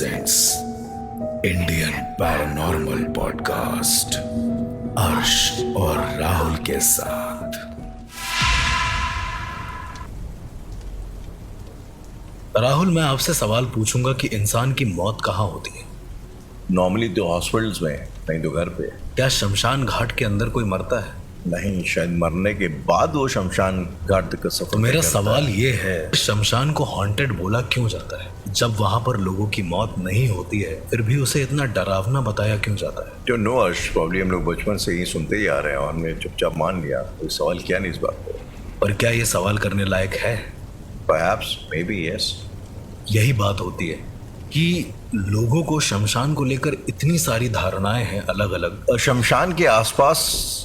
Presents Indian paranormal podcast अर्श और राहुल के साथ। राहुल, मैं आपसे सवाल पूछूंगा कि इंसान की मौत कहाँ होती है? नॉर्मली तो हॉस्पिटल्स में, नहीं तो घर पे। क्या शमशान घाट के अंदर कोई मरता है? नहीं, शायद मरने के बाद वो शमशान घाट तक का सफर तो मेरा तय करता सवाल है। ये है, शमशान को हॉन्टेड बोला क्यों जाता है? जब वहां पर लोगों की मौत नहीं होती है फिर भी उसे इतना डरावना बताया क्यों जाता है? जो नो अर्श, प्रॉब्ली हम लोग बचपन से ही सुनते ही आ रहे हैं और हमने चुपचाप मान लिया। कोई सवाल किया नहीं इस बात पे। पर क्या ये सवाल करने लायक है? Perhaps, may be, yes. यही बात होती है कि लोगों को शमशान को लेकर इतनी सारी धारणाएं हैं अलग अलग। शमशान के आसपास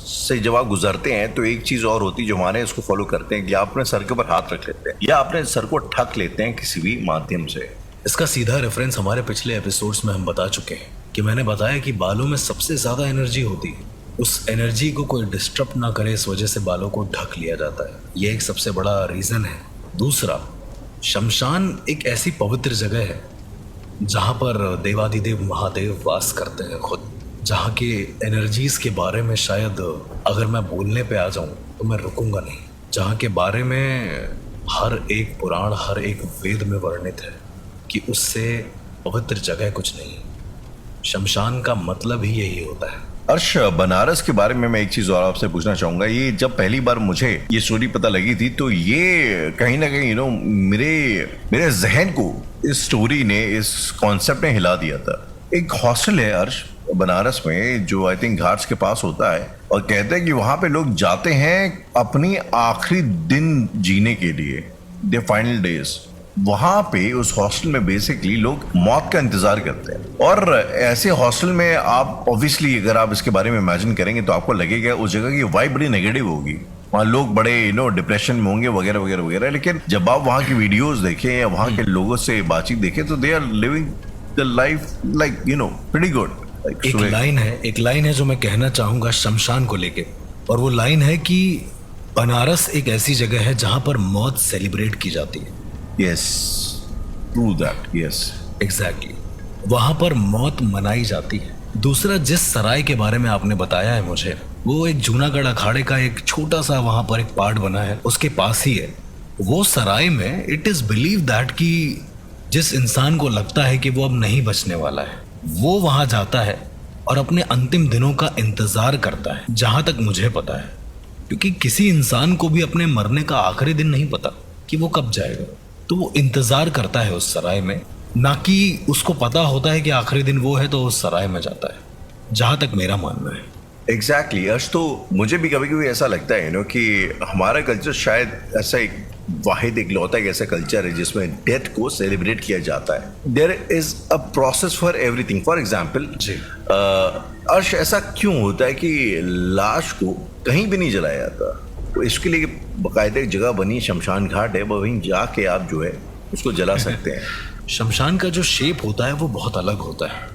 से जब आप गुजरते हैं तो एक चीज और होती है जो हमारे इसको फॉलो करते हैं कि आप अपने सर के ऊपर हाथ रख लेते हैं या अपने सर को ठक लेते हैं किसी भी माध्यम से। इसका सीधा रेफरेंस हमारे पिछले एपिसोड्स में हम बता चुके हैं कि मैंने बताया कि बालों में सबसे ज्यादा एनर्जी होती है। उस एनर्जी को कोई डिस्टर्ब ना करे, इस वजह से बालों को ढक लिया जाता है। ये एक सबसे बड़ा रीजन है। दूसरा, शमशान एक ऐसी पवित्र जगह है जहाँ पर देवादिदेव महादेव वास करते हैं खुद, जहाँ के एनर्जीज के बारे में शायद अगर मैं बोलने पे आ जाऊं तो मैं रुकूंगा नहीं, जहाँ के बारे में हर एक पुराण, हर एक वेद में वर्णित है कि उससे पवित्र जगह कुछ नहीं। शमशान का मतलब ही यही होता है। अर्श, बनारस के बारे में मैं एक चीज और आपसे पूछना चाहूंगा। ये जब पहली बार मुझे ये स्टोरी पता लगी थी तो ये कहीं ना कहीं मेरे जहन को इस स्टोरी ने, इस कॉन्सेप्ट ने हिला दिया था। एक हॉस्टल है अर्श बनारस में जो आई थिंक घाट्स के पास होता है और कहते हैं कि वहां पे लोग जाते हैं अपनी आखिरी दिन जीने के लिए, दे फाइनल डेज। वहां पे उस हॉस्टल में बेसिकली लोग मौत का इंतजार करते हैं। और ऐसे हॉस्टल में आप ऑब्वियसली अगर आप इसके बारे में इमेजिन करेंगे तो आपको लगेगा उस जगह की वाइब बड़ी नेगेटिव होगी, वहाँ लोग बड़े डिप्रेशन में होंगे वगैरह वगैरह वगैरह। लेकिन जब आप वहाँ की वीडियोस देखें या वहाँ के लोगों से बातचीत देखें तो they are living the life like pretty good. एक लाइन है जो मैं कहना चाहूंगा शमशान को लेके, और वो लाइन है कि बनारस एक ऐसी जगह है जहां पर मौत सेलिब्रेट की जाती है। Yes, true that, yes, exactly, वहां पर मौत मनाई जाती है। दूसरा, जिस सराय के बारे में आपने बताया है मुझे, वो एक जूनागढ़ अखाड़े का एक छोटा सा वहां पर एक पार्ट बना है, उसके पास ही है। वो सराय में इट इज बिलीव दैट कि जिस इंसान को लगता है कि वो अब नहीं बचने वाला है, वो वहां जाता है और अपने अंतिम दिनों का इंतजार करता है, जहां तक मुझे पता है। क्योंकि किसी इंसान को भी अपने मरने का आखिरी दिन नहीं पता कि वो कब जाएगा, तो वो इंतजार करता है उस सराय में, ना कि उसको पता होता है कि आखिरी दिन वो है तो उस सराय में जाता है, जहां तक मेरा मानना है। एग्जैक्टली अर्श, तो मुझे भी कभी कभी ऐसा लगता है कि हमारा कल्चर शायद ऐसा एक वाहिद इकलौता एक ऐसा कल्चर है जिसमें डेथ को सेलिब्रेट किया जाता है। There is a process for everything. For example Arsh, ऐसा क्यों होता है कि लाश को कहीं भी नहीं जलाया जाता? तो इसके लिए बाकायदा एक जगह बनी, शमशान घाट है, वहीं जाके आप जो है उसको जला सकते हैं। शमशान का जो शेप होता है वो बहुत अलग होता है।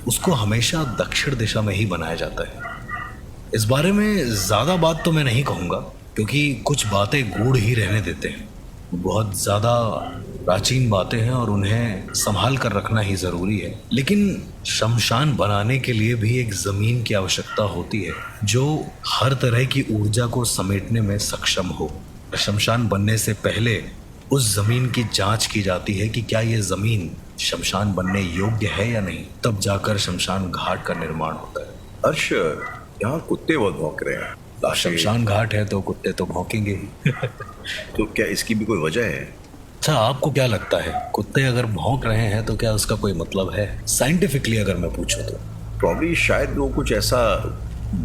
उसको हमेशा दक्षिण दिशा में ही बनाया जाता है। इस बारे में ज़्यादा बात तो मैं नहीं कहूँगा क्योंकि कुछ बातें गूढ़ ही रहने देते हैं। बहुत ज़्यादा प्राचीन बातें हैं और उन्हें संभाल कर रखना ही ज़रूरी है। लेकिन शमशान बनाने के लिए भी एक ज़मीन की आवश्यकता होती है जो हर तरह की ऊर्जा को समेटने में सक्षम हो। शमशान बनने से पहले उस ज़मीन की जांच की जाती है कि क्या ये ज़मीन शमशान बनने योग्य है या नहीं, तब जाकर शमशान घाट का निर्माण होता है। अर्श, यहाँ कुत्ते बहुत भौंक रहे हैं। शमशान घाट है तो कुत्ते तो भौंकेंगे ही। तो क्या इसकी भी कोई वजह है? अच्छा, आपको क्या लगता है, कुत्ते अगर भौंक रहे हैं तो क्या उसका कोई मतलब है? साइंटिफिकली अगर मैं पूछूं तो प्रॉब्ली शायद वो कुछ ऐसा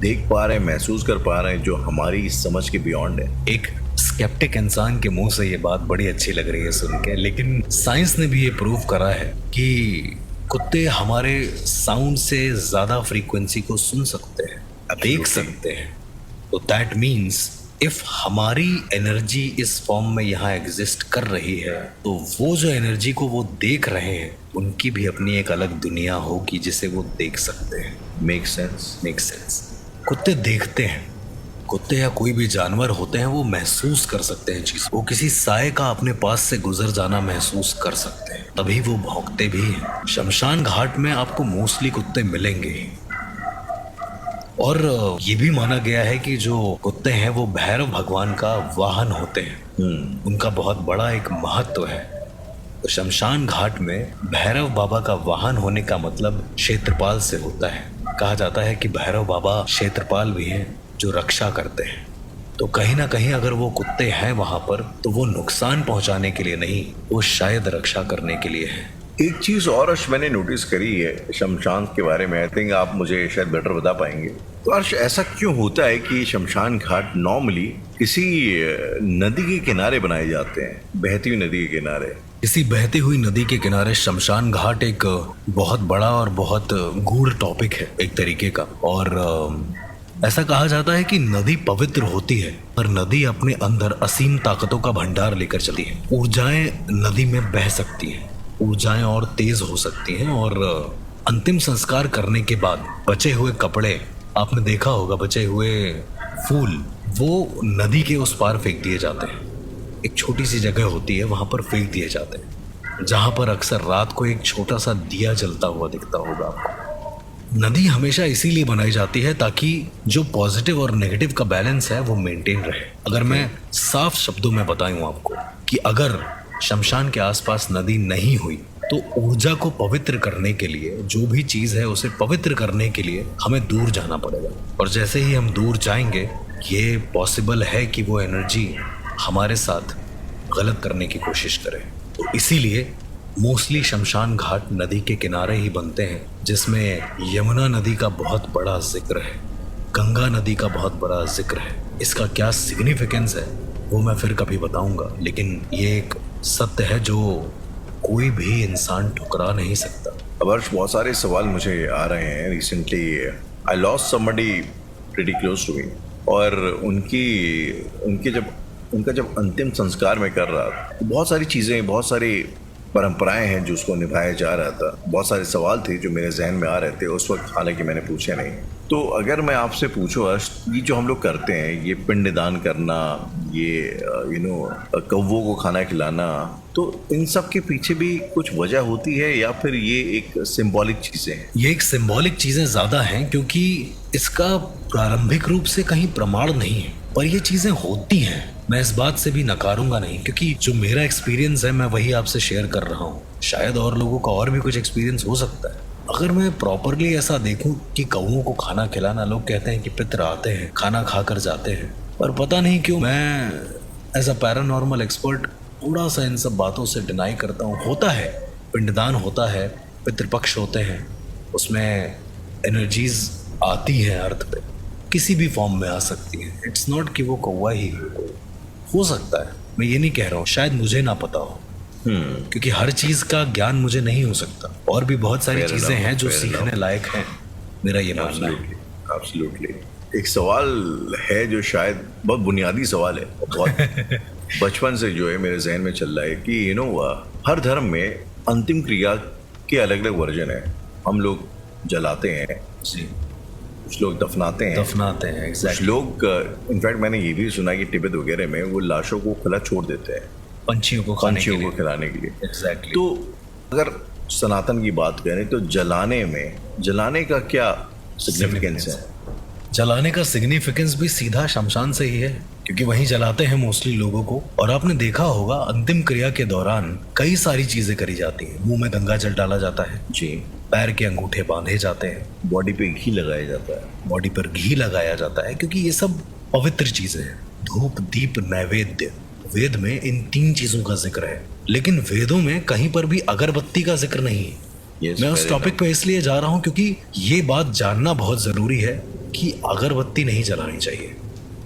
देख पा रहे हैं, महसूस कर पा रहे हैं जो हमारी समझ के बियॉन्ड है। एक स्केप्टिक इंसान के मुंह से ये बात बड़ी अच्छी लग रही है सुन के, लेकिन साइंस ने भी ये प्रूव करा है कि कुत्ते हमारे साउंड से ज्यादा फ्रीक्वेंसी को सुन सकते हैं, देख सकते हैं। तो दैट मीन्स इफ हमारी एनर्जी इस फॉर्म में यहाँ एग्जिस्ट कर रही है तो वो जो एनर्जी को वो देख रहे हैं उनकी भी अपनी एक अलग दुनिया होगी जिसे वो देख सकते हैं। Make sense. कुत्ते देखते हैं, कुत्ते या कोई भी जानवर होते हैं वो महसूस कर सकते हैं चीज, वो किसी साए का अपने पास से गुजर जाना महसूस कर सकते हैं, तभी वो भौंकते भी हैं। शमशान घाट में आपको मोस्टली कुत्ते मिलेंगे ही। और ये भी माना गया है कि जो कुत्ते हैं वो भैरव भगवान का वाहन होते हैं, उनका बहुत बड़ा एक महत्व है। तो शमशान घाट में भैरव बाबा का वाहन होने का मतलब क्षेत्रपाल से होता है। कहा जाता है कि भैरव बाबा क्षेत्रपाल भी हैं जो रक्षा करते हैं। तो कहीं ना कहीं अगर वो कुत्ते हैं वहां पर तो वो नुकसान पहुंचाने के लिए नहीं, वो शायद रक्षा करने के लिए है। एक चीज और अर्श मैंने नोटिस करी है शमशान के बारे में, आई थिंक आप मुझे शायद बेटर बता पाएंगे। तो अर्श ऐसा क्यों होता है कि शमशान घाट नॉर्मली किसी नदी के किनारे बनाए जाते हैं, बहती हुई नदी के किनारे? इसी बहती हुई नदी के किनारे शमशान घाट एक बहुत बड़ा और बहुत गूढ़ टॉपिक है एक तरीके का। और ऐसा कहा जाता है कि नदी पवित्र होती है पर नदी अपने अंदर असीम ताकतों का भंडार लेकर चलती है। ऊर्जाएं नदी में बह सकती हैं, ऊर्जाएं और तेज हो सकती हैं। और अंतिम संस्कार करने के बाद बचे हुए कपड़े, आपने देखा होगा बचे हुए फूल, वो नदी के उस पार फेंक दिए जाते हैं। एक छोटी सी जगह होती है वहां पर फेंक दिए जाते हैं, जहां पर अक्सर रात को एक छोटा सा दिया जलता हुआ दिखता होगा आपको। नदी हमेशा इसीलिए बनाई जाती है ताकि जो पॉजिटिव और नेगेटिव का बैलेंस है वो मेंटेन रहे। अगर मैं साफ शब्दों में बताऊं आपको कि अगर शमशान के आसपास नदी नहीं हुई तो ऊर्जा को पवित्र करने के लिए, जो भी चीज है उसे पवित्र करने के लिए हमें दूर जाना पड़ेगा। और जैसे ही हम दूर जाएंगे ये पॉसिबल है कि वो एनर्जी हमारे साथ गलत करने की कोशिश करे। तो इसीलिए मोस्टली शमशान घाट नदी के किनारे ही बनते हैं, जिसमें यमुना नदी का बहुत बड़ा जिक्र है, गंगा नदी का बहुत बड़ा जिक्र है। इसका क्या सिग्निफिकेंस है वो मैं फिर कभी बताऊंगा, लेकिन ये एक सत्य है जो कोई भी इंसान ठुकरा नहीं सकता। अब अर्श बहुत सारे सवाल मुझे आ रहे हैं। Recently I lost somebody pretty close to me, और उनका जब अंतिम संस्कार मैं कर रहा था तो बहुत सारी चीज़ें, बहुत सारी परंपराएं हैं जो उसको निभाया जा रहा था। बहुत सारे सवाल थे जो मेरे जहन में आ रहे थे उस वक्त, हालांकि मैंने पूछे नहीं। तो अगर मैं आपसे पूछूं अर्श, ये जो हम लोग करते हैं, ये पिंडदान करना, ये कौवों को खाना खिलाना, तो इन सब के पीछे भी कुछ वजह होती है या फिर ये एक सिंबॉलिक चीज़ें हैं? ये एक सिंबॉलिक चीज़ें ज़्यादा हैं क्योंकि इसका प्रारंभिक रूप से कहीं प्रमाण नहीं है, पर ये चीज़ें होती हैं। मैं इस बात से भी नकारूंगा नहीं, क्योंकि जो मेरा एक्सपीरियंस है मैं वही आपसे शेयर कर रहा हूँ। शायद और लोगों का और भी कुछ एक्सपीरियंस हो सकता है। अगर मैं प्रॉपरली ऐसा देखूं कि कौवों को खाना खिलाना, लोग कहते हैं कि पितर आते हैं खाना खाकर जाते हैं, पर पता नहीं क्यों मैं एज अ पैरानॉर्मल एक्सपर्ट थोड़ा सा इन सब बातों से डिनाई करता हूँ। होता है, पिंडदान होता है, पितृपक्ष होते हैं, उसमें एनर्जीज आती हैं अर्थ पे, किसी भी फॉर्म में आ सकती है। इट्स नॉट कि वो कौवा ही हो सकता है, मैं ये नहीं कह रहा हूँ, शायद मुझे ना पता हो, क्योंकि हर चीज का ज्ञान मुझे नहीं हो सकता। और भी बहुत सारी चीजें हैं जो सीखने लायक हैं, मेरा ये मानना है। एब्सोल्युटली। एक सवाल है जो शायद बहुत बुनियादी सवाल है, बहुत बचपन से जो है मेरे जहन में चल रहा है कि हर धर्म में अंतिम क्रिया के अलग अलग वर्जन है। हम लोग जलाते हैं जी, कुछ लोग दफनाते हैं कुछ लोग, इनफैक्ट मैंने ये भी सुना कि तिब्बत वगैरह में वो लाशों को खुला छोड़ देते हैं पंछियों को खिलाने के लिए। तो अगर सनातन की बात करें तो जलाने का क्या सिग्निफिकेंस है? जलाने का सिग्निफिकेंस भी सीधा शमशान से ही है, क्योंकि वहीं जलाते हैं मोस्टली लोगों को। और आपने देखा होगा अंतिम क्रिया के दौरान कई सारी चीजें करी जाती हैं। मुंह में गंगा जल डाला जाता है जी, पैर के अंगूठे बांधे जाते हैं, बॉडी पे घी लगाया जाता है, बॉडी पर घी लगाया जाता है, क्योंकि ये सब पवित्र चीजें हैं। धूप, दीप, नैवेद्य, वेद में इन 3 चीजों का जिक्र है, लेकिन वेदों में कहीं पर भी अगरबत्ती का जिक्र नहीं है। मैं उस टॉपिक पे इसलिए जा रहा हूं क्योंकि ये बात जानना बहुत जरूरी है कि अगरबत्ती नहीं जलानी चाहिए।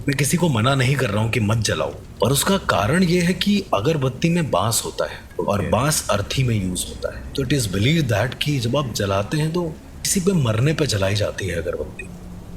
मैं किसी को मना नहीं कर रहा हूं कि मत जलाओ, और उसका कारण ये है कि अगरबत्ती में बांस होता है और बांस अर्थी में यूज होता है। तो इट इज बिलीव दैट कि जब आप जलाते हैं तो किसी पे मरने पे जलाई जाती है अगरबत्ती,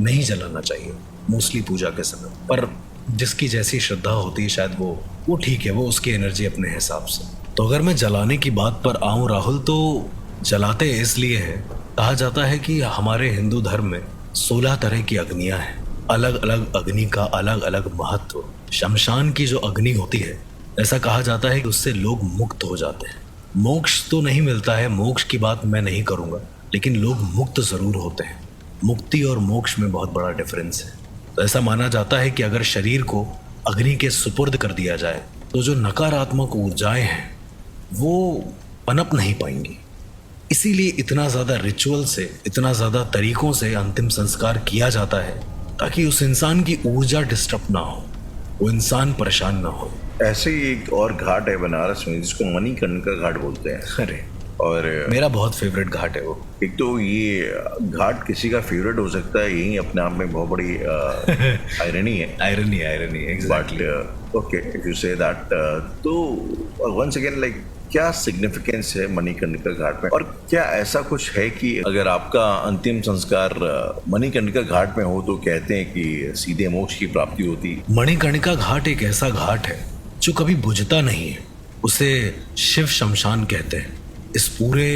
नहीं जलाना चाहिए मोस्टली पूजा के समय। पर जिसकी जैसी श्रद्धा होती है शायद वो ठीक है, वो उसकी एनर्जी अपने हिसाब से। तो अगर मैं जलाने की बात पर आऊं राहुल, तो जलाते इसलिए है, कहा जाता है कि हमारे हिंदू धर्म में 16 तरह की अग्नियां हैं। अलग अलग अग्नि का अलग अलग महत्व। शमशान की जो अग्नि होती है, ऐसा कहा जाता है कि उससे लोग मुक्त हो जाते हैं। मोक्ष तो नहीं मिलता है, मोक्ष की बात मैं नहीं करूंगा, लेकिन लोग मुक्त जरूर होते हैं। मुक्ति और मोक्ष में बहुत बड़ा डिफरेंस है। तो ऐसा माना जाता है कि अगर शरीर को अग्नि के सुपुर्द कर दिया जाए तो जो नकारात्मक ऊर्जाएं हैं वो पनप नहीं पाएंगी। इसीलिए इतना ज़्यादा रिचुअल से, इतना ज़्यादा तरीकों से अंतिम संस्कार किया जाता है ताकि उस इंसान की ऊर्जा डिस्टर्ब ना हो, वो इंसान परेशान ना हो। ऐसे ही एक और घाट है बनारस में जिसको मणिकर्णिका घाट बोलते हैं। अरे और मेरा बहुत फेवरेट घाट है वो। एक तो ये घाट किसी का फेवरेट हो सकता है, यही अपने आप में बहुत बड़ी आयरनी है। Irony exactly. But okay, if you say that, तो वंस अगेन लाइक क्या सिग्निफिकेंस है मणिकर्णिका घाट में, और क्या ऐसा कुछ है कि अगर आपका अंतिम संस्कार मणिकर्णिका घाट में हो तो कहते हैं कि सीधे मोक्ष की प्राप्ति होती? मणिकर्णिका घाट एक ऐसा घाट है जो कभी बुझता नहीं है। उसे शिव शमशान कहते हैं। इस पूरे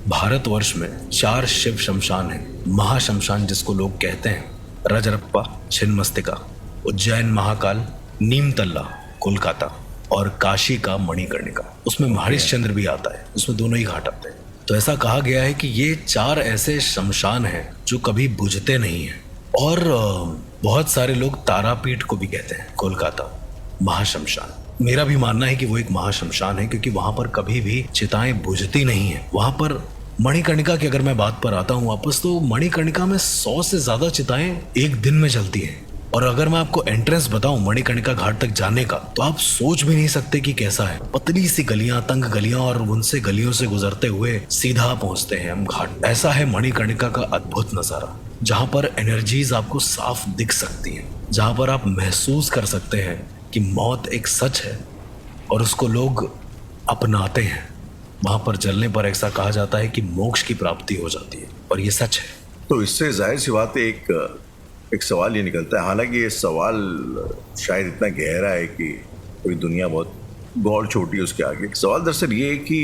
भारतवर्ष में 4 शिव शमशान हैं। महाशमशान जिसको लोग कहते हैं, रजरप्पा, छिन्नमस्तिका, उज्जैन महाकाल, नीमतल्ला कोलकाता, और काशी का मणिकर्णिका। उसमें हरिश्चंद्र भी आता है, उसमें दोनों ही घाट आते हैं। तो ऐसा कहा गया है कि ये 4 ऐसे शमशान हैं जो कभी बुझते नहीं हैं। और बहुत सारे लोग तारापीठ को भी कहते हैं, कोलकाता महाशमशान। मेरा भी मानना है कि वो एक महाशमशान है क्योंकि वहां पर कभी भी चिताएं बुझती नहीं है। वहां पर मणिकर्णिका की अगर मैं बात पर आता हूँ वापस, तो मणिकर्णिका में 100 से ज्यादा चिताएं एक दिन में जलती हैं। और अगर मैं आपको एंट्रेंस बताऊं मणिकर्णिका घाट तक जाने का, तो आप सोच भी नहीं सकते कि कैसा है। पतली सी गलियां, तंग गलियां, और उनसे गलियों से गुजरते हुए सीधा पहुंचते हैं हम घाट। ऐसा है मणिकर्णिका का अद्भुत नजारा, जहां पर एनर्जीज आपको साफ दिख सकती हैं, जहां पर आप महसूस कर सकते हैं कि मौत एक सच है और उसको लोग अपनाते हैं। वहां पर जलने पर ऐसा कहा जाता है कि मोक्ष की प्राप्ति हो जाती है, और ये सच है। तो इससे जाहिर सी बात है एक सवाल ये निकलता है, हालांकि ये सवाल शायद इतना गहरा है कि कोई दुनिया बहुत गौर छोटी है उसके आगे। सवाल दरअसल ये है कि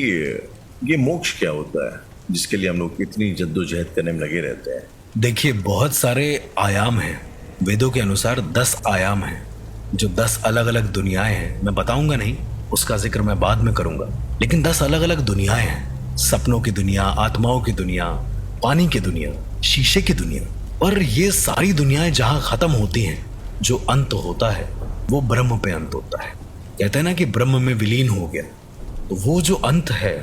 ये मोक्ष क्या होता है जिसके लिए हम लोग इतनी जद्दोजहद करने में लगे रहते हैं? देखिए, बहुत सारे आयाम हैं। वेदों के अनुसार 10 आयाम हैं, जो 10 अलग अलग दुनियाएं हैं। मैं बताऊंगा नहीं, उसका जिक्र मैं बाद में करूंगा, लेकिन 10 अलग अलग दुनियाएं हैं। सपनों की दुनिया, आत्माओं की दुनिया, पानी की दुनिया, शीशे की दुनिया। और ये सारी दुनियाएं जहां खत्म होती हैं, जो अंत होता है वो ब्रह्म पे अंत होता है। कहते हैं ना कि ब्रह्म में विलीन हो गया, तो वो जो अंत है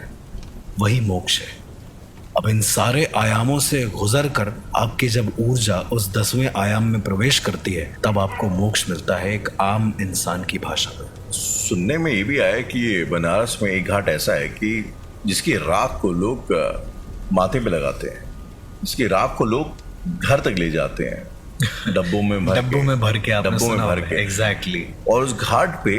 वही मोक्ष है। अब इन सारे आयामों से गुजर कर आपकी जब ऊर्जा उस 10वें आयाम में प्रवेश करती है, तब आपको मोक्ष मिलता है, एक आम इंसान की भाषा में। सुनने में ये भी आया कि ये बनारस में एक घाट ऐसा है कि जिसकी राख को लोग माथे पे लगाते हैं, जिसकी राख को लोग घर तक ले जाते हैं, डब्बों में भर के। एग्जैक्टली। और उस घाट पे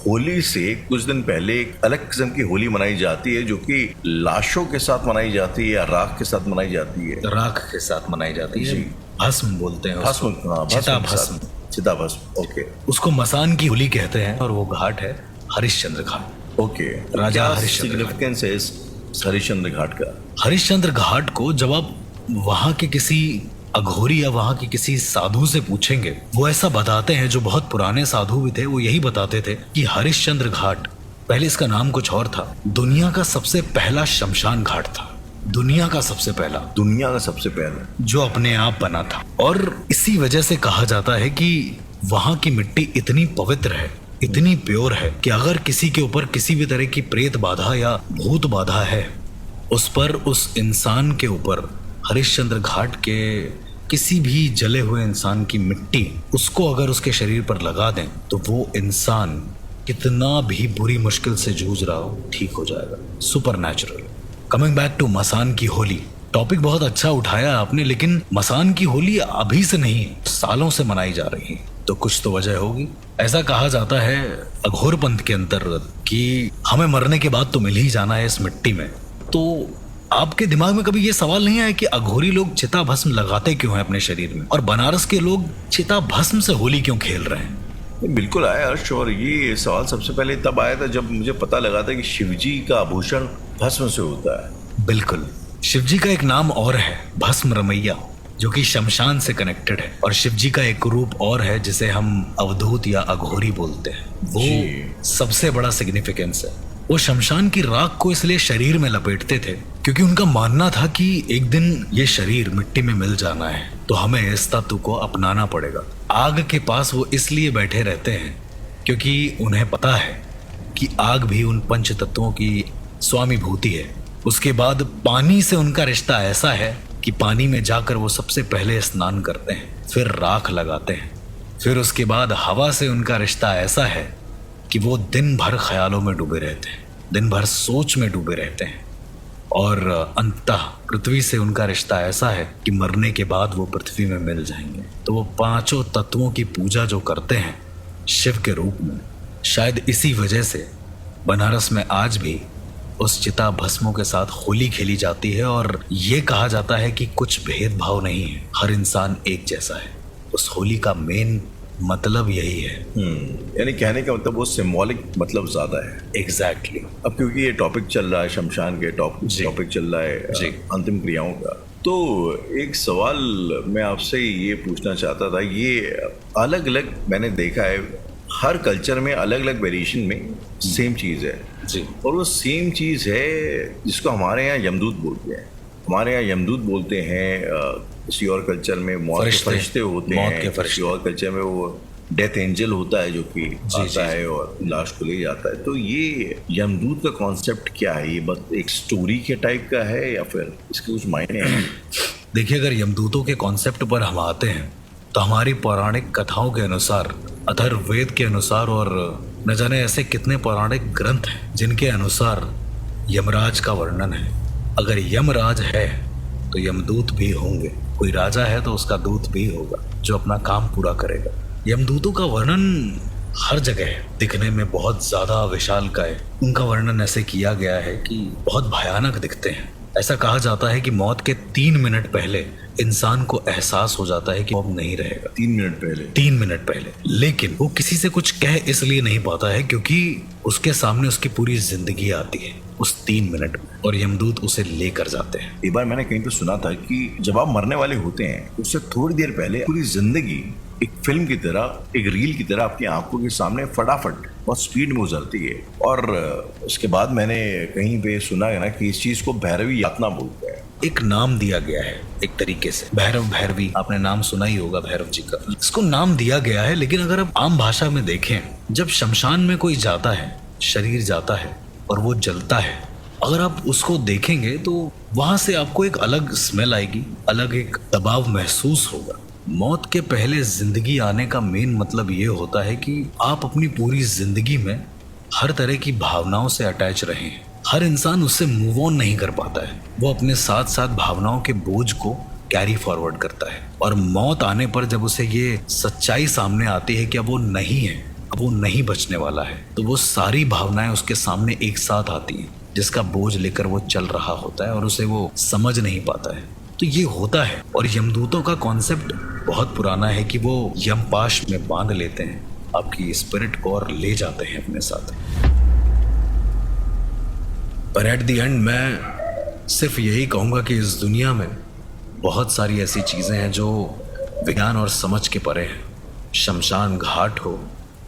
होली से कुछ दिन पहले एक अलग किस्म की होली मनाई जाती है, जो कि लाशों के साथ मनाई जाती है या राख के साथ मनाई जाती है। राख के साथ मनाई जाती है, भस्म बोलते हैं भस्म, चिता भस्म। ओके, उसको मसान की होली कहते हैं। और वो घाट है हरिश्चंद्र घाट। ओके, राजा क्या हरिश्चंद्र सिग्निफिकेंस है इस हरिश्चंद्र घाट का? हरिश्चंद्र घाट को जब आप वहां के किसी अघोरी या वहां के किसी साधु से पूछेंगे, वो ऐसा बताते हैं, जो बहुत पुराने साधु भी थे, वो यही बताते थे कि हरिश्चंद्र घाट, पहले इसका नाम कुछ और था, दुनिया का सबसे पहला शमशान घाट था। दुनिया का सबसे पहला जो अपने आप बना था। और इसी वजह से कहा जाता है कि वहां की मिट्टी इतनी पवित्र है, इतनी प्योर है कि अगर किसी के ऊपर किसी भी तरह की प्रेत बाधा या भूत बाधा है, उस पर, उस इंसान के ऊपर हरिश्चंद्र घाट के किसी भी जले हुए इंसान की मिट्टी उसको अगर उसके शरीर पर लगा दें, तो वो इंसान कितना भी बुरी मुश्किल से जूझ रहा हो, ठीक हो जाएगा। Supernatural. Coming back to Masan की होली, टॉपिक बहुत अच्छा उठाया आपने, लेकिन मसान की होली अभी से नहीं, सालों से मनाई जा रही है, तो कुछ तो वजह होगी। ऐसा कहा जाता है अघोर पंथ के अंतर्गत कि हमें मरने के बाद तो मिल ही जाना है इस मिट्टी में। तो आपके दिमाग में कभी ये सवाल नहीं आया कि अघोरी लोग चिता भस्म लगाते क्यों हैं अपने शरीर में, और बनारस के लोग चिता भस्म से होली क्यों खेल रहे हैं? बिल्कुल आया हर्ष, और ये सवाल सबसे पहले तब आया था जब मुझे पता लगा था कि शिवजी का आभूषण भस्म से होता है। बिल्कुल, शिवजी का एक नाम और है, भस्म रमैया। जो कि शमशान से कनेक्टेड है। और शिव जी का एक रूप और है जिसे हम अवधूत या अघोरी बोलते हैं, वो सबसे बड़ा सिग्निफिकेंस है। वो शमशान की राख को इसलिए शरीर में लपेटते थे क्योंकि उनका मानना था कि एक दिन ये शरीर मिट्टी में मिल जाना है, तो हमें इस तत्व को अपनाना पड़ेगा। आग के पास वो इसलिए बैठे रहते हैं क्योंकि उन्हें पता है कि आग भी उन पंच तत्वों की स्वामीभूति है। उसके बाद पानी से उनका रिश्ता ऐसा है कि पानी में जाकर वो सबसे पहले स्नान करते हैं, फिर राख लगाते हैं। फिर उसके बाद हवा से उनका रिश्ता ऐसा है कि वो दिन भर ख्यालों में डूबे रहते हैं, दिन भर सोच में डूबे रहते हैं। और अंततः पृथ्वी से उनका रिश्ता ऐसा है कि मरने के बाद वो पृथ्वी में मिल जाएंगे। तो वो पांचों तत्वों की पूजा जो करते हैं शिव के रूप में, शायद इसी वजह से बनारस में आज भी उस चिता भस्मों के साथ होली खेली जाती है। और ये कहा जाता है कि कुछ भेदभाव नहीं है, हर इंसान एक जैसा है। उस होली का मेन मतलब यही है। यानी कहने का मतलब वो सिंबॉलिक मतलब ज्यादा है। एग्जैक्टली। अब क्योंकि ये टॉपिक चल रहा है शमशान के टॉपिक चल रहा है अंतिम क्रियाओं का, तो एक सवाल मैं आपसे ये पूछना चाहता था। ये अलग अलग मैंने देखा है, हर कल्चर में अलग अलग वेरिएशन में सेम चीज़ है जी। और वो सेम चीज़ है जिसको हमारे यहाँ यमदूत बोलते हैं। हमारे यहाँ यमदूत बोलते हैं, किसी और कल्चर में मौत के फरिश्ते होते हैं, किसी और कल्चर में वो डेथ एंजल होता है जो कि आता है और लाश को ले जाता है। तो ये यमदूत का कॉन्सेप्ट क्या है? ये बस एक स्टोरी के टाइप का है या फिर इसके कुछ मायने हैं? देखिए, अगर यमदूतों के कॉन्सेप्ट पर हम आते हैं तो हमारी पौराणिक कथाओं के अनुसार, अथर्ववेद के अनुसार, और न जाने ऐसे कितने पौराणिक ग्रंथ हैं जिनके अनुसार यमराज का वर्णन है। अगर यमराज है तो यमदूत भी होंगे, कोई राजा है तो उसका दूत भी होगा जो अपना काम पूरा करेगा। यमदूतों का वर्णन हर जगह है, दिखने में बहुत ज्यादा विशालकाय। उनका वर्णन ऐसे किया गया है कि बहुत भयानक दिखते हैं। ऐसा कहा जाता है कि मौत के 3 मिनट पहले इंसान को एहसास हो जाता है कि वो अब नहीं रहेगा। 3 मिनट पहले? 3 मिनट पहले। लेकिन वो किसी से कुछ कह इसलिए नहीं पाता है क्योंकि उसके सामने उसकी पूरी जिंदगी आती है उस 3 मिनट में, और यमदूत उसे लेकर जाते हैं। एक बार मैंने कहीं पे सुना था कि जब आप मरने वाले होते हैं उससे थोड़ी देर पहले पूरी जिंदगी एक फिल्म की तरह, एक रील की तरह आपकी आंखों के सामने फटाफट बहुत स्पीड में गुजरती है। और उसके बाद मैंने कहीं पे सुना है ना कि इस चीज को भैरवी यातना बोलते हैं। एक नाम दिया गया है एक तरीके से, भैरव भैरवी, आपने नाम सुना ही होगा भैरव जी का। इसको नाम दिया गया है, लेकिन अगर आप आम भाषा में देखें, जब शमशान में कोई जाता है, शरीर जाता है और वो जलता है, अगर आप उसको देखेंगे तो वहां से आपको एक अलग स्मेल आएगी, अलग एक दबाव महसूस होगा। मौत के पहले जिंदगी आने का मेन मतलब ये होता है कि आप अपनी पूरी जिंदगी में हर तरह की भावनाओं से अटैच रहे हैं। हर इंसान उससे मूव ऑन नहीं कर पाता है, वो अपने साथ साथ भावनाओं के बोझ को कैरी फॉरवर्ड करता है। और मौत आने पर जब उसे ये सच्चाई सामने आती है कि अब वो नहीं है, अब वो नहीं बचने वाला है, तो वो सारी भावनाएं उसके सामने एक साथ आती हैं, जिसका बोझ लेकर वो चल रहा होता है और उसे वो समझ नहीं पाता है। तो ये होता है। और यमदूतों का कॉन्सेप्ट बहुत पुराना है कि वो यमपाश में बांध लेते हैं आपकी स्पिरिट को और ले जाते हैं अपने साथ। पर एट द एंड मैं सिर्फ यही कहूँगा कि इस दुनिया में बहुत सारी ऐसी चीज़ें हैं जो विज्ञान और समझ के परे हैं। शमशान घाट हो,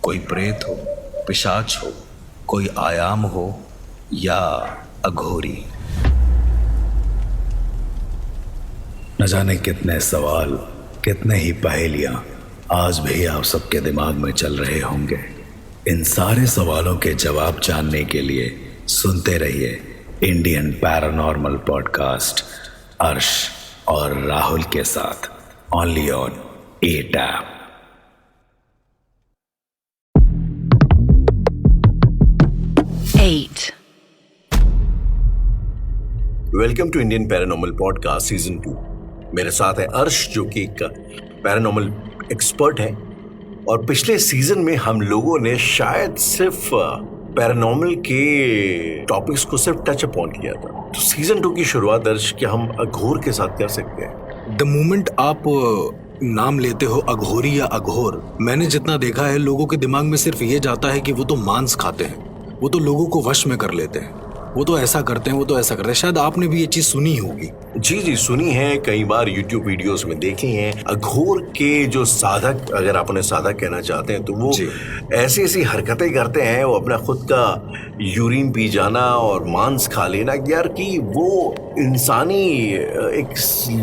कोई प्रेत हो, पिशाच हो, कोई आयाम हो या अघोरी, न जाने कितने सवाल, कितने ही पहेलियां आज भी आप सबके दिमाग में चल रहे होंगे। इन सारे सवालों के जवाब जानने के लिए सुनते रहिए इंडियन पैरानॉर्मल पॉडकास्ट अर्श और राहुल के साथ, only on A-Tap। Welcome to Indian paranormal podcast season 2। मेरे साथ है अर्श जो कि एक पैरानॉर्मल एक्सपर्ट है, और पिछले सीजन में हम लोगों ने शायद सिर्फ पैरानॉर्मल के टॉपिक्स को सिर्फ टच अपॉन किया था। तो सीजन 2 की शुरुआत अर्श क्या हम अघोर के साथ कर सकते हैं? द मोमेंट आप नाम लेते हो अघोरी या अघोर, मैंने जितना देखा है लोगों के दिमाग में सिर्फ ये जाता है कि वो तो मांस खाते हैं, वो तो लोगों को वश में कर लेते हैं। वो तो ऐसा करते हैं, वो तो ऐसा करते हैं। शायद आपने भी ये चीज सुनी होगी। जी जी सुनी है, कई बार यूट्यूब वीडियोस में देखी हैं। अघोर के जो साधक, अगर आप उन्हें साधक कहना चाहते हैं, तो वो ऐसी ऐसी हरकतें करते हैं, वो अपना खुद का यूरिन पी जाना और मांस खा लेना, यार कि वो इंसानी एक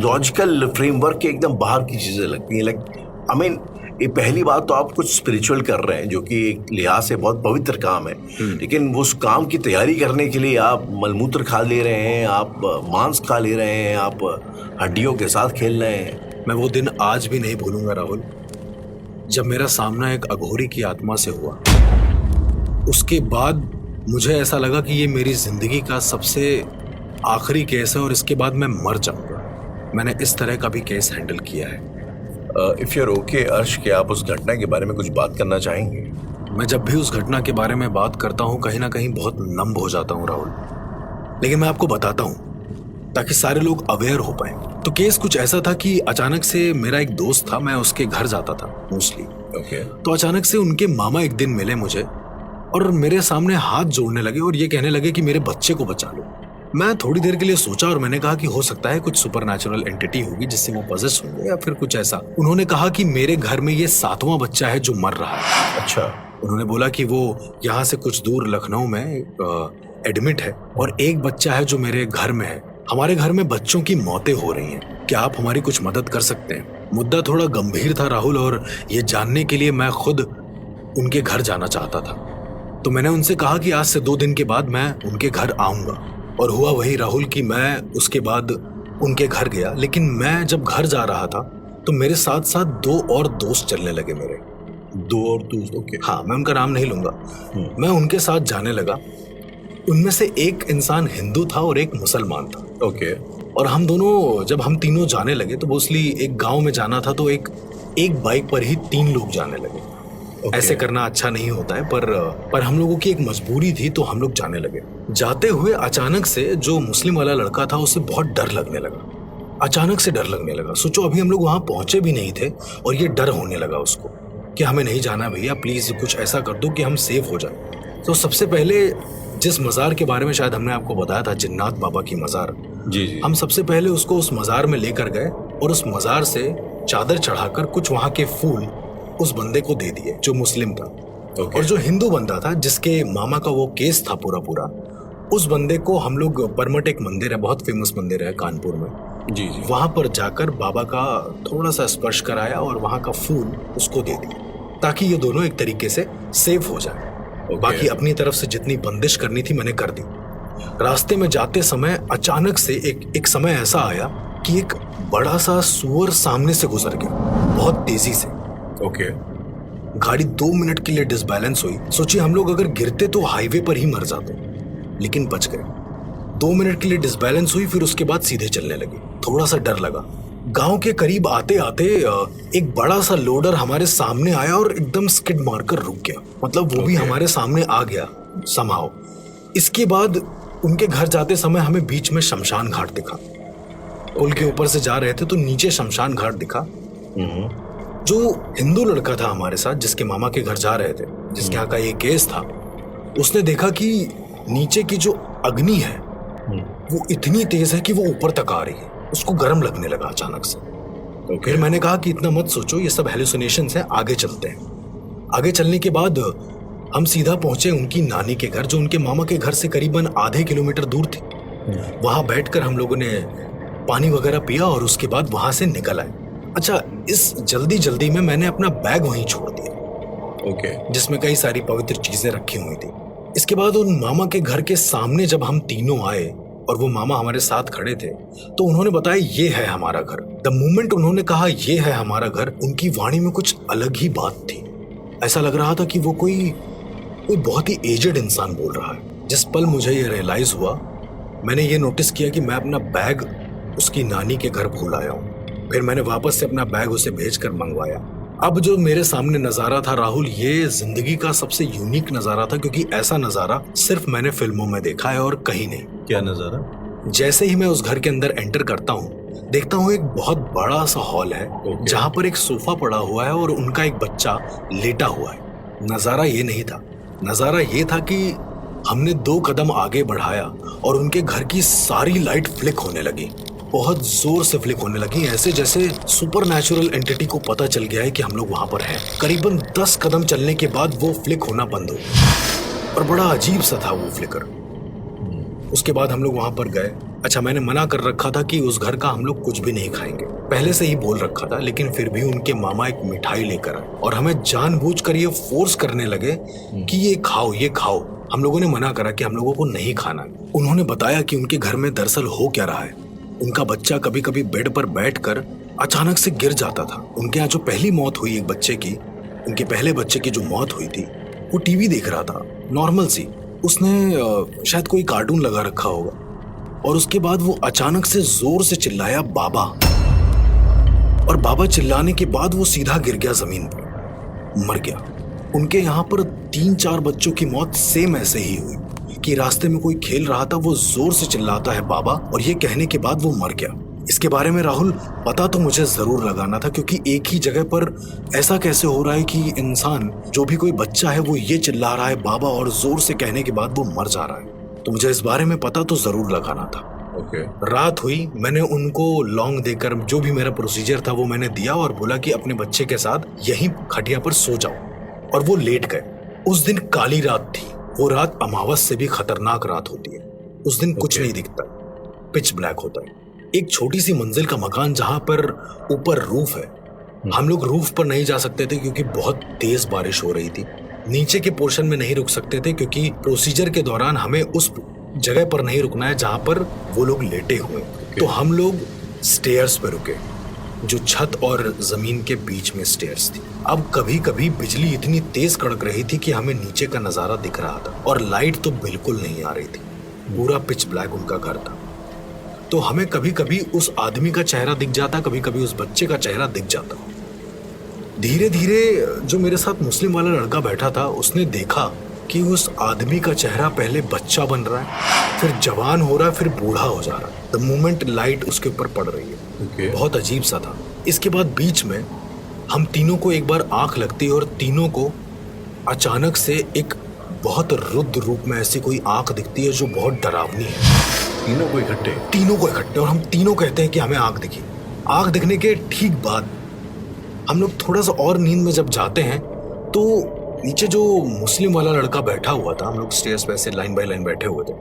लॉजिकल फ्रेमवर्क के एकदम बाहर की चीजें लगती हैं। लाइक आई मीन, ये पहली बात तो आप कुछ स्पिरिचुअल कर रहे हैं, जो कि एक लिहाज से बहुत पवित्र काम है, लेकिन उस काम की तैयारी करने के लिए आप मलमूत्र खा ले रहे हैं, आप मांस खा ले रहे हैं, आप हड्डियों के साथ खेल रहे हैं। मैं वो दिन आज भी नहीं भूलूंगा राहुल, जब मेरा सामना एक अघोरी की आत्मा से हुआ। उसके बाद मुझे ऐसा लगा कि ये मेरी जिंदगी का सबसे आखिरी केस है और इसके बाद मैं मर जाऊंगा। मैंने इस तरह का भी केस हैंडल किया है। इफ यूर ओके अर्श, क्या आप उस घटना के बारे में कुछ बात करना चाहेंगे? मैं जब भी उस घटना के बारे में बात करता हूँ कहीं ना कहीं बहुत नम हो जाता हूँ राहुल, लेकिन मैं आपको बताता हूँ ताकि सारे लोग अवेयर हो पाए। तो केस कुछ ऐसा था कि अचानक से मेरा एक दोस्त था, मैं उसके घर जाता था मोस्टली। ओके। तो अचानक से उनके मामा एक दिन मिले मुझे और मेरे सामने हाथ जोड़ने लगे और ये कहने लगे कि मेरे बच्चे को बचा लो। मैं थोड़ी देर के लिए सोचा और मैंने कहा कि हो सकता है कुछ सुपरनैचुरल एंटिटी होगी जिससे वो पॉजेस होंगे या फिर कुछ ऐसा। उन्होंने कहा कि मेरे घर में ये 7वां बच्चा है जो मर रहा है। अच्छा। उन्होंने बोला कि वो यहाँ से कुछ दूर लखनऊ में एडमिट है और एक बच्चा है जो मेरे घर में है। हमारे घर में बच्चों की मौतें हो रही हैं, क्या आप हमारी कुछ मदद कर सकते हैं? मुद्दा थोड़ा गंभीर था राहुल, और ये जानने के लिए मैं खुद उनके घर जाना चाहता था। तो मैंने उनसे कहा कि आज से 2 दिन के बाद मैं उनके घर आऊंगा, और हुआ वही राहुल कि मैं उसके बाद उनके घर गया। लेकिन मैं जब घर जा रहा था तो मेरे साथ साथ 2 और दोस्त चलने लगे मेरे। 2 और दोस्त? ओके। हाँ, मैं उनका नाम नहीं लूंगा। मैं उनके साथ जाने लगा। उनमें से एक इंसान हिंदू था और एक मुसलमान था। ओके। और हम दोनों, जब हम तीनों जाने लगे तो मोस्टली एक गांव में जाना था, तो एक बाइक पर ही 3 लोग जाने लगे। ऐसे करना अच्छा नहीं होता है, पर हम लोगों की एक मजबूरी थी तो हम लोग जाने लगे। जाते हुए अचानक से जो मुस्लिम वाला लड़का था उसे बहुत डर लगने लगा। अचानक से डर लगने लगा। सोचो, अभी हम लोग वहां पहुंचे भी नहीं थे और ये डर होने लगा उसको कि हमें नहीं जाना भैया, प्लीज कुछ ऐसा कर दो कि हम सेफ हो जाए। तो सबसे पहले जिस मज़ार के बारे में शायद हमने आपको बताया था, जिन्नात बाबा की मज़ार, जी जी, हम सबसे पहले उसको उस मज़ार में लेकर गए और उस मज़ार से चादर चढ़ाकर कुछ वहां के फूल उस बंदे को दे दिए जो मुस्लिम था। और जो हिंदू बंदा था जिसके मामा का वो केस था पूरा, उस बंदे को हम लोग, परमट एक मंदिर है, बहुत फेमस मंदिर है कानपुर में, जी जी, वहां पर जाकर बाबा का थोड़ा सा स्पर्श कराया और वहां का फूल उसको दे दिया ताकि ये दोनों एक तरीके से सेफ हो जाए। बाकी अपनी तरफ से जितनी बंदिश करनी थी मैंने कर दी। रास्ते में जाते समय अचानक से एक समय ऐसा आया कि एक बड़ा सा सुअर सामने से गुजर गया बहुत तेजी से। ओके। गाड़ी 2 मिनट के लिए डिसबैलेंस हुई। सोचिए, हम लोग अगर गिरते तो हाईवे पर ही मर जाते, लेकिन बच गए। 2 मिनट के लिए डिसबैलेंस हुई, फिर उसके बाद सीधे चलने लगे। थोड़ा सा डर लगा। गांव के करीब आते आते एक बड़ा सा लोडर हमारे सामने आया और एकदम स्किड मारकर रुक गया। मतलब वो भी हमारे सामने आ गया समहाउ। इसके बाद उनके घर जाते समय हमें बीच में शमशान घाट दिखा। पुल के ऊपर से जा रहे थे तो नीचे शमशान घाट दिखा। जो हिंदू लड़का था हमारे साथ, जिसके मामा के घर जा रहे थे, जिसके यहाँ का ये केस था, उसने देखा कि नीचे की जो अग्नि है वो इतनी तेज है कि वो ऊपर तक आ रही है। उसको गर्म लगने लगा अचानक से। फिर मैंने कहा कि इतना मत सोचो, ये सब हेलुसिनेशंस हैं, आगे चलते हैं। आगे चलने के बाद हम सीधा पहुंचे उनकी नानी के घर, जो उनके मामा के घर से करीबन आधे किलोमीटर दूर थी। वहां बैठकर हम लोगों ने पानी वगैरह पिया और उसके बाद वहां से निकल आए। अच्छा, इस जल्दी में मैंने अपना बैग वहीं छोड़ दिया, ओके, जिसमें कई सारी पवित्र चीजें रखी हुई थी। इसके बाद उन मामा के घर के सामने जब हम तीनों आए और वो मामा हमारे साथ खड़े थे, तो उन्होंने बताया ये है हमारा घर। द मोमेंट उन्होंने कहा ये है हमारा घर, उनकी वाणी में कुछ अलग ही बात थी। ऐसा लग रहा था कि वो कोई बहुत ही एजेड इंसान बोल रहा है। जिस पल मुझे ये रियलाइज हुआ, मैंने ये नोटिस किया कि मैं अपना बैग उसकी नानी के घर भूल आया हूँ। फिर मैंने वापस से अपना बैग उसे भेजकर मंगवाया। अब जो मेरे सामने नज़ारा था राहुल, ये जिंदगी का सबसे यूनिक नज़ारा था, क्योंकि ऐसा नज़ारा सिर्फ मैंने फिल्मों में देखा है और कहीं नहीं। क्या नज़ारा? जैसे ही मैं उस घर के अंदर एंटर करता हूँ, देखता हूँ एक बहुत बड़ा सा हॉल है, जहाँ पर एक सोफा पड़ा हुआ है और उनका एक बच्चा लेटा हुआ है। नज़ारा ये नहीं था। नज़ारा ये था कि हमने 2 कदम आगे बढ़ाया और उनके घर की सारी लाइट फ्लिक होने लगी, बहुत जोर से फ्लिक होने लगी, ऐसे जैसे सुपरनैचुरल एंटिटी को पता चल गया है कि हम लोग वहां पर हैं। करीबन 10 कदम चलने के बाद वो फ्लिक होना बंद हो गया और बड़ा अजीब सा था वो फ्लिकर। उसके बाद हम लोग वहां पर गए। अच्छा, मैंने मना कर रखा था कि उस घर का हम लोग कुछ भी नहीं खाएंगे, पहले से ही बोल रखा था, लेकिन फिर भी उनके मामा एक मिठाई लेकर आए और हमें जानबूझकर ये फोर्स करने लगे कि ये खाओ, ये खाओ। हम लोगों ने मना करा कि हम लोगों को नहीं खाना। उन्होंने बताया कि उनके घर में दरअसल हो क्या रहा है। उनका बच्चा कभी कभी बेड पर बैठकर अचानक से गिर जाता था। उनके यहाँ जो पहली मौत हुई एक बच्चे की, उनके पहले बच्चे की जो मौत हुई थी, वो टीवी देख रहा था नॉर्मल सी, उसने शायद कोई कार्टून लगा रखा होगा और उसके बाद वो अचानक से जोर से चिल्लाया बाबा, और बाबा चिल्लाने के बाद वो सीधा गिर गया जमीन पर, मर गया। उनके यहाँ पर 3-4 बच्चों की मौत सेम ऐसे ही हुई कि रास्ते में कोई खेल रहा था, वो जोर से चिल्लाता है बाबा, और ये कहने के बाद वो मर गया। इसके बारे में राहुल पता तो मुझे जरूर लगाना था, क्योंकि एक ही जगह पर ऐसा कैसे हो रहा है कि इंसान, जो भी कोई बच्चा है, वो ये चिल्ला रहा है बाबा और जोर से कहने के बाद वो मर जा रहा है। तो मुझे इस बारे में पता तो जरूर लगाना था। रात हुई, मैंने उनको लॉन्ग देकर जो भी मेरा प्रोसीजर था वो मैंने दिया और बोला कि अपने बच्चे के साथ यहीं खटिया पर सो जाओ, और वो लेट गए। उस दिन काली रात थी, वो रात अमावस से भी खतरनाक रात होती है। उस दिन कुछ नहीं दिखता, पिच ब्लैक होता है। एक छोटी सी मंजिल का मकान जहां पर ऊपर रूफ है, हम लोग रूफ पर नहीं जा सकते थे क्योंकि बहुत तेज बारिश हो रही थी। नीचे के पोर्शन में नहीं रुक सकते थे क्योंकि प्रोसीजर के दौरान हमें उस जगह पर नहीं रुकना है जहां पर वो लोग लेटे हुए। तो हम लोग स्टेयर्स पे रुके, जो छत और जमीन के बीच में स्टेयर्स थी। अब कभी कभी बिजली इतनी तेज कड़क रही थी कि हमें नीचे का नजारा दिख रहा था, और लाइट तो बिल्कुल नहीं आ रही थी। पूरा पिच ब्लैक उनका घर था। तो हमें कभी कभी उस आदमी का चेहरा दिख जाता, कभी कभी उस बच्चे का चेहरा दिख जाता। धीरे धीरे जो मेरे साथ मुस्लिम वाला लड़का बैठा था, उसने देखा कि उस आदमी का चेहरा पहले बच्चा बन रहा है, फिर जवान हो रहा है, फिर बूढ़ा हो जा रहा है। द मोमेंट लाइट उसके ऊपर पड़ रही है। बहुत अजीब सा था। इसके बाद बीच में हम तीनों को एक बार आंख लगती है और तीनों को अचानक से एक बहुत रुद्र रूप में ऐसी कोई आंख दिखती है जो बहुत डरावनी है। तीनों को इकट्ठे, और हम तीनों कहते हैं कि हमें आंख दिखी। आंख दिखने के ठीक बाद हम लोग थोड़ा सा और नींद में जब जाते हैं तो नीचे जो मुस्लिम वाला लड़का बैठा हुआ था, हम लोग स्टेयर्स पे ऐसे लाइन बाय लाइन बैठे हुए थे,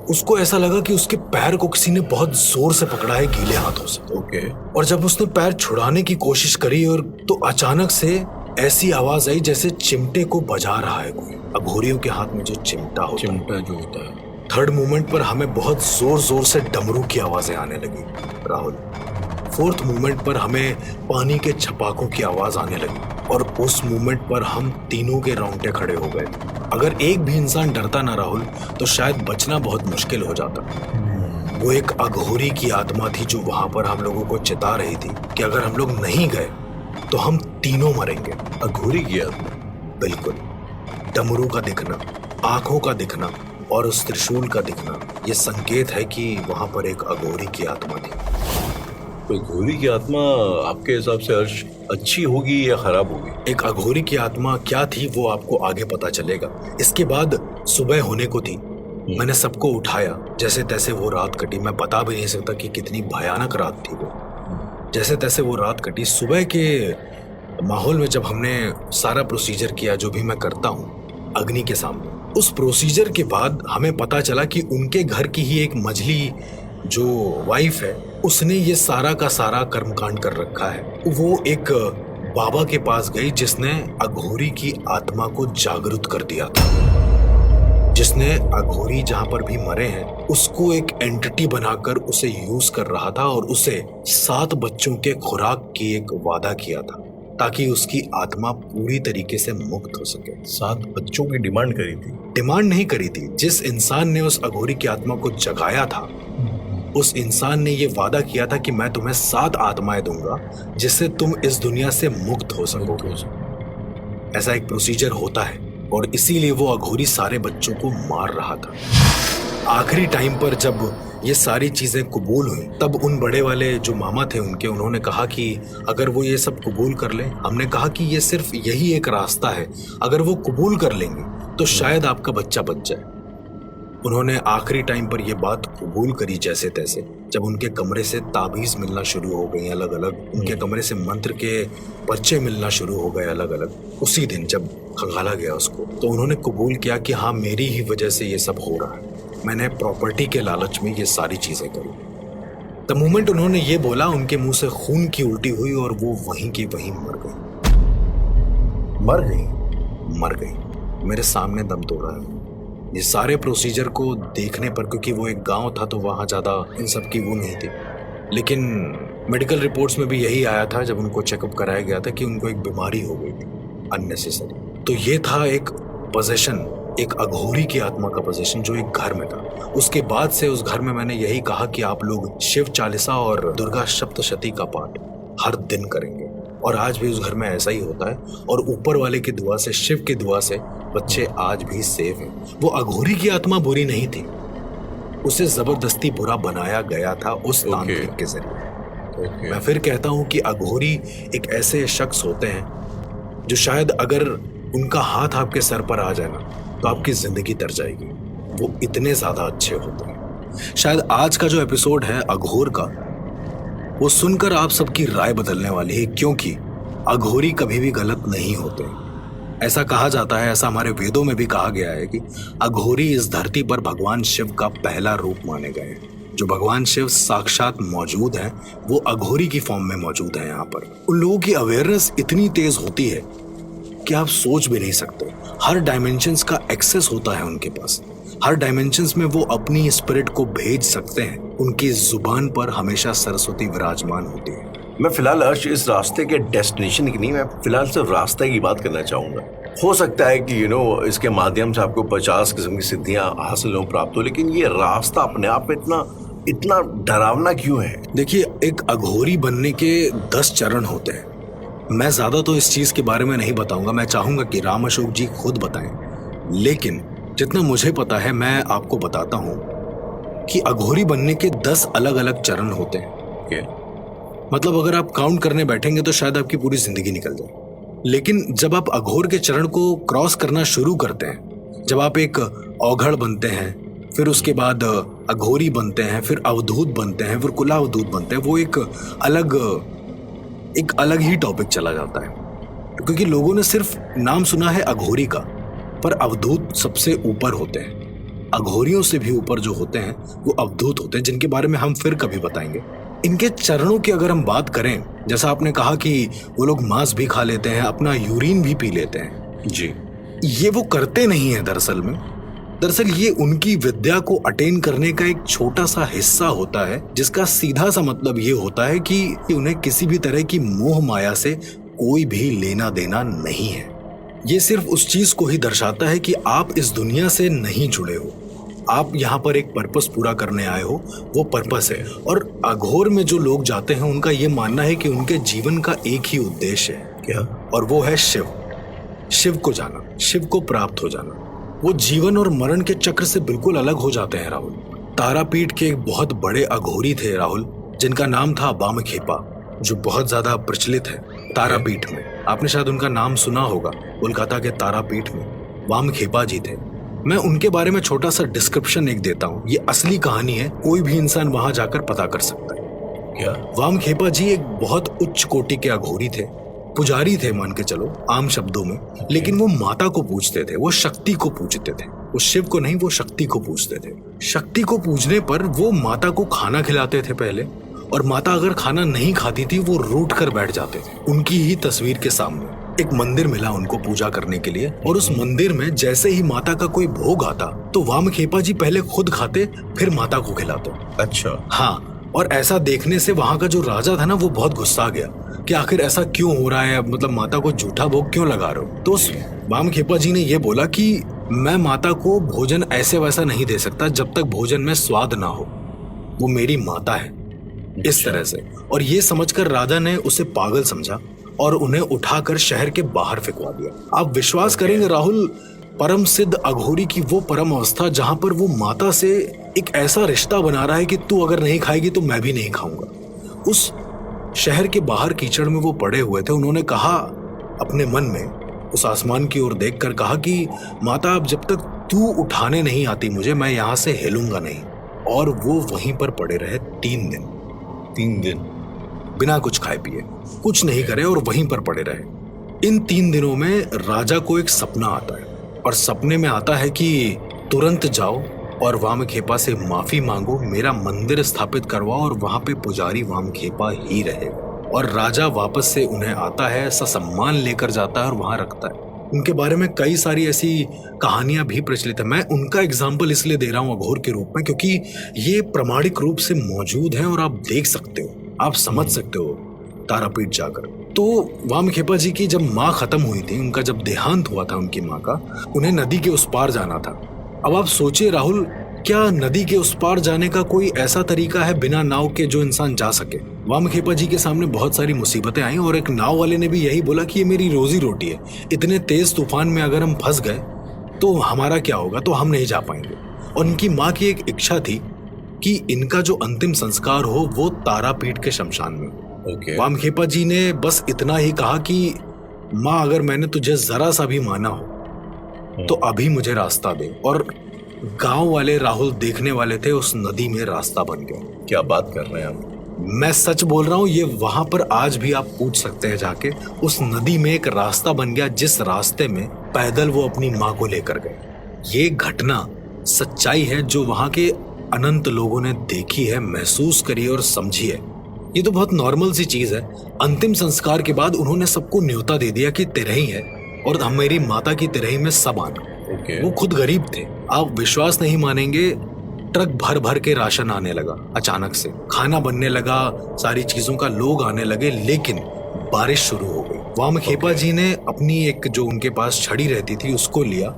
उसको ऐसा लगा कि उसके पैर को किसी ने बहुत जोर से पकड़ा है गीले हाथों से। और जब उसने पैर छुड़ाने की कोशिश करी और तो अचानक से ऐसी आवाज आई जैसे चिमटे को बजा रहा है कोई। अघोरियों के हाथ में जो चिमटा होता है। थर्ड मूवमेंट पर हमें बहुत जोर जोर से डमरू की आवाजें आने लगी राहुल। फोर्थ मूवमेंट पर हमें पानी के छपाकों की आवाज आने लगी, और उस मूवमेंट पर हम तीनों के रोंगटे खड़े हो गए। अगर एक भी इंसान डरता ना राहुल तो शायद बचना बहुत मुश्किल हो जाता। वो एक अघोरी की आत्मा थी जो वहां पर हम लोगों को चिता रही थी कि अगर हम लोग नहीं गए तो हम तीनों मरेंगे। अघोरी की आत्मा? बिल्कुल। डमरू का दिखना, आंखों का दिखना और उस त्रिशूल का दिखना, ये संकेत है कि वहां पर एक अघोरी की आत्मा थी। तो अघोरी की आत्मा आपके हिसाब से अच्छी होगी या खराब होगी? एक अघोरी की आत्मा क्या थी वो आपको आगे पता चलेगा। इसके बाद सुबह होने को थी। मैंने सबको उठाया, जैसे तैसे वो रात कटी। मैं बता भी नहीं सकता कि कितनी भयानक रात थी वो। जैसे तैसे वो रात कटी। सुबह के माहौल में जब हमने सारा प्रोसीजर किया जो भी मैं करता हूँ अग्नि के सामने, उस प्रोसीजर के बाद हमें पता चला कि उनके घर की ही एक मझली जो वाइफ है, उसने ये सारा का सारा कर्मकांड कर रखा है। वो एक बाबा के पास गई जिसने अघोरी की आत्मा को जागरूक कर दिया था, जिसने अघोरी जहां पर भी मरे हैं उसको एक एंटिटी बनाकर उसे यूज कर रहा था, और उसे 7 बच्चों के खुराक की एक वादा किया था ताकि उसकी आत्मा पूरी तरीके से मुक्त हो सके। 7 बच्चों की डिमांड करी थी? डिमांड नहीं करी थी। जिस इंसान ने उस अघोरी की आत्मा को जगाया था, उस इंसान ने ये वादा किया था कि मैं तुम्हें 7 आत्माएं दूंगा जिससे तुम इस दुनिया से मुक्त हो सकोगे। ऐसा एक प्रोसीजर होता है, और इसीलिए वो अघोरी सारे बच्चों को मार रहा था। आखिरी टाइम पर जब ये सारी चीजें कबूल हुई, तब उन बड़े वाले जो मामा थे उनके, उन्होंने कहा कि अगर वो ये सब कबूल कर लें, हमने कहा कि ये सिर्फ यही एक रास्ता है, अगर वो कबूल कर लेंगे तो शायद आपका बच्चा बच जाए। उन्होंने आखिरी टाइम पर यह बात कबूल करी जैसे तैसे, जब उनके कमरे से ताबीज मिलना शुरू हो गई अलग अलग, उनके कमरे से मंत्र के पर्चे मिलना शुरू हो गए अलग अलग। उसी दिन जब खंगाला गया उसको, तो उन्होंने कबूल किया कि हाँ, मेरी ही वजह से ये सब हो रहा है, मैंने प्रॉपर्टी के लालच में ये सारी चीजें करी। द मोमेंट उन्होंने ये बोला, उनके मुंह से खून की उल्टी हुई और वो वहीं की वहीं मर गई। मर गई मेरे सामने दम तोड़ रहा है। ये सारे प्रोसीजर को देखने पर, क्योंकि वो एक गांव था तो वहाँ ज़्यादा इन सब की वो नहीं थी, लेकिन मेडिकल रिपोर्ट्स में भी यही आया था जब उनको चेकअप कराया गया था कि उनको एक बीमारी हो गई थी अननेसेसरी। तो ये था एक पोजेशन, एक अघोरी की आत्मा का पोजेशन जो एक घर में था। उसके बाद से उस घर में मैंने यही कहा कि आप लोग शिव चालीसा और दुर्गा सप्तशती का पाठ हर दिन करेंगे, और आज भी उस घर में ऐसा ही होता है। और ऊपर वाले की दुआ से, शिव की दुआ से बच्चे आज भी सेफ हैं। वो अघोरी की आत्मा बुरी नहीं थी, उसे जबरदस्ती बुरा बनाया गया था उस तांत्रिक के जरिए। मैं फिर कहता हूं कि अघोरी एक ऐसे शख्स होते हैं जो शायद अगर उनका हाथ आपके सर पर आ जाए ना तो आपकी जिंदगी तर जाएगी। वो इतने ज्यादा अच्छे होते हैं। शायद आज का जो एपिसोड है अघोर का, वो सुनकर आप सबकी राय बदलने वाली है, क्योंकि अघोरी कभी भी गलत नहीं होते। ऐसा कहा जाता है, ऐसा हमारे वेदों में भी कहा गया है कि अघोरी इस धरती पर भगवान शिव का पहला रूप माने गए हैं। जो भगवान शिव साक्षात मौजूद हैं, वो अघोरी की फॉर्म में मौजूद हैं यहाँ पर। उन लोगों की अवेयरनेस इतनी तेज होती है कि आप सोच भी नहीं सकते। हर डायमेंशंस का एक्सेस होता है उनके पास। हर डायमेंशंस में वो अपनी स्पिरिट को भेज सकते हैं। उनकी जुबान पर हमेशा सरस्वती विराजमान होती है। मैं फिलहाल अर्श इस रास्ते के डेस्टिनेशन की नहीं, मैं फिलहाल सिर्फ रास्ते की बात करना चाहूंगा। हो सकता है कि इसके माध्यम से आपको 50 किस्म की सिद्धियां हासिल हो, प्राप्त हो, लेकिन ये रास्ता अपने आप में इतना डरावना क्यों है? देखिए, एक अघोरी बनने के 10 चरण होते हैं। मैं ज्यादा तो इस चीज के बारे में नहीं बताऊंगा, मैं चाहूंगा कि राम अशोक जी खुद बताएं। लेकिन जितना मुझे पता है मैं आपको बताता हूं कि अघोरी बनने के 10 अलग अलग चरण होते हैं। मतलब अगर आप काउंट करने बैठेंगे तो शायद आपकी पूरी जिंदगी निकल जाए। लेकिन जब आप अघोर के चरण को क्रॉस करना शुरू करते हैं, जब आप एक औघड़ बनते हैं, फिर उसके बाद अघोरी बनते हैं, फिर अवधूत बनते हैं, फिर कुला अवधूत बनते हैं, वो एक अलग ही टॉपिक चला जाता है। क्योंकि लोगों ने सिर्फ नाम सुना है अघोरी का, पर अवधूत सबसे ऊपर होते हैं। अघोरियों से भी ऊपर जो होते हैं वो अवधूत होते हैं, जिनके बारे में हम फिर कभी बताएंगे। इनके चरणों की अगर हम बात करें, जैसा आपने कहा कि वो लोग मांस भी खा लेते हैं, अपना यूरिन भी पी लेते हैं जी, ये वो करते नहीं है दरअसल ये उनकी विद्या को अटेन करने का एक छोटा सा हिस्सा होता है, जिसका सीधा सा मतलब ये होता है कि उन्हें किसी भी तरह की मोह माया से कोई भी लेना देना नहीं है। ये सिर्फ उस चीज को ही दर्शाता है कि आप इस दुनिया से नहीं जुड़े हो, आप यहाँ पर एक पर्पस पूरा करने आए हो, वो पर्पस है। और अघोर में जो लोग जाते हैं उनका ये मानना है कि उनके जीवन का एक ही उद्देश्य है, क्या? और वो है शिव को जाना, शिव को प्राप्त हो जाना। वो जीवन और मरण के चक्र से बिल्कुल अलग हो जाते हैं राहुल। तारापीठ के एक बहुत बड़े अघोरी थे राहुल, जिनका नाम था वामखेपा, जो बहुत ज्यादा प्रचलित है तारापीठ में। आपने शायद उनका नाम सुना होगा, कोलकाता के तारापीठ में वामखेपा जी थे। मैं उनके बारे में छोटा सा डिस्क्रिप्शन एक देता हूँ, ये असली कहानी है, कोई भी इंसान वहां जाकर पता कर सकता है। क्या? वामखेपा जी एक बहुत उच्च कोटि के अघोरी थे, पुजारी थे मान के चलो आम शब्दों में, लेकिन वो माता को पूजते थे, वो शक्ति को पूजते थे, वो शिव को नहीं, वो शक्ति को पूजते थे। शक्ति को पूजने पर वो माता को खाना खिलाते थे पहले, और माता अगर खाना नहीं खाती थी वो रूठ कर बैठ जाते थे उनकी ही तस्वीर के सामने। एक मंदिर मिला उनको पूजा करने के लिए, और उस मंदिर में जैसे ही माता का कोई भोग आता तो वामखेपा जी पहले खुद खाते, फिर माता को खिलाते। अच्छा। हाँ, और ऐसा देखने से वहां का जो राजा था ना, वो बहुत गुस्सा गया कि आखिर ऐसा क्यों हो रहा है, मतलब माता को झूठा भोग क्यों लगा रहे हो। तो उस वामखेपा जी ने ये बोला कि मैं माता को भोजन ऐसे वैसा नहीं दे सकता जब तक भोजन में स्वाद ना हो, वो मेरी माता है, इस तरह से। और ये समझकर राजा ने उसे पागल समझा और उन्हें उठाकर शहर के बाहर फेंकवा दिया। आप विश्वास करेंगे राहुल, परम सिद्ध अघोरी की वो परम अवस्था जहां पर वो माता से एक ऐसा रिश्ता बना रहा है कि तू अगर नहीं खाएगी तो मैं भी नहीं खाऊंगा। उस शहर के बाहर कीचड़ में वो पड़े हुए थे। उन्होंने कहा अपने मन में उस आसमान की ओर देखकर कहा कि माता, अब जब तक तू उठाने नहीं आती मुझे, मैं यहाँ से हिलूंगा नहीं। और वो वहीं पर पड़े रहे 3 दिन। 3 दिन बिना कुछ खाए पिए, कुछ नहीं करे और वहीं पर पड़े रहे। इन 3 दिनों में राजा को एक सपना आता है और सपने में आता है कि तुरंत जाओ और वामखेपा से माफी मांगो, मेरा मंदिर स्थापित करवाओ और वहां पे पुजारी वामखेपा ही रहेगा। और राजा वापस से उन्हें आता है, ससम्मान लेकर जाता है और वहां रखता है। उनके बारे में कई सारी ऐसी कहानियां भी प्रचलित है। मैं उनका एग्जाम्पल इसलिए दे रहा हूं अघोर के रूप में क्योंकि ये प्रमाणिक रूप से मौजूद है और आप देख सकते हो, आप समझ सकते हो तारापीठ जाकर। तो वामखेपा जी की जब माँ खत्म हुई थी, उनका जब देहांत हुआ था उनकी माँ का, उन्हें नदी के उस पार जाना था। अब आप सोचिए राहुल, क्या नदी के उस पार जाने का कोई ऐसा तरीका है बिना नाव के जो इंसान जा सके? वामखेपा जी के सामने बहुत सारी मुसीबतें आई और एक नाव वाले ने भी यही बोला कि ये मेरी रोजी रोटी है, इतने तेज तूफान में अगर हम फंस गए तो हमारा क्या होगा, तो हम नहीं जा पाएंगे। और उनकी माँ की एक इच्छा थी कि इनका जो अंतिम संस्कार हो वो तारापीठ के शमशान में। वामखेपा जी ने बस इतना ही कहा कि माँ, अगर मैंने तुझे जरा सा भी माना हो तो अभी मुझे रास्ता दे। और गांव वाले, राहुल देखने वाले थे, उस नदी में रास्ता बन गया। क्या बात कर रहे हैं आप? मैं सच बोल रहा हूं, ये वहां पर आज भी आप पूछ सकते हैं जाके, उस नदी में एक रास्ता बन गया जिस रास्ते में पैदल वो अपनी माँ को लेकर गए। ये घटना सच्चाई है जो वहां के अनंत लोगों ने देखी है, महसूस करी और समझी है। ये तो बहुत नॉर्मल सी चीज है। अंतिम संस्कार के बाद उन्होंने सबको न्योता दे दिया कि तिरही है और मेरी माता की तिरही में सब आना। वो खुद गरीब थे, आप विश्वास नहीं मानेंगे, ट्रक भर भर के राशन आने लगा, अचानक से खाना बनने लगा, सारी चीजों का लोग आने लगे। लेकिन बारिश शुरू हो गई। वामखेपा जी ने अपनी एक जो उनके पास छड़ी रहती थी उसको लिया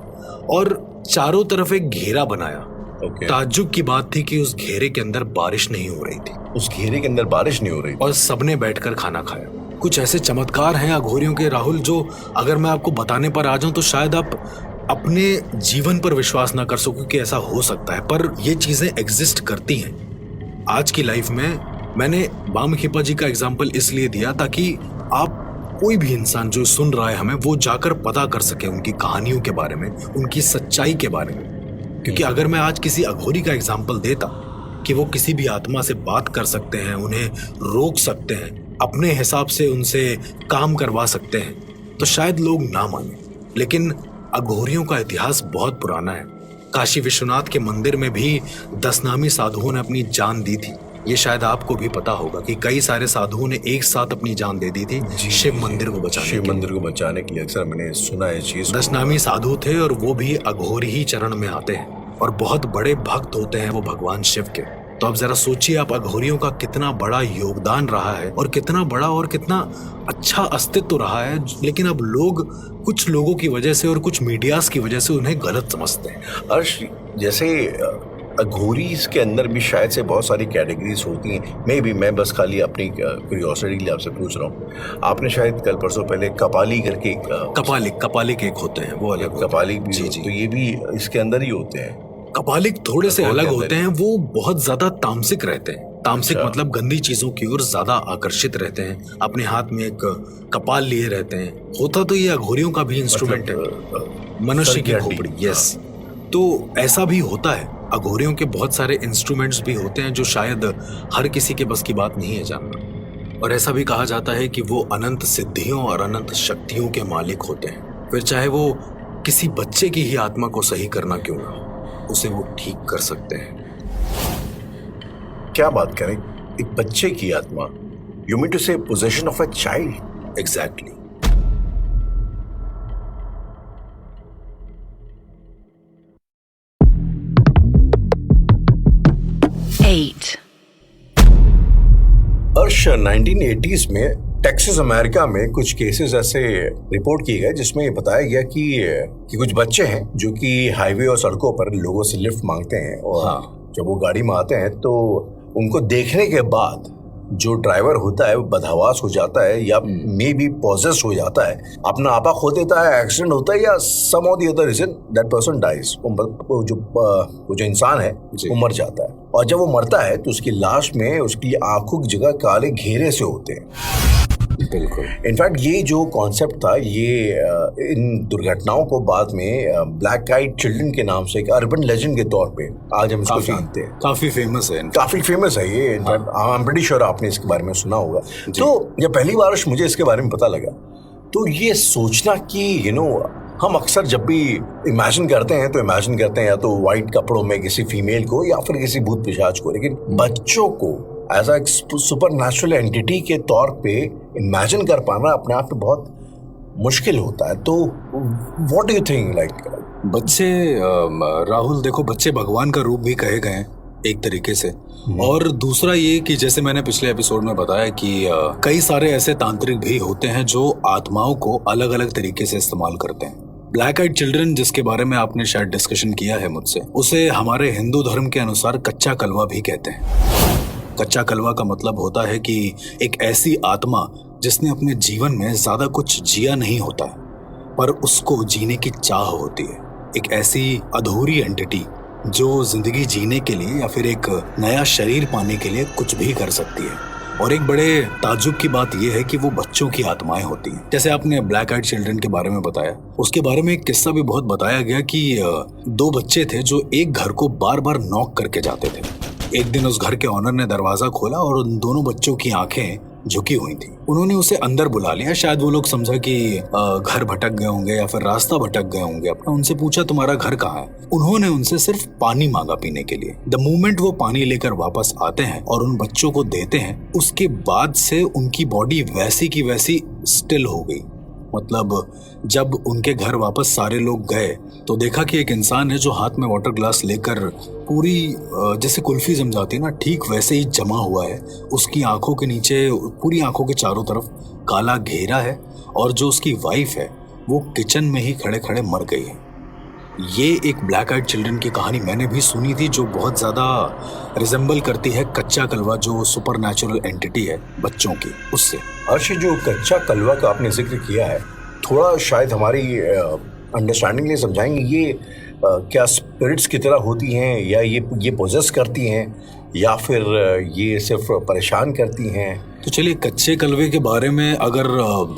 और चारों तरफ एक घेरा बनाया। ताज्जुब की बात थी कि उस घेरे के अंदर बारिश नहीं हो रही थी। उस घेरे के अंदर बारिश नहीं हो रही थी और सबने बैठकर खाना खाया। कुछ ऐसे चमत्कार हैं अघोरियों के राहुल, जो अगर मैं आपको बताने पर आ जाऊं तो शायद आप अपने जीवन पर विश्वास ना कर सको कि ऐसा हो सकता है, पर ये चीजें एग्जिस्ट करती हैं। आज की लाइफ में मैंने वामखेपा जी का एग्जाम्पल इसलिए दिया ताकि आप, कोई भी इंसान जो सुन रहा है हमें, वो जाकर पता कर सके उनकी कहानियों के बारे में, उनकी सच्चाई के बारे में। क्योंकि अगर मैं आज किसी अघोरी का एग्जाम्पल देता कि वो किसी भी आत्मा से बात कर सकते हैं, उन्हें रोक सकते हैं, अपने हिसाब से उनसे काम करवा सकते हैं, तो शायद लोग ना माने। लेकिन अघोरियों का इतिहास बहुत पुराना है। काशी विश्वनाथ के मंदिर में भी 10 नामी साधुओं ने अपनी जान दी थी। ये शायद आपको भी पता होगा कि कई सारे साधुओं ने एक साथ अपनी जान दे दी थी शिव मंदिर को बचाने के लिए। अक्सर मैंने सुना है चीज। 10 नामी साधु थे और वो भी अघोरी ही चरण में आते हैं और बहुत बड़े भक्त होते हैं वो भगवान शिव के। तो अब जरा सोचिए आप, अघोरियों का कितना बड़ा योगदान रहा है और कितना बड़ा और कितना अच्छा अस्तित्व रहा है। लेकिन अब लोग, कुछ लोगों की वजह से और कुछ मीडियाज की वजह से उन्हें गलत समझते हैं। अर्श, जैसे अघोरीज के अंदर भी शायद से बहुत सारी कैटेगरीज होती हैं। मैं बस खाली अपनी क्यूरियोसिटी के लिए आपसे पूछ रहा हूँ। आपने शायद कल परसों पहले कपाली करके कपालिक एक होते हैं, वो अलग कपालिक भी। जी। तो ये भी इसके अंदर ही होते हैं। कपालिक थोड़े से अलग होते हैं, वो बहुत ज्यादा तामसिक रहते हैं। तामसिक मतलब गंदी चीजों की ओर ज्यादा आकर्षित रहते हैं, अपने हाथ में एक कपाल लिए रहते हैं। होता तो ये अघोरियों का भी इंस्ट्रूमेंट है, मनुष्य की खोपड़ी। यस, तो ऐसा भी होता है। अघोरियों के बहुत सारे इंस्ट्रूमेंट्स भी होते हैं जो शायद हर किसी के बस की बात नहीं है जानना। और ऐसा भी कहा जाता है कि वो अनंत सिद्धियों और अनंत शक्तियों के मालिक होते हैं। फिर चाहे वो किसी बच्चे की ही आत्मा को सही करना क्यों ना हो, उसे वो ठीक कर सकते हैं। क्या बात करें, एक बच्चे की आत्मा? यू मीन टू से possession of a child? Exactly. अर्श, 1980s में टेक्सास अमेरिका में कुछ केसेस ऐसे रिपोर्ट किए गए जिसमें ये बताया गया कि कुछ बच्चे हैं जो कि हाईवे और सड़कों पर लोगों से लिफ्ट मांगते हैं और जब वो गाड़ी में आते हैं तो उनको देखने के बाद जो ड्राइवर होता है वो बदहवास हो जाता है या मे बी पॉजेस्ड हो जाता है, अपना आपा खो देता है, एक्सीडेंट होता है या some of the other reason that person dies. वो जो इंसान है वो मर जाता है और जब वो मरता है तो उसकी लाश में उसकी आंखों की जगह काले घेरे से होते हैं। बिल्कुल। इनफैक्ट ये जो कॉन्सेप्ट था, ये इन दुर्घटनाओं को बाद में ब्लैक आइड चिल्ड्रन के नाम से एक अर्बन लेजेंड के तौर पे आज हम इसको जानते हैं। काफी फेमस है, काफी फेमस है ये। In fact I am pretty sure आपने इसके बारे में सुना होगा। तो जब पहली बार मुझे इसके बारे में पता लगा तो ये सोचना कि हम अक्सर जब भी इमेजिन करते हैं तो इमेजिन करते हैं या तो वाइट कपड़ों में किसी फीमेल को या फिर किसी भूत पिशाच को, लेकिन बच्चों को as a supernatural entity के तौर पे इमेजिन कर पाना अपने आप में बहुत मुश्किल होता है। तो what do you think, like बच्चे राहुल देखो, बच्चे भगवान का रूप भी कहे गए हैं एक तरीके से। और दूसरा ये कि जैसे मैंने पिछले एपिसोड में बताया कि कई सारे ऐसे तांत्रिक भी होते हैं जो आत्माओं को अलग अलग तरीके से इस्तेमाल करते हैं। ब्लैक आइड चिल्ड्रन जिसके बारे में आपने शायद डिस्कशन किया है मुझसे, उसे हमारे हिंदू धर्म के अनुसार कच्चा कलवा भी कहते हैं। कच्चा कलवा का मतलब होता है कि एक ऐसी आत्मा जिसने अपने जीवन में ज्यादा कुछ जिया नहीं होता पर उसको जीने की चाह होती है। एक ऐसी अधूरी एंटिटी जो जिंदगी जीने के लिए या फिर एक नया शरीर पाने के लिए कुछ भी कर सकती है। और एक बड़े ताज्जुब की बात यह है कि वो बच्चों की आत्माएं होती हैं। जैसे आपने ब्लैक आइड चिल्ड्रन के बारे में बताया, उसके बारे में एक किस्सा भी बहुत बताया गया कि दो बच्चे थे जो एक घर को बार बार नॉक करके जाते थे। एक दिन उस घर के ऑनर ने दरवाजा खोला और उन दोनों बच्चों की आंखें झुकी हुई थी। उन्होंने उसे अंदर बुला लिया। शायद वो लोग समझा कि घर भटक गए होंगे या फिर रास्ता भटक गए होंगे अपना। उनसे पूछा तुम्हारा घर कहाँ है। उन्होंने उनसे सिर्फ पानी मांगा पीने के लिए। द मोमेंट वो पानी लेकर वापस आते हैं और उन बच्चों को देते हैं, उसके बाद से उनकी बॉडी वैसी की वैसी स्टिल हो गई। मतलब जब उनके घर वापस सारे लोग गए तो देखा कि एक इंसान है जो हाथ में वाटर ग्लास लेकर पूरी जैसे कुल्फी जम जाती है ना, ठीक वैसे ही जमा हुआ है। उसकी आंखों के नीचे, पूरी आंखों के चारों तरफ काला घेरा है और जो उसकी वाइफ है वो किचन में ही खड़े खड़े मर गई है। ये एक ब्लैक आइड चिल्ड्रन की कहानी मैंने भी सुनी थी जो बहुत ज़्यादा रिजेंबल करती है कच्चा कलवा जो सुपर नेचुरल एंटिटी है बच्चों की, उससे। अर्श, जो कच्चा कलवा का आपने जिक्र किया है, थोड़ा शायद हमारी अंडरस्टैंडिंग लिए समझाएंगे। ये क्या स्पिरिट्स की तरह होती हैं या ये पोजेस करती हैं या फिर ये सिर्फ परेशान करती हैं? तो चलिए, कच्चे कलवे के बारे में अगर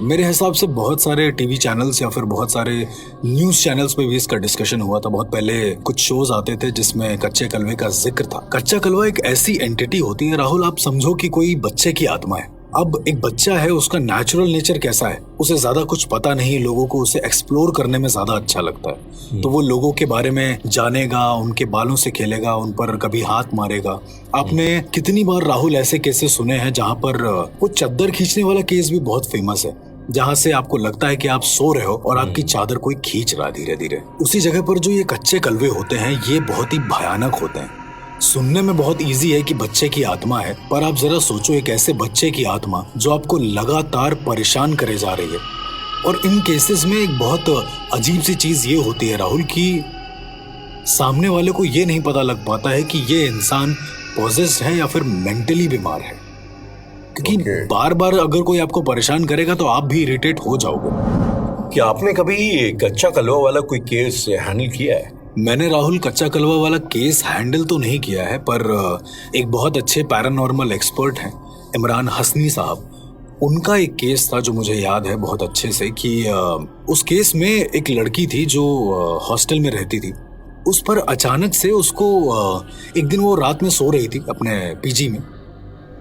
मेरे हिसाब से बहुत सारे टीवी चैनल्स या फिर बहुत सारे न्यूज़ चैनल्स पे भी इसका डिस्कशन हुआ था। बहुत पहले कुछ शोज आते थे जिसमें कच्चे कलवे का जिक्र था। कच्चा कलवा एक ऐसी एंटिटी होती है राहुल, आप समझो कि कोई बच्चे की आत्मा है। अब एक बच्चा है, उसका नेचुरल नेचर कैसा है, उसे ज्यादा कुछ पता नहीं, लोगों को उसे एक्सप्लोर करने में ज्यादा अच्छा लगता है। तो वो लोगों के बारे में जानेगा, उनके बालों से खेलेगा, उन पर कभी हाथ मारेगा। आपने कितनी बार राहुल ऐसे केसेस सुने हैं जहां पर वो चद्दर खींचने वाला केस भी बहुत फेमस है, जहां से आपको लगता है कि आप सो रहे हो और आपकी चादर कोई खींच रहा है धीरे धीरे। उसी जगह पर जो ये कच्चे कलवे होते हैं ये बहुत ही भयानक होते हैं। सुनने में बहुत इजी है कि बच्चे की आत्मा है, पर आप जरा सोचो एक ऐसे बच्चे की आत्मा जो आपको लगातार परेशान करे जा रही है। और इन केसेस में एक बहुत अजीब सी चीज ये होती है राहुल कि सामने वाले को ये नहीं पता लग पाता है कि ये इंसान पॉजेस्ड है या फिर मेंटली बीमार है, क्योंकि बार बार अगर कोई आपको परेशान करेगा तो आप भी इरिटेट हो जाओगे। क्या आपने कभी कच्चा कलवा वाला कोई केस हैंडल किया है? मैंने राहुल कच्चा कलवा वाला केस हैंडल तो नहीं किया है, पर एक बहुत अच्छे पैरानॉर्मल एक्सपर्ट हैं इमरान हसनी साहब, उनका एक केस था जो मुझे याद है बहुत अच्छे से कि उस केस में एक लड़की थी जो हॉस्टल में रहती थी। उस पर अचानक से उसको एक दिन वो रात में सो रही थी अपने पीजी में,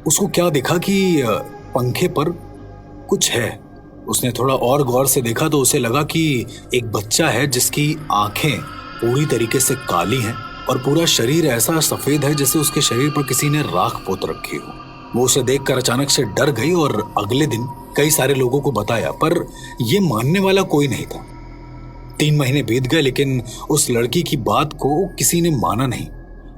उसको क्या देखा कि पंखे पर कुछ है। उसने थोड़ा और गौर से देखा तो उसे लगा कि एक बच्चा है जिसकी आंखें पूरी तरीके से काली हैं और पूरा शरीर ऐसा सफेद है जैसे उसके शरीर पर किसी ने राख पोत रखी हो। वो उसे देखकर अचानक से डर गई और अगले दिन कई सारे लोगों को बताया, पर यह मानने वाला कोई नहीं था। 3 महीने बीत गए लेकिन उस लड़की की बात को किसी ने माना नहीं।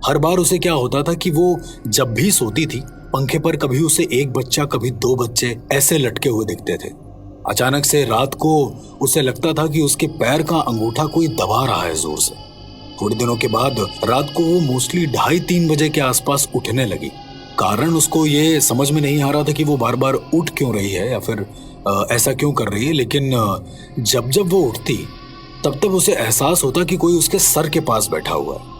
हर बार उसे क्या होता था कि वो जब भी सोती थी पंखे पर कभी उसे एक बच्चा कभी 2 बच्चे ऐसे लटके हुए दिखते थे। अचानक से रात को उसे लगता था कि उसके पैर का अंगूठा कोई दबा रहा है जोर से। थोड़े दिनों के बाद रात को वो मोस्टली 2:30-3 बजे के आसपास उठने लगी। कारण उसको ये समझ में नहीं आ रहा था कि वो बार बार उठ क्यों रही है या फिर ऐसा क्यों कर रही है, लेकिन जब जब वो उठती तब तब उसे एहसास होता कि कोई उसके सर के पास बैठा हुआ है।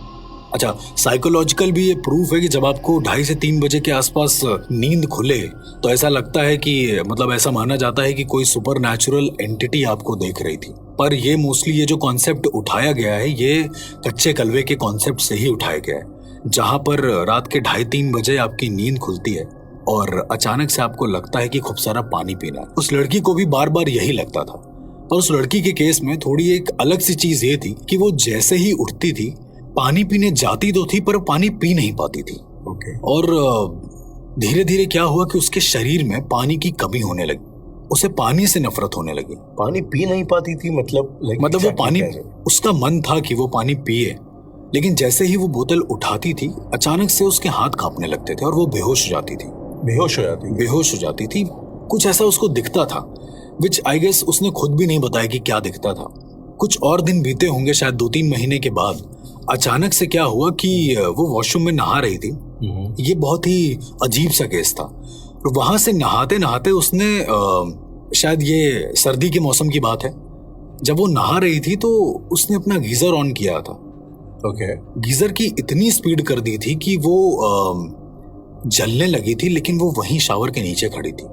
अच्छा, साइकोलॉजिकल भी ये प्रूफ है कि जब आपको 2:30 से 3 बजे के आसपास नींद खुले तो ऐसा लगता है कि मतलब ऐसा माना जाता है कि कोई सुपर नेचुरल एंटिटी आपको देख रही थी। पर ये मोस्टली ये जो कॉन्सेप्ट उठाया गया है ये कच्चे कलवे के कॉन्सेप्ट से ही उठाया गया है, जहां पर रात के 2:30-3 बजे आपकी नींद खुलती है और अचानक से आपको लगता है कि खूब सारा पानी पीना है। उस लड़की को भी बार बार यही लगता था, पर उस लड़की के केस में थोड़ी एक अलग सी चीज ये थी कि वो जैसे ही उठती थी पानी पीने जाती तो थी पर पानी पी नहीं पाती थी। और धीरे धीरे क्या हुआ कि उसके शरीर में पानी की कमी होने लगी, उसे पानी से नफरत होने लगी। पानी पी नहीं पाती थी मतलब वो पानी, उसका मन था कि वो पानी पिए, लेकिन जैसे ही वो बोतल उठाती थी अचानक से उसके हाथ कांपने लगते थे और वो बेहोश हो जाती थी। बेहोश हो जाती थी। कुछ ऐसा उसको दिखता था, विच आई गेस उसने खुद भी नहीं बताया कि क्या दिखता था। कुछ और दिन बीते होंगे, शायद 2-3 महीने के बाद अचानक से क्या हुआ कि वो वॉशरूम में नहा रही थी। ये बहुत ही अजीब सा केस था। वहां से नहाते नहाते उसने शायद ये सर्दी के मौसम की बात है, जब वो नहा रही थी तो उसने अपना गीजर ऑन किया था। गीजर की इतनी स्पीड कर दी थी कि वो जलने लगी थी, लेकिन वो वहीं शावर के नीचे खड़ी थी।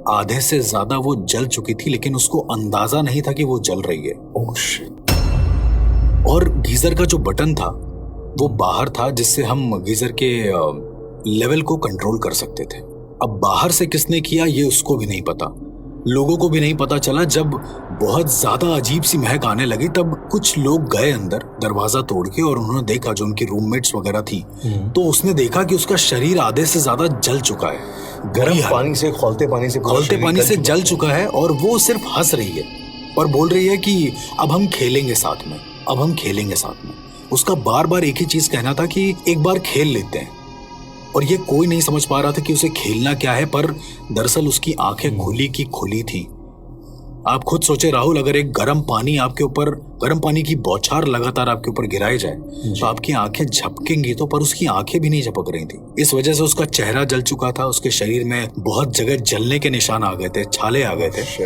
आधे से ज्यादा वो जल चुकी थी, लेकिन उसको अंदाजा नहीं था कि वो जल रही है। और गीजर का जो बटन था वो बाहर था, जिससे हम गीजर के लेवल को कंट्रोल कर सकते थे। अब बाहर से किसने किया ये उसको भी नहीं पता, लोगों को भी नहीं पता चला। जब बहुत ज्यादा अजीब सी महक आने लगी तब कुछ लोग गए अंदर दरवाजा तोड़ के और उन्होंने देखा, जो उनकी रूममेट्स वगैरह थी, तो उसने देखा कि उसका शरीर आधे से ज्यादा जल चुका है, गर्म पानी से, खौलते पानी से जल चुका है। और वो सिर्फ हंस रही है और बोल रही है कि अब हम खेलेंगे साथ में, अब हम खेलेंगे साथ में। उसका बार बार एक ही चीज कहना था कि एक बार खेल लेते हैं। और ये कोई नहीं समझ पा रहा था कि उसे खेलना क्या है, पर दरअसल उसकी आंखें खुली की खुली थी। आप खुद सोचे राहुल, अगर एक गर्म पानी की बौछार लगातार आपके ऊपर गिराई जाए तो आपकी आंखें झपकेंगी तो, पर उसकी आंखें भी नहीं झपक रही थी। इस वजह से उसका चेहरा जल चुका था, उसके शरीर में बहुत जगह जलने के निशान आ गए थे, छाले आ गए थे।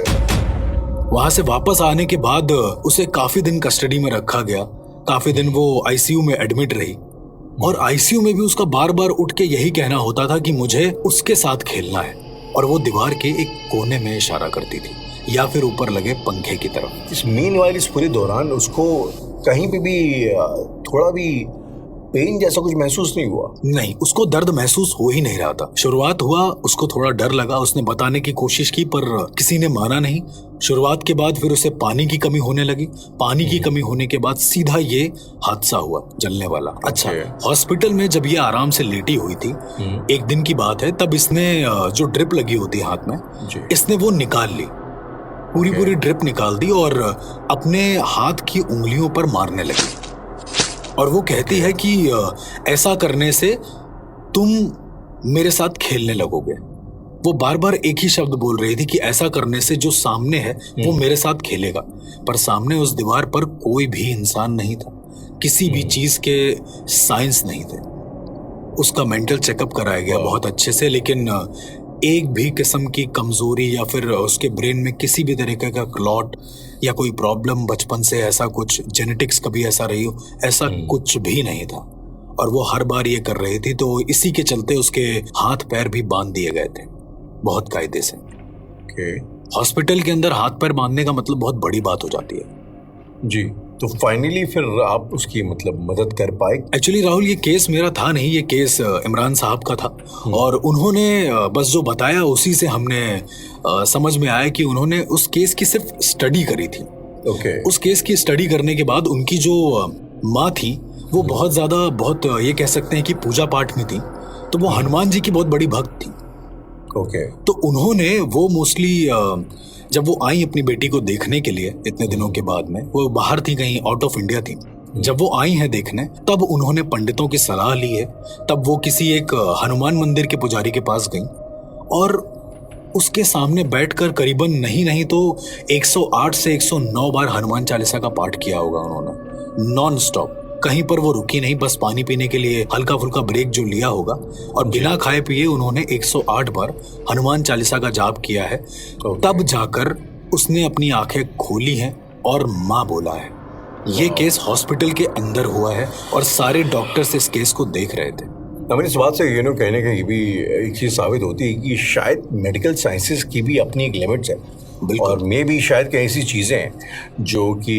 वहां से वापस आने के बाद उसे काफी दिन कस्टडी में रखा गया, काफी दिन वो आईसीयू में एडमिट रही। और आईसीयू में भी उसका बार बार उठ के यही कहना होता था कि मुझे उसके साथ खेलना है, और वो दीवार के एक कोने में इशारा करती थी या फिर ऊपर लगे पंखे की तरफ। इस पूरे दौरान उसको कहीं पे भी थोड़ा भी पेन जैसा कुछ महसूस नहीं हुआ? नहीं, उसको दर्द महसूस हो ही नहीं रहा था। शुरुआत हुआ, उसको थोड़ा डर लगा, उसने बताने की कोशिश की पर किसी ने माना नहीं। शुरुआत के बाद फिर उसे पानी की कमी होने लगी, पानी की कमी होने के बाद सीधा ये हादसा हुआ जलने वाला। अच्छा, हॉस्पिटल में जब ये आराम से लेटी हुई थी, एक दिन की बात है, तब इसने जो ड्रिप लगी होती है हाथ में, इसने वो निकाल ली, पूरी ड्रिप निकाल दी और अपने हाथ की उंगलियों पर मारने लगी। और वो कहती है कि ऐसा करने से तुम मेरे साथ खेलने लगोगे। वो बार बार एक ही शब्द बोल रही थी कि ऐसा करने से जो सामने है वो मेरे साथ खेलेगा। पर सामने उस दीवार पर कोई भी इंसान नहीं था, किसी भी चीज के साइंस नहीं थे। उसका मेंटल चेकअप कराया गया बहुत अच्छे से, लेकिन एक भी किस्म की कमजोरी या फिर उसके ब्रेन में किसी भी तरीके का क्लॉट या कोई प्रॉब्लम बचपन से, ऐसा कुछ जेनेटिक्स कभी ऐसा रही हो, ऐसा कुछ भी नहीं था। और वो हर बार ये कर रही थी, तो इसी के चलते उसके हाथ पैर भी बांध दिए गए थे बहुत कायदे से। हॉस्पिटल के अंदर हाथ पैर बांधने का मतलब बहुत बड़ी बात हो जाती है जी। तो फाइनली फिर आप उसकी मतलब मदद कर पाए? एक्चुअली राहुल, ये केस मेरा था नहीं, ये केस इमरान साहब का था। और उन्होंने बस जो बताया उसी से हमने समझ में आया कि उन्होंने उस केस की सिर्फ स्टडी करी थी। उस केस की स्टडी करने के बाद उनकी जो माँ थी वो बहुत ये कह सकते हैं कि पूजा पाठ में थी, तो वो हनुमान जी की बहुत बड़ी भक्त थी। तो उन्होंने वो मोस्टली जब वो आई अपनी बेटी को देखने के लिए इतने दिनों के बाद में, वो बाहर थी, कहीं आउट ऑफ इंडिया थी, जब वो आई हैं देखने, तब उन्होंने पंडितों की सलाह ली है। तब वो किसी एक हनुमान मंदिर के पुजारी के पास गई और उसके सामने बैठकर करीबन नहीं तो 108 से 109 बार हनुमान चालीसा का पाठ किया होगा उन्होंने, नॉन स्टॉप। कहीं पर वो रुकी नहीं, बस पानी पीने के लिए हल्का फुल्का ब्रेक जो लिया होगा, और बिना खाए पिए उन्होंने 108 बार हनुमान चालीसा का जाप किया है। तब जाकर उसने अपनी आंखें खोली हैं और माँ बोला है। ये केस हॉस्पिटल के अंदर हुआ है और सारे डॉक्टर्स इस केस को देख रहे थे। हमें इस बात से कहने का ये भी एक चीज़ साबित होती है कि शायद मेडिकल साइंसेस की भी अपनी एक लिमिट्स है, और मे भी शायद कई ऐसी चीज़ें हैं जो कि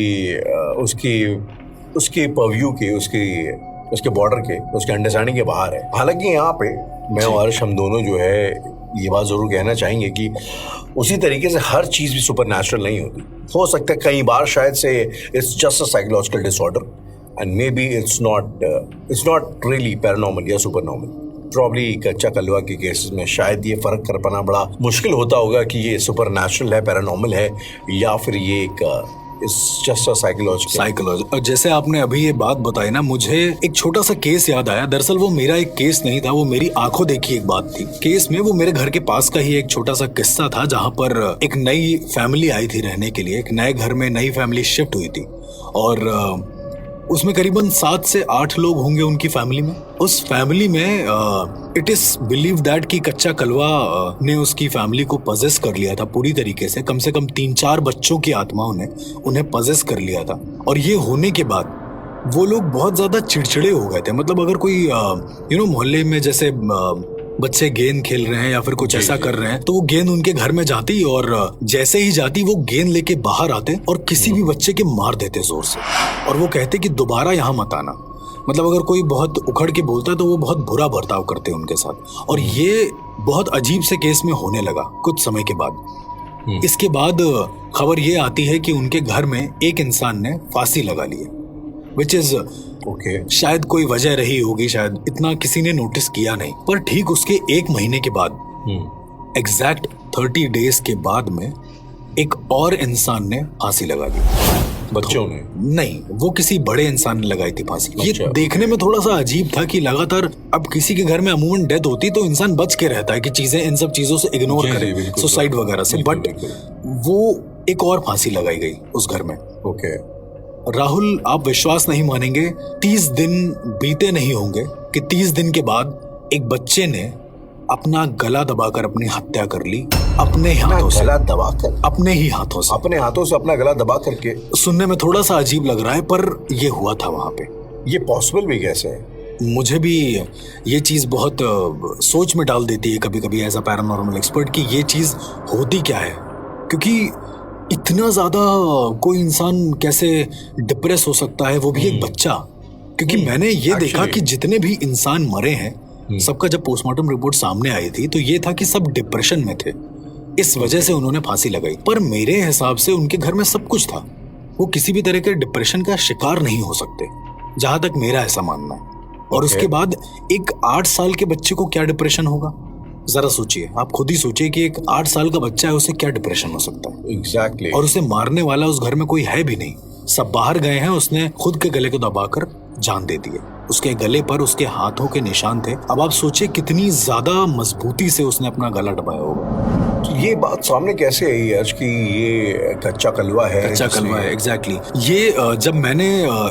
उसके परव्यू के, उसके बॉर्डर के, उसके अंडरस्टैंडिंग के बाहर है। हालांकि यहाँ पे मैं और अर्श हम दोनों जो है ये बात ज़रूर कहना चाहेंगे कि उसी तरीके से हर चीज़ भी सुपर नेचुरल नहीं होती। हो सकता है कई बार शायद से it's just a psychological disorder and maybe it's not really paranormal या supernormal. Probably कच्चा कलवा के केसेस में शायद ये फर्क कर पाना बड़ा मुश्किल होता होगा कि ये सुपर नेचुरल है, पैरानॉर्मल है, या फिर ये एक इट्स जस्ट अ साइकोलॉजी। जैसे आपने अभी ये बात बताई ना, मुझे एक छोटा सा केस याद आया। दरअसल वो मेरा एक केस नहीं था, वो मेरी आंखों देखी एक बात थी। केस में वो मेरे घर के पास का ही एक छोटा सा किस्सा था, जहाँ पर एक नई फैमिली आई थी रहने के लिए। एक नए घर में नई फैमिली शिफ्ट हुई थी और उसमें करीबन 7 से 8 लोग होंगे उनकी फैमिली में। उस फैमिली में इट इज बिलीव दैट कि कच्चा कलवा ने उसकी फैमिली को पजेस कर लिया था पूरी तरीके से। कम 3-4 बच्चों की आत्माओं ने उन्हें पजेस कर लिया था। और ये होने के बाद वो लोग बहुत ज्यादा चिड़चिड़े हो गए थे। मतलब अगर कोई मोहल्ले में जैसे बच्चे गेंद खेल रहे हैं या फिर कुछ ऐसा कर रहे हैं, तो वो गेंद उनके घर में जाती और जैसे ही जाती वो गेंद लेके बाहर आते और किसी भी बच्चे के मार देते जोर से, और वो कहते कि दोबारा यहाँ मत आना। मतलब अगर कोई बहुत उखड़ के बोलता है तो वो बहुत बुरा बर्ताव करते हैं उनके साथ। और ये बहुत अजीब से केस में होने लगा कुछ समय के बाद। इसके बाद खबर ये आती है कि उनके घर में एक इंसान ने फांसी लगा ली है, विच इज शायद कोई वजह रही होगी, शायद इतना किसी ने नोटिस किया नहीं। पर ठीक उसके 1 महीने के बाद, एग्जैक्ट 30 डेज के बाद में एक और इंसान ने फांसी लगा दी। बच्चों ने नहीं, वो किसी बड़े इंसान ने लगाई थी फांसी। ये देखने में थोड़ा सा अजीब था कि लगातार अब किसी के घर में अमूमन डेथ होती तो इंसान बच के रहता है कि चीजें इन सब चीजों से इग्नोर करे, सुसाइड वगैरह से। बट वो एक और फांसी लगाई गई उस घर में। राहुल, आप विश्वास नहीं मानेंगे, 30 दिन बीते नहीं होंगे कि 30 दिन के बाद एक बच्चे ने अपना गला दबाकर अपनी हत्या कर ली, अपने हाथों से। गला दबाकर? अपने ही हाथों से। अपने हाथों से अपना गला दबा करके? सुनने में थोड़ा सा अजीब लग रहा है, पर ये हुआ था वहां पे। ये पॉसिबल भी कैसे है? मुझे भी ये चीज बहुत सोच में डाल देती है कभी कभी एज अ पैरानॉर्मल एक्सपर्ट कि ये चीज होती क्या है। क्योंकि इतना ज्यादा कोई इंसान कैसे डिप्रेस हो सकता है, वो भी एक बच्चा। क्योंकि मैंने ये देखा कि जितने भी इंसान मरे हैं, सबका जब पोस्टमार्टम रिपोर्ट सामने आई थी तो ये था कि सब डिप्रेशन में थे, इस वजह से उन्होंने फांसी लगाई। पर मेरे हिसाब से उनके घर में सब कुछ था, वो किसी भी तरह के डिप्रेशन का शिकार नहीं हो सकते, जहां तक मेरा ऐसा मानना है। और उसके बाद एक 8 साल के बच्चे को क्या डिप्रेशन होगा, जरा सोचिए, आप खुद ही सोचिए कि एक 8 साल का बच्चा है, उसे क्या डिप्रेशन हो सकता है। एग्जैक्टली। और उसे मारने वाला उस घर में कोई है भी नहीं, सब बाहर गए हैं। उसने खुद के गले को दबाकर जान दे दी। उसके गले पर उसके हाथों के निशान थे। अब आप सोचिए कितनी ज्यादा मजबूती से उसने अपना गला दबाया होगा। तो ये बात सामने कैसे आई आज कि ये कच्चा कलवा है? कच्चा कलवा है, एग्जैक्टली। ये जब मैंने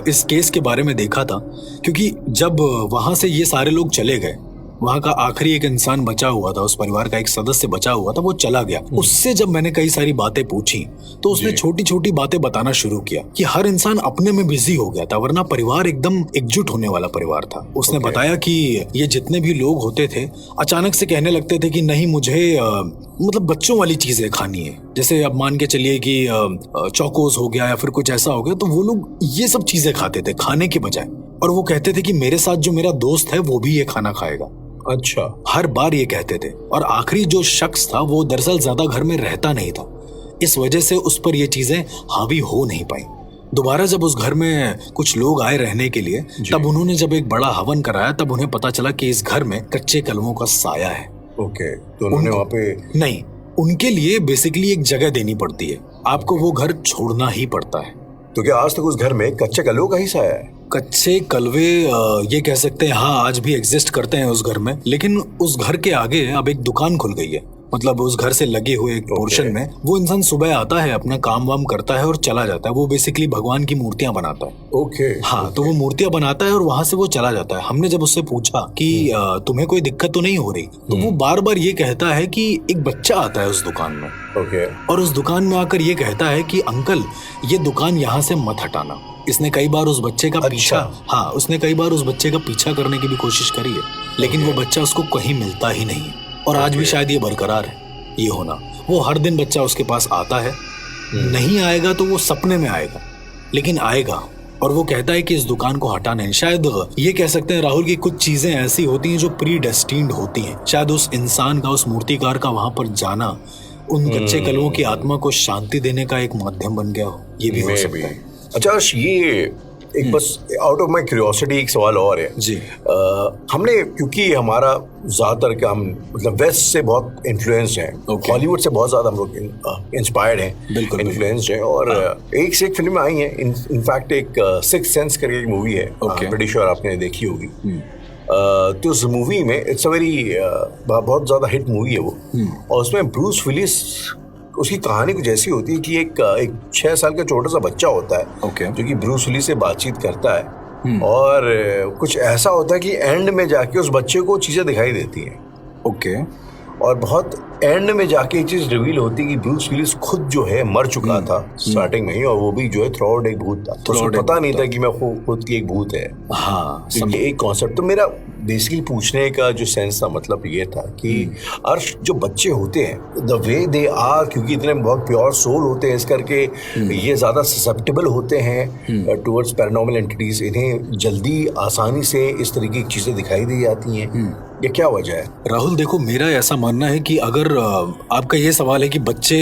इस केस के बारे में देखा था, क्योंकि जब वहां से ये सारे लोग चले गए, वहां का आखिरी एक इंसान बचा हुआ था, उस परिवार का एक सदस्य बचा हुआ था, वो चला गया। उससे जब मैंने कई सारी बातें पूछी तो उसने छोटी छोटी बातें बताना शुरू किया कि हर इंसान अपने में बिजी हो गया था, वरना परिवार एकदम एकजुट होने वाला परिवार था। उसने बताया कि ये जितने भी लोग होते थे अचानक से कहने लगते थे कि नहीं, मुझे मतलब बच्चों वाली चीजें खानी है। जैसे अब मान के चलिए कि चौकोस हो गया या फिर कुछ ऐसा हो गया, तो वो लोग ये सब चीजें खाते थे खाने के बजाय। और वो कहते थे कि मेरे साथ जो मेरा दोस्त है वो भी ये खाना खाएगा। अच्छा। हर बार ये कहते थे। और आखिरी जो शख्स था वो दरअसल ज्यादा घर में रहता नहीं था, इस वजह से उस पर ये चीजें हावी हो नहीं पाई। दोबारा जब उस घर में कुछ लोग आए रहने के लिए, तब उन्होंने जब एक बड़ा हवन कराया, तब उन्हें पता चला कि इस घर में कच्चे कलमों का साया है। ओके, तो उन्होंने वहाँ पे नहीं, उनके लिए बेसिकली एक जगह देनी पड़ती है, आपको वो घर छोड़ना ही पड़ता है। तो क्या आज तक उस घर में कच्चे कलवों का ही साया है? कच्चे कलवे ये कह सकते हैं, हाँ, आज भी एग्जिस्ट करते हैं उस घर में। लेकिन उस घर के आगे अब एक दुकान खुल गई है। मतलब उस घर से लगे हुए एक पोर्शन में वो इंसान सुबह आता है, अपना काम वाम करता है और चला जाता है। वो बेसिकली भगवान की मूर्तियां बनाता है। ओके। हाँ, तो वो मूर्तियां बनाता है और वहां से वो चला जाता है। हमने जब उससे पूछा कि तुम्हें कोई दिक्कत तो नहीं हो रही, तो वो बार बार ये कहता है कि एक बच्चा आता है उस दुकान में, ओके। और उस दुकान में आकर ये कहता है कि अंकल ये दुकान यहाँ से मत हटाना। इसने कई बार उस बच्चे का पीछा, हाँ, उसने कई बार उस बच्चे का पीछा करने की भी कोशिश करी है, लेकिन वो बच्चा उसको कहीं मिलता ही नहीं है। और आज भी शायद ये बरकरार है ये होना। वो हर दिन बच्चा उसके पास आता है, नहीं आएगा तो वो सपने में आएगा, लेकिन आएगा। और वो कहता है कि इस दुकान को हटाना है। शायद ये कह सकते हैं राहुल की कुछ चीजें ऐसी होती हैं जो प्री डेस्टिन्ड होती हैं। शायद उस इंसान का, उस मूर्तिकार का वहां पर जाना उन कच्चे कलवों की आत्मा को शांति देने का एक माध्यम बन गया हो, ये भी हो सकता है। अच्छा, ये एक बस आउट ऑफ माई क्यूरियोसिटी एक सवाल और है जी। हमने, क्योंकि हमारा ज्यादातर का हम मतलब वेस्ट से बहुत इन्फ्लुएंस्ड हैं, हॉलीवुड से बहुत ज्यादा हम लोग इंस्पायर्ड हैं, बिल्कुल इन्फ्लुएंस्ड हैं। और एक से एक फिल्में आई हैं। इनफैक्ट एक सिक्स सेंस करके एक मूवी है, प्रीटी श्योर आपने देखी होगी। तो उस मूवी में इट्स अ वेरी बहुत ज्यादा हिट मूवी है वो, और उसमें ब्रूस विलिस, उसकी कहानी कुछ ऐसी होती है कि एक 6 साल का छोटा सा बच्चा होता है जो कि ब्रूस विलिस से बातचीत करता है, और कुछ ऐसा होता है कि एंड में जाके उस बच्चे को चीजें दिखाई देती हैं। और बहुत एंड में जाके ये चीज रिवील होती है कि ब्रूस विलिस खुद जो है मर चुका था स्टार्टिंग में ही, और वो भी जो है थ्रू आउट एक भूत था। तो उसको पता नहीं था कि मैं खुद की एक भूत है। हाँ, ये एक कॉन्सेप्ट। तो मेरा बेसिकली पूछने का जो सेंस था, मतलब ये था कि अर्श, जो बच्चे होते हैं द वे दे आर, क्योंकि इतने बहुत प्योर सोल होते हैं, इस करके ये ज्यादा ससेप्टेबल होते हैं टुवर्ड्स पैरानॉर्मल एंटिटीज। इन्हें जल्दी आसानी से इस तरीके की चीजें दिखाई दी जाती हैं। ये क्या वजह है? राहुल देखो, मेरा ऐसा मानना है कि अगर आपका ये सवाल है कि बच्चे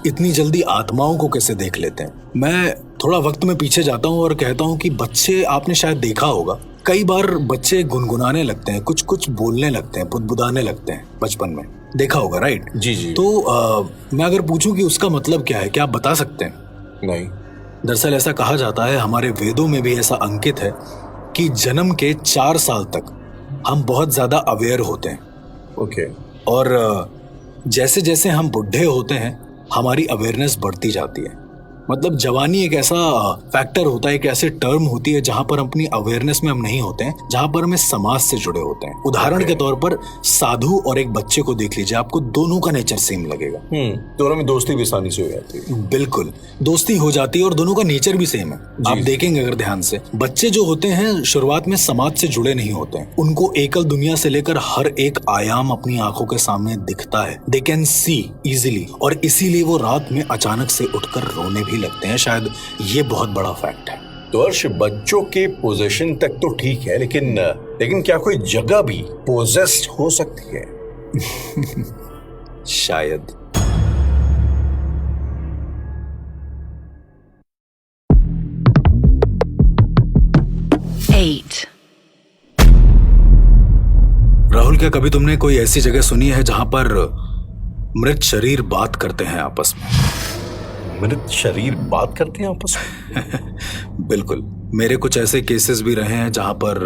इतनी जल्दी आत्माओं को कैसे देख लेते हैं, मैं थोड़ा वक्त में पीछे जाता हूँ और कहता हूँ कि बच्चे, आपने शायद देखा होगा, कई बार बच्चे गुनगुनाने लगते हैं, कुछ कुछ बोलने लगते हैं, बुदबुदाने लगते हैं बचपन में, देखा होगा, राइट? जी जी। तो मैं अगर पूछूं कि उसका मतलब क्या है, क्या आप बता सकते हैं? नहीं। दरअसल ऐसा कहा जाता है, हमारे वेदों में भी ऐसा अंकित है कि जन्म के 4 साल तक हम बहुत ज्यादा अवेयर होते हैं। ओके। और जैसे जैसे हम बुढ़े होते हैं हमारी अवेयरनेस बढ़ती जाती है। मतलब जवानी एक ऐसा फैक्टर होता है, एक ऐसी टर्म होती है जहां पर अपनी अवेयरनेस में हम नहीं होते हैं, जहां पर हमें समाज से जुड़े होते हैं। उदाहरण के तौर पर साधु और एक बच्चे को देख लीजिए, आपको दोनों का नेचर सेम लगेगा। दोनों में दोस्ती भी आसानी से हो जाती है। बिल्कुल, दोस्ती हो जाती है और दोनों का नेचर भी सेम है। आप देखेंगे अगर ध्यान से, बच्चे जो होते हैं शुरुआत में समाज से जुड़े नहीं होते हैं। उनको एकल दुनिया से लेकर हर एक आयाम अपनी आंखों के सामने दिखता है, दे कैन सी इजीली, और इसीलिए वो रात में अचानक से उठकर रोने भी लगते हैं। शायद ये बहुत बड़ा फैक्ट है। तो अर्श, बच्चों के पोजेशन तक तो ठीक है, लेकिन क्या कोई जगह भी पोजेस्ड हो सकती है? शायद। राहुल, क्या कभी तुमने कोई ऐसी जगह सुनी है जहां पर मृत शरीर बात करते हैं आपस में? मृत शरीर बात करते हैं आपस में? बिल्कुल, मेरे कुछ ऐसे केसेस भी रहे हैं जहां पर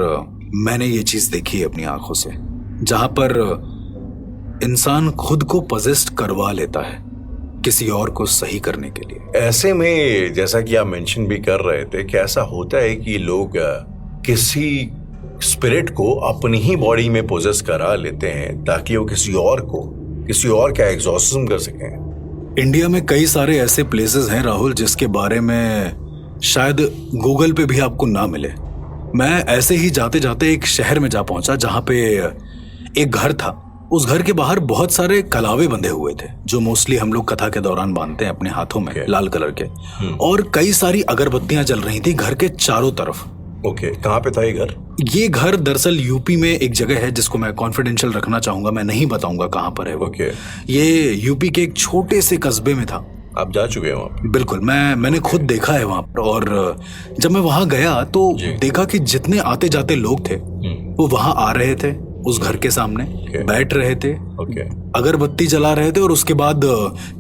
मैंने ये चीज देखी है अपनी आंखों से, जहां पर इंसान खुद को पजेस्ट करवा लेता है किसी और को सही करने के लिए। ऐसे में जैसा कि आप मेंशन भी कर रहे थे कि ऐसा होता है कि लोग किसी स्पिरिट को अपनी ही बॉडी में पोजेस करा लेते हैं ताकि वो किसी और का एग्जॉर्सिज्म कर सकें। इंडिया में कई सारे ऐसे प्लेसेस हैं राहुल जिसके बारे में शायद गूगल पे भी आपको ना मिले। मैं ऐसे ही जाते जाते एक शहर में जा पहुंचा जहां पे एक घर था। उस घर के बाहर बहुत सारे कलावे बंधे हुए थे, जो मोस्टली हम लोग कथा के दौरान बांधते हैं अपने हाथों में, लाल कलर के। और कई सारी अगरबत्तियां जल रही थी घर के चारों तरफ। ओके, कहाँ पे था ये घर? ये घर दरअसल यूपी में एक जगह है जिसको मैं कॉन्फिडेंशियल रखना चाहूंगा, मैं नहीं बताऊंगा कहाँ पर है वो। ये यूपी के एक छोटे से कस्बे में था। आप जा चुके हैं वहाँ पे? बिल्कुल, मैंने खुद देखा है वहाँ पर। और जब मैं वहाँ गया तो देखा कि जितने आते जाते लोग थे वो वहाँ आ रहे थे, उस घर के सामने बैठ रहे थे, अगरबत्ती जला रहे थे और उसके बाद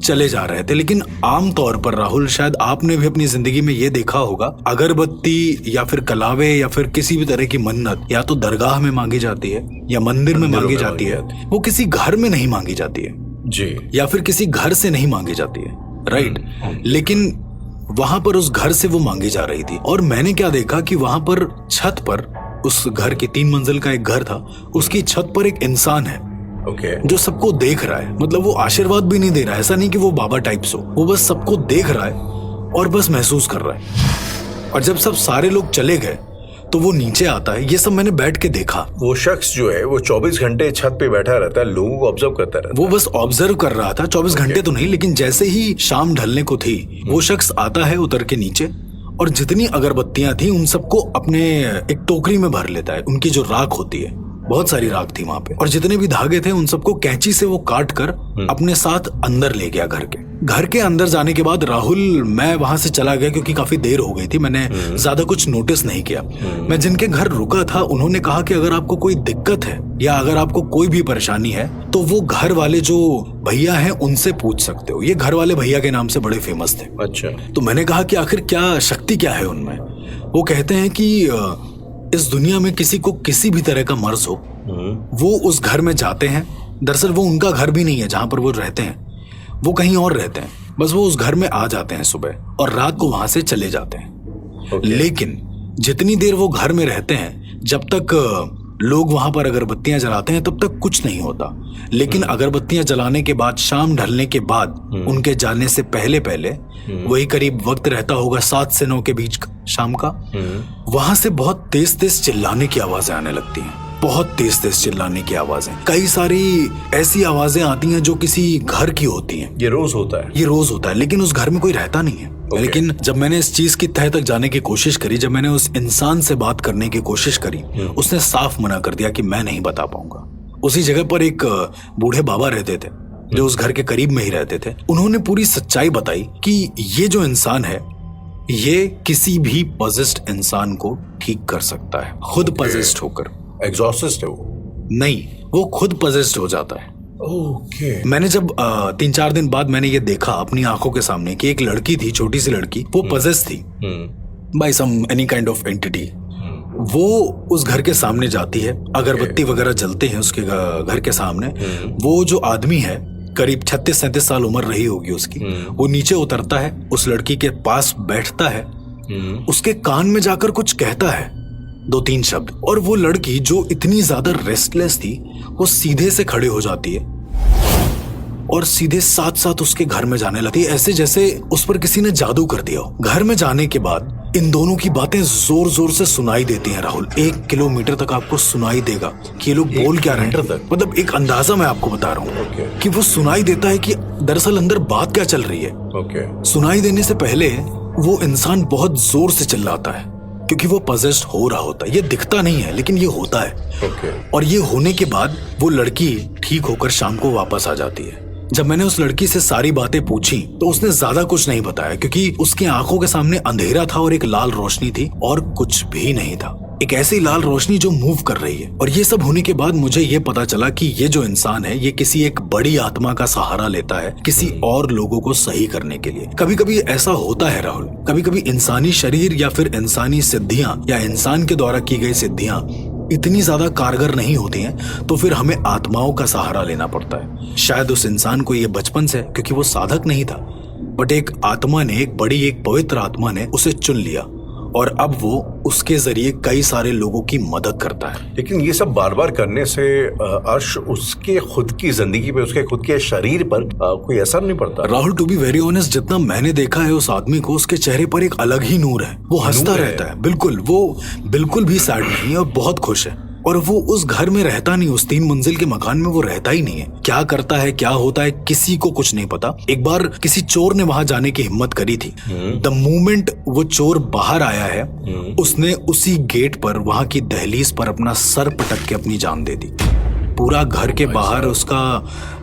चले जा रहे थे। लेकिन आम तौर पर राहुल, शायद आपने भी अपनी जिंदगी में ये देखा होगा, अगरबत्ती या फिर कलावे या फिर किसी भी तरह की मन्नत या तो दरगाह में मांगी जाती है या मंदिर में मांगी जाती है, वो किसी घर में नहीं मांगी जाती है। जी। या फिर किसी घर से नहीं मांगी जाती है, राइट? लेकिन वहां पर उस घर से वो मांगी जा रही थी। और मैंने क्या देखा कि वहां पर छत पर, उस घर के 3 मंजिल का एक घर था, उसकी छत पर एक इंसान है ओके। जो सबको देख रहा है। मतलब वो आशीर्वाद भी नहीं दे रहा है, ऐसा नहीं कि वो बाबा टाइप्स हो, वो बस सबको देख रहा है और बस महसूस कर रहा है। और जब सब सारे लोग चले गए तो वो नीचे आता है। ये सब मैंने बैठ के देखा। वो शख्स जो है वो 24 घंटे छत पे बैठा रहता है, लोगों को ऑब्जर्व करता रहता वो बस ऑब्जर्व कर रहा था, 24 घंटे तो नहीं, लेकिन जैसे ही शाम ढलने को थी वो शख्स आता है उतर के नीचे, और जितनी अगरबत्तियां थी उन सबको अपने एक टोकरी में भर लेता है। उनकी जो राख होती है, बहुत सारी राख थी वहां पे, और जितने भी धागे थे उन सबको कैंची से वो काट कर अपने साथ अंदर ले गया घर के अंदर जाने के बाद राहुल, मैं वहां से चला गया क्योंकि काफी देर हो गई थी। मैंने ज्यादा कुछ नोटिस नहीं किया। मैं जिनके घर रुका था उन्होंने कहा कि अगर आपको कोई दिक्कत है या अगर आपको कोई भी परेशानी है तो वो घर वाले जो भैया हैं उनसे पूछ सकते हो। ये घर वाले भैया के नाम से बड़े फेमस थे। अच्छा। तो मैंने कहा कि आखिर क्या शक्ति क्या है उनमें। वो कहते हैं कि इस दुनिया में किसी को किसी भी तरह का मर्ज हो, वो उस घर में जाते हैं। दरअसल वो उनका घर भी नहीं है जहां पर वो रहते हैं, वो कहीं और रहते हैं। बस वो उस घर में आ जाते हैं सुबह और रात को वहां से चले जाते हैं। लेकिन जितनी देर वो घर में रहते हैं, जब तक लोग वहां पर अगरबत्तियां जलाते हैं तब तक कुछ नहीं होता। लेकिन अगरबत्तियां जलाने के बाद, शाम ढलने के बाद, उनके जाने से पहले पहले, वही करीब वक्त रहता होगा 7 से 9 के बीच शाम का, वहां से बहुत तेज तेज चिल्लाने की आवाजें आने लगती हैं। बहुत तेज तेज चिल्लाने की आवाजें, कई सारी ऐसी आवाजें आती हैं जो किसी घर की होती हैं। ये रोज होता है? ये रोज होता है, लेकिन उस घर में कोई रहता नहीं है। लेकिन जब मैंने इस चीज की तह तक जाने की कोशिश करी, जब मैंने उस इंसान से बात करने की कोशिश करी, उसने साफ मना कर दिया कि मैं नहीं बता पाऊंगा। उसी जगह पर एक बूढ़े बाबा रहते थे जो उस घर के करीब में ही रहते थे। उन्होंने पूरी सच्चाई बताई कि ये जो इंसान है ये किसी भी पॉजेस्ड इंसान को ठीक कर सकता है, खुद पॉजेस्ड होकर। एग्जॉर्सिस्ट है वो? नहीं, वो खुद पॉजेस्ड हो जाता है। ओके। मैंने जब 3-4 दिन बाद मैंने ये देखा अपनी आंखों के सामने कि एक लड़की थी, छोटी सी लड़की, वो पॉजेस्ड थी by some any kind of entity. वो उस घर के सामने जाती है, अगरबत्ती वगैरह जलते हैं उसके घर के सामने। वो जो आदमी है, करीब 36-37 साल उम्र रही होगी उसकी, वो नीचे उतरता है, उस लड़की के पास बैठता है, उसके कान में जाकर कुछ कहता है, 2-3 शब्द, और वो लड़की जो इतनी ज्यादा रेस्टलेस थी वो सीधे से खड़ी हो जाती है और सीधे साथ साथ उसके घर में जाने लगती है, ऐसे जैसे उस पर किसी ने जादू कर दिया हो। घर में जाने के बाद इन दोनों की बातें जोर जोर से सुनाई देती हैं राहुल। 1 किलोमीटर तक आपको सुनाई देगा कि ये लोग बोल क्या रहे हैं। मतलब एक अंदाजा मैं आपको बता रहा हूँ कि वो सुनाई देता है कि दरअसल अंदर बात क्या चल रही है। सुनाई देने से पहले वो इंसान बहुत जोर से चिल्लाता है क्योंकि वो पॉजेस्ड हो रहा होता है। ये दिखता नहीं है लेकिन ये होता है। और ये होने के बाद वो लड़की ठीक होकर शाम को वापस आ जाती है। जब मैंने उस लड़की से सारी बातें पूछी तो उसने ज्यादा कुछ नहीं बताया क्योंकि उसकी आंखों के सामने अंधेरा था और एक लाल रोशनी थी और कुछ भी नहीं था। एक ऐसी लाल रोशनी जो मूव कर रही है। और ये सब होने के बाद मुझे ये पता चला कि ये जो इंसान है ये किसी एक बड़ी आत्मा का सहारा लेता है किसी और लोगों को सही करने के लिए। कभी कभी ऐसा होता है राहुल, कभी कभी इंसानी शरीर या फिर इंसानी सिद्धियां या इंसान के द्वारा की गई सिद्धियां इतनी ज्यादा कारगर नहीं होती हैं तो फिर हमें आत्माओं का सहारा लेना पड़ता है। शायद उस इंसान को ये बचपन से, क्योंकि वो साधक नहीं था, बट एक आत्मा ने, एक बड़ी, एक पवित्र आत्मा ने उसे चुन लिया और अब वो उसके जरिए कई सारे लोगों की मदद करता है। लेकिन ये सब बार बार करने से अर्श उसके खुद की जिंदगी पे, उसके खुद के शरीर पर कोई असर नहीं पड़ता? Rahul, to be very honest, जितना मैंने देखा है उस आदमी को, उसके चेहरे पर एक अलग ही नूर है। वो हंसता रहता है, बिल्कुल, वो बिल्कुल भी सैड नहीं है और बहुत खुश है। और वो उस घर में रहता नहीं, उस 3 मंजिल के मकान में वो रहता ही नहीं है। क्या करता है, क्या होता है, किसी को कुछ नहीं पता। एक बार किसी चोर ने वहां जाने की हिम्मत करी थी। द मोमेंट वो चोर बाहर आया है, उसने उसी गेट पर, वहां की दहलीज पर अपना सर पटक के अपनी जान दे दी। पूरा घर के बाहर उसका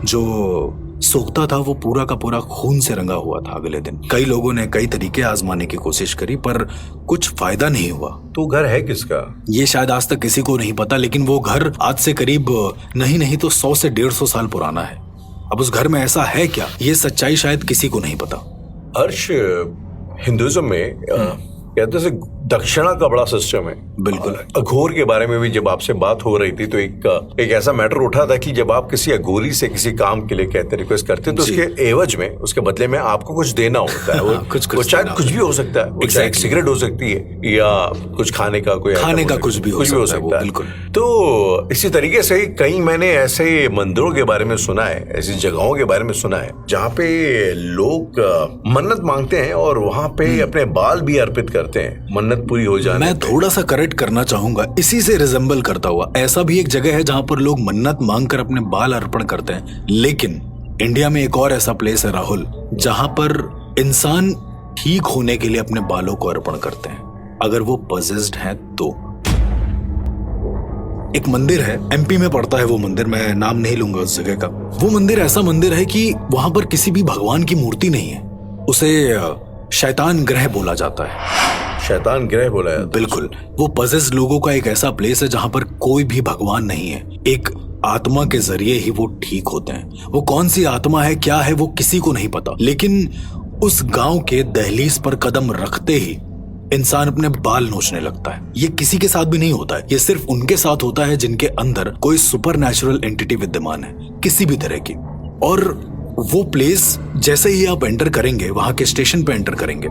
जो सोखता था वो पूरा का पूरा खून से रंगा हुआ था। अगले दिन कई लोगों ने कई तरीके आजमाने की कोशिश करी पर कुछ फायदा नहीं हुआ। तो घर है किसका? ये शायद आज तक किसी को नहीं पता, लेकिन वो घर आज से करीब नहीं तो 100 से 150 साल पुराना है। अब उस घर में ऐसा है क्या, ये सच्चाई शायद किसी को नहीं पता। अर्श, हिंदुइज्म में कहते हैं दक्षिणा का बड़ा सिस्टम है। बिल्कुल। अघोर के बारे में भी जब आपसे बात हो रही थी तो एक ऐसा मैटर उठा था कि जब आप किसी अघोरी से किसी काम के लिए कहते रिक्वेस्ट करते तो उसके एवज में, उसके बदले में आपको कुछ देना होता है। वो कुछ शायद कुछ भी हो सकता है, वो चाहे सिगरेट हो सकती है या कुछ खाने का कोई खाने का कुछ भी हो सकता है। बिल्कुल। तो इसी तरीके से कई मैंने ऐसे मंदिरों के बारे में सुना है, ऐसी जगहों के बारे में सुना है जहाँ पे लोग मन्नत मांगते हैं और वहाँ पे अपने बाल भी अर्पित करते हैं मन्नत पूरी हो जाने। मैं थोड़ा सा करेक्ट करना चाहूंगा, इसी से रिजेंबल करता हुआ ऐसा भी एक जगह है जहां पर लोग मन्नत मांगकर अपने बाल अर्पण करते हैं। लेकिन इंडिया में एक और ऐसा प्लेस है राहुल, जहां पर इंसान ठीक होने के लिए अपने बालों को अर्पण करते हैं, अगर वो पजेस्ड हैं तो। एक मंदिर है, एमपी में पड़ता है वो मंदिर, मैं नाम नहीं लूंगा उस जगह का। वो मंदिर ऐसा मंदिर है कि वहां पर किसी भी भगवान की मूर्ति नहीं है, उसे शैतान ग्रह बोला जाता है। शैतान ग्रह बोला है? बिल्कुल। वो पजेस्ड लोगों का एक ऐसा प्लेस है जहां पर कोई भी भगवान नहीं है, एक आत्मा के जरिए ही वो ठीक होते हैं। वो कौन सी आत्मा है, क्या है, वो किसी को नहीं पता, लेकिन उस गांव के दहलीज पर कदम रखते ही इंसान अपने बाल नोचने लगता है। ये किसी के साथ भी नहीं होता है, ये सिर्फ उनके साथ होता है जिनके अंदर कोई सुपरनैचुरल एंटिटी विद्यमान है, किसी भी तरह की। और वो प्लेस जैसे ही आप एंटर करेंगे, वहां के स्टेशन पे एंटर करेंगे,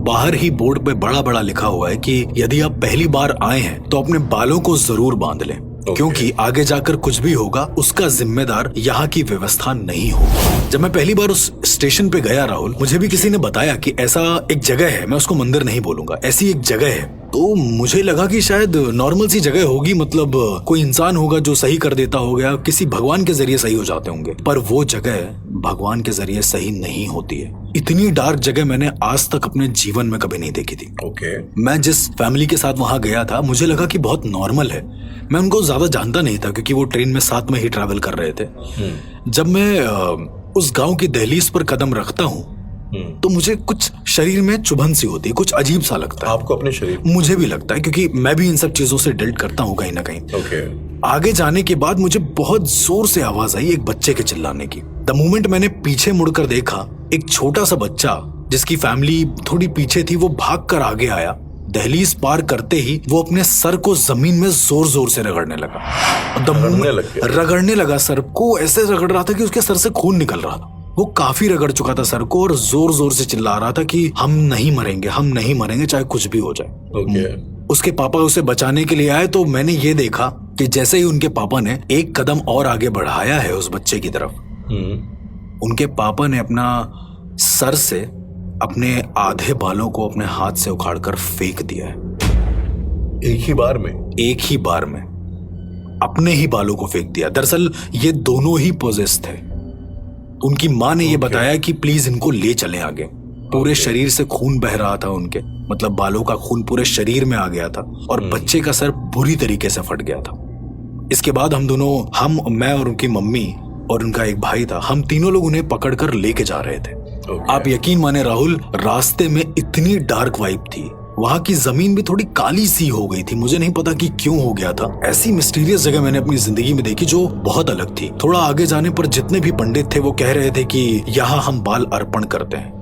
बाहर ही बोर्ड पे बड़ा बड़ा लिखा हुआ है कि यदि आप पहली बार आए हैं तो अपने बालों को जरूर बांध लें, क्योंकि आगे जाकर कुछ भी होगा उसका जिम्मेदार यहाँ की व्यवस्था नहीं होगी। जब मैं पहली बार उस स्टेशन पे गया राहुल, मुझे भी किसी ने बताया कि ऐसा एक जगह है, मैं उसको मंदिर नहीं बोलूंगा, ऐसी एक जगह है। तो मुझे लगा कि शायद नॉर्मल सी जगह होगी, मतलब कोई इंसान होगा जो सही कर देता होगा, किसी भगवान के जरिए सही हो जाते होंगे। पर वो जगह भगवान के जरिए सही नहीं होती है। इतनी डार्क जगह मैंने आज तक अपने जीवन में कभी नहीं देखी थी। मैं जिस फैमिली के साथ वहां गया था, मुझे लगा कि बहुत नॉर्मल है। मैं उनको ज्यादा जानता नहीं था क्योंकि वो ट्रेन में साथ में ही ट्रैवल कर रहे थे। जब मैं उस गांव की दहलीज पर कदम रखता हूँ तो मुझे कुछ शरीर में चुभन सी होती है, कुछ अजीब सा लगता है। आपको अपने शरीर? मुझे भी लगता है, क्योंकि मैं भी इन सब चीजों से डील करता हूँ कहीं ना कहीं। आगे जाने के बाद मुझे बहुत जोर से आवाज आई एक बच्चे के चिल्लाने की। द मोमेंट मैंने पीछे मुड़कर देखा, एक छोटा सा बच्चा जिसकी फैमिली थोड़ी पीछे थी, वो भाग कर आगे आया। दहलीज पार करते ही वो अपने सर को जमीन में जोर जोर से रगड़ने लगा। रगड़ने लगा सर को, ऐसे रगड़ रहा था कि उसके सर से खून निकल रहा था। वो काफी रगड़ चुका था सर को और जोर जोर से चिल्ला रहा था कि हम नहीं मरेंगे, हम नहीं मरेंगे, चाहे कुछ भी हो जाए। उसके पापा उसे बचाने के लिए आए तो मैंने ये देखा कि जैसे ही उनके पापा ने एक कदम और आगे बढ़ाया है उस बच्चे की तरफ, उनके पापा ने अपना सर से अपने आधे बालों को अपने हाथ से उखाड़कर फेंक दिया है। एक ही बार में? एक ही बार में अपने ही बालों को फेंक दिया। दरअसल ये दोनों ही पोजेस्ड थे। उनकी माँ ने ये बताया कि प्लीज इनको ले चलें आगे। पूरे शरीर से खून बह रहा था उनके, मतलब बालों का खून पूरे शरीर में आ गया था और बच्चे का सर बुरी तरीके से फट गया था। इसके बाद हम दोनों, मैं और उनकी मम्मी और उनका एक भाई था, हम तीनों लोग उन्हें पकड़कर लेके जा रहे थे। आप यकीन माने राहुल, रास्ते में इतनी डार्क वाइब थी, वहां की जमीन भी थोड़ी काली सी हो गई थी। मुझे नहीं पता कि क्यों हो गया था। ऐसी मिस्टीरियस जगह मैंने अपनी जिंदगी में देखी जो बहुत अलग थी। थोड़ा आगे जाने पर जितने भी पंडित थे वो कह रहे थे कि यहाँ हम बाल अर्पण करते हैं।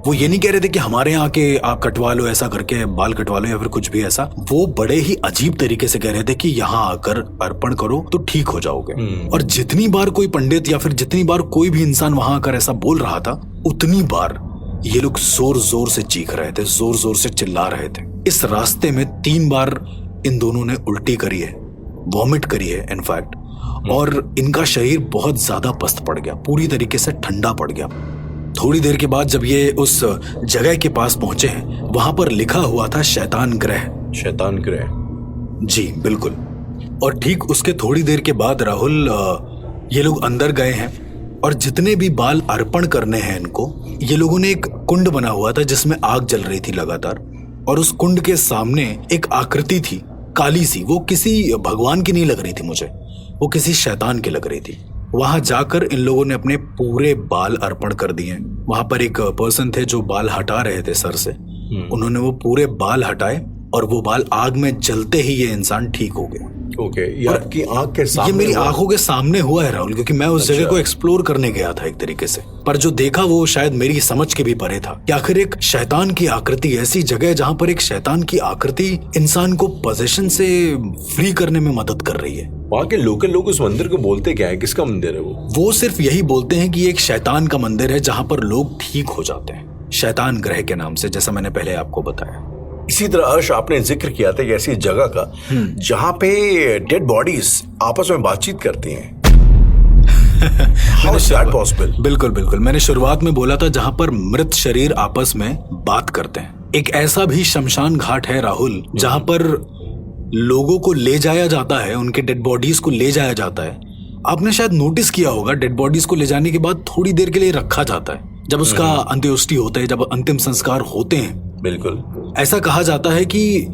वो ये नहीं कह रहे थे कि हमारे यहाँ के आप कटवा लो, ऐसा करके बाल कटवा लो या फिर कुछ भी ऐसा। वो बड़े ही अजीब तरीके से कह रहे थे कि यहाँ आकर अर्पण करो तो ठीक हो जाओगे। और जितनी बार कोई पंडित या फिर जितनी बार कोई भी इंसान वहां आकर ऐसा बोल रहा था, उतनी बार ये लोग जोर जोर से चीख रहे थे, जोर जोर से चिल्ला रहे थे। इस रास्ते में 3 बार इन दोनों ने उल्टी करी है, वॉमिट करी है इनफैक्ट, और इनका शरीर बहुत ज्यादा पस्त पड़ गया, पूरी तरीके से ठंडा पड़ गया। थोड़ी देर के बाद जब ये उस जगह के पास पहुंचे हैं, वहां पर लिखा हुआ था शैतान ग्रह। शैतान ग्रह? जी बिल्कुल। और ठीक उसके थोड़ी देर के बाद राहुल, ये लोग अंदर गए हैं और जितने भी बाल अर्पण करने हैं इनको, ये लोगों ने एक कुंड बना हुआ था जिसमें आग जल रही थी लगातार, और उस कुंड के सामने एक आकृति थी काली सी। वो किसी भगवान की नहीं लग रही थी मुझे, वो किसी शैतान की लग रही थी। वहां जाकर इन लोगों ने अपने पूरे बाल अर्पण कर दिए। वहां पर एक पर्सन थे जो बाल हटा रहे थे सर से, उन्होंने वो पूरे बाल हटाए और वो बाल आग में जलते ही ये इंसान ठीक हो गया। ओके, ये आपकी आंख के ये सामने मेरी हुआ? आंखों के सामने हुआ है राहुल, क्योंकि मैं उस जगह को एक्सप्लोर करने गया था एक तरीके से। पर जो देखा वो शायद मेरी समझ के भी परे था कि आखिर एक शैतान की आकृति, ऐसी जगह है जहां पर एक शैतान की आकृति इंसान को पोजेशन से फ्री करने में मदद कर रही है। वहाँ के लोकल लोग उस मंदिर को बोलते क्या है? किसका मंदिर है वो? सिर्फ यही बोलते हैं कि एक शैतान का मंदिर है जहां पर लोग ठीक हो जाते हैं, शैतान ग्रह के नाम से, जैसा मैंने पहले आपको बताया। इसी तरह अर्श, आपने जिक्र किया था एक ऐसी जगह का जहां पे डेड बॉडीज आपस में बातचीत करती हैं। How is that possible? बिल्कुल बिल्कुल, मैंने शुरुआत में बोला था जहां पर मृत शरीर आपस में बात करते हैं। एक ऐसा भी शमशान घाट है राहुल जहां पर लोगों को ले जाया जाता है, उनके डेड बॉडीज को ले जाया जाता है। आपने शायद नोटिस किया होगा, डेड बॉडीज को ले जाने के बाद थोड़ी देर के लिए रखा जाता है। जब उसका अंत्येष्टि होता है, जब अंतिम संस्कार होते हैं, बिल्कुल ऐसा कहा जाता है कि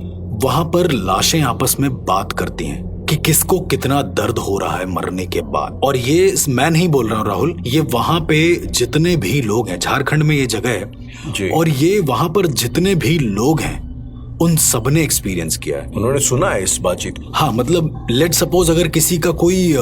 वहां पर लाशें आपस में बात करती हैं कि किसको कितना दर्द हो रहा है मरने के बाद। और ये मैं नहीं बोल रहा हूँ राहुल, ये वहां पे जितने भी लोग हैं, झारखंड में ये जगह है, और ये वहां पर जितने भी लोग हैं उन सबने एक्सपीरियंस किया है, उन्होंने सुना है इस बातचीत। हाँ, मतलब लेट सपोज अगर किसी का कोई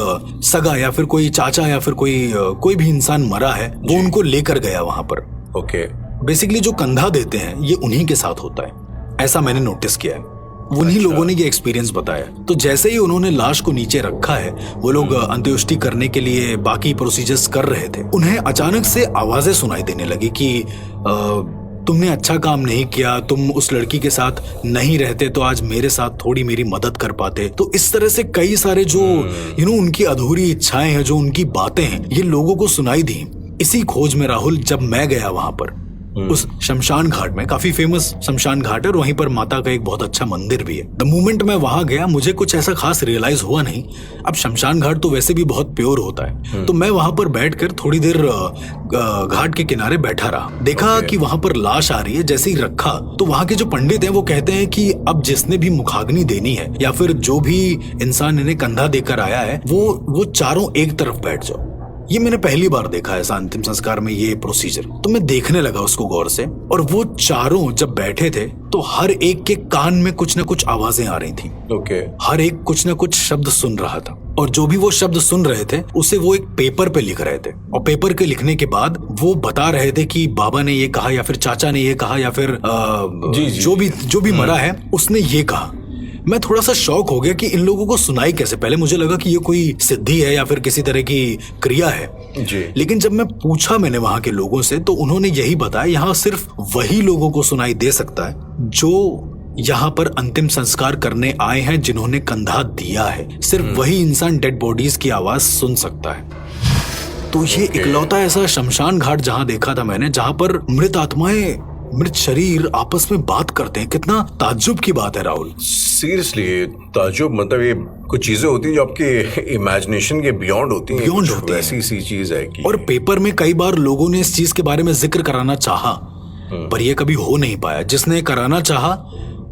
सगा या फिर कोई चाचा या फिर कोई भी इंसान मरा है, वो उनको लेकर गया वहां पर। ओके, बेसिकली जो कंधा देते हैं ये उन्हीं के साथ होता है, ऐसा मैंने नोटिस किया है। उन्हीं लोगों ने ये एक्सपीरियंस बताया। तो जैसे ही उन्होंने लाश को नीचे रखा है, वो लोग अंत्येष्टि करने के लिए बाकी प्रोसीजर्स कर रहे थे, उन्हें अचानक से आवाजें सुनाई देने लगी कि तुमने अच्छा काम नहीं किया, तुम उस लड़की के साथ नहीं रहते तो आज मेरे साथ थोड़ी मेरी मदद कर पाते। तो इस तरह से कई सारे जो उनकी अधूरी इच्छाएं हैं, जो उनकी बातें हैं, ये लोगों को सुनाई दी। इसी खोज में राहुल जब मैं गया वहां पर उस शमशान घाट में, काफी फेमस शमशान घाट है और वहीं पर माता का एक बहुत अच्छा मंदिर भी है। द मोमेंट मैं वहां गया मुझे कुछ ऐसा खास रियलाइज हुआ नहीं। अब शमशान घाट तो वैसे भी बहुत प्योर होता है, तो मैं वहां पर बैठकर थोड़ी देर घाट के किनारे बैठा रहा। देखा कि वहां पर लाश आ रही है। जैसे ही रखा तो वहां के जो पंडित हैं वो कहते हैं कि अब जिसने भी मुखाग्नि देनी है या फिर जो भी इंसान इन्हें कंधा देकर आया है, वो चारों एक तरफ बैठ जाओ। ये मैंने पहली बार देखा ऐसा अंतिम संस्कार में ये प्रोसीजर। तो मैं देखने लगा उसको गौर से, और वो चारों जब बैठे थे तो हर एक के कान में कुछ न कुछ आवाजें आ रही थी। ओके, हर एक कुछ न कुछ शब्द सुन रहा था, और जो भी वो शब्द सुन रहे थे उसे वो एक पेपर पे लिख रहे थे। और पेपर के लिखने के बाद वो बता रहे थे कि बाबा ने ये कहा या फिर चाचा ने ये कहा या फिर जो भी मरा है उसने ये कहा। मैं थोड़ा सा शॉक हो गया कि इन लोगों को सुनाई कैसे। पहले मुझे लगा कि ये कोई सिद्धि है या फिर किसी तरह की क्रिया है जी। लेकिन जब मैं पूछा मैंने वहां के लोगों से तो उन्होंने यही बताया, यहाँ सिर्फ वही लोगों को सुनाई दे सकता है जो यहाँ पर अंतिम संस्कार करने आए हैं, जिन्होंने कंधा दिया है। सिर्फ वही इंसान डेड बॉडीज की आवाज सुन सकता है। तो ये इकलौता ऐसा शमशान घाट जहाँ देखा था मैंने, जहाँ पर मृत आत्माएं, मृत शरीर आपस में बात करते हैं। कितना ताज्जुब की बात है राहुल। सीरियसली ताज्जुब, मतलब ये कुछ चीजें होती है जो आपके इमेजिनेशन के बियॉन्ड होती हैं। बियॉन्ड होती है। ऐसी सी चीज है कि और पेपर में कई बार लोगों ने इस चीज के बारे में जिक्र कराना चाहा, पर यह कभी हो नहीं पाया। जिसने कराना चाहा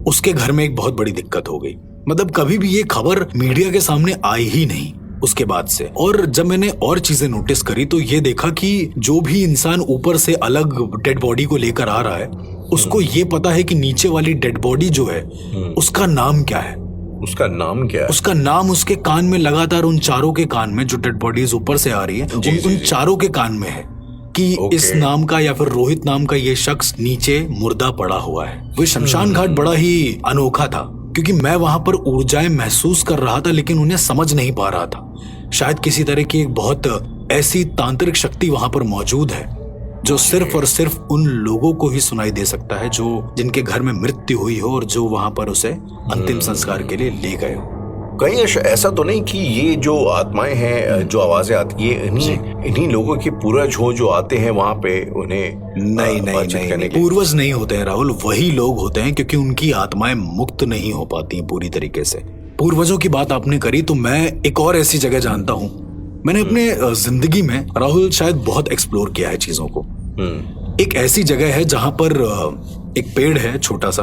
उसके घर में एक बहुत बड़ी दिक्कत हो गई। मतलब कभी भी ये खबर मीडिया के सामने आई ही नहीं उसके बाद से। और जब मैंने और चीजें नोटिस करी तो ये देखा कि जो भी इंसान ऊपर से अलग डेड बॉडी को लेकर आ रहा है, उसको ये पता है कि नीचे वाली डेड बॉडी जो है उसका नाम क्या है। उसका नाम क्या है? उसका नाम उसके कान में लगातार, उन चारों के कान में, जो डेड बॉडीज ऊपर से आ रही है उन चारों के कान में है कि इस नाम का या फिर रोहित नाम का ये शख्स नीचे मुर्दा पड़ा हुआ है। वो शमशान घाट बड़ा ही अनोखा था क्योंकि मैं वहां पर ऊर्जाएं महसूस कर रहा था लेकिन उन्हें समझ नहीं पा रहा था। शायद किसी तरह की एक बहुत ऐसी तांत्रिक शक्ति वहां पर मौजूद है जो सिर्फ और सिर्फ उन लोगों को ही सुनाई दे सकता है जो जिनके घर में मृत्यु हुई हो और जो वहां पर उसे अंतिम संस्कार के लिए ले गए हो। कहीं ऐसा तो नहीं कि ये जो आत्माएं हैं, जो आवाजें आती है, इन्हीं लोगों के पूर्वज हो जो आते हैं वहां पे उन्हें नहीं, पूर्वज नहीं होते हैं राहुल, वही लोग होते हैं क्योंकि उनकी आत्माएं मुक्त नहीं हो पाती हैं पूरी तरीके से। पूर्वजों की बात आपने करी तो मैं एक और ऐसी जगह जानता हूँ। मैंने अपने जिंदगी में राहुल शायद बहुत एक्सप्लोर किया है चीजों को। एक ऐसी जगह है जहां पर एक पेड़ है छोटा सा।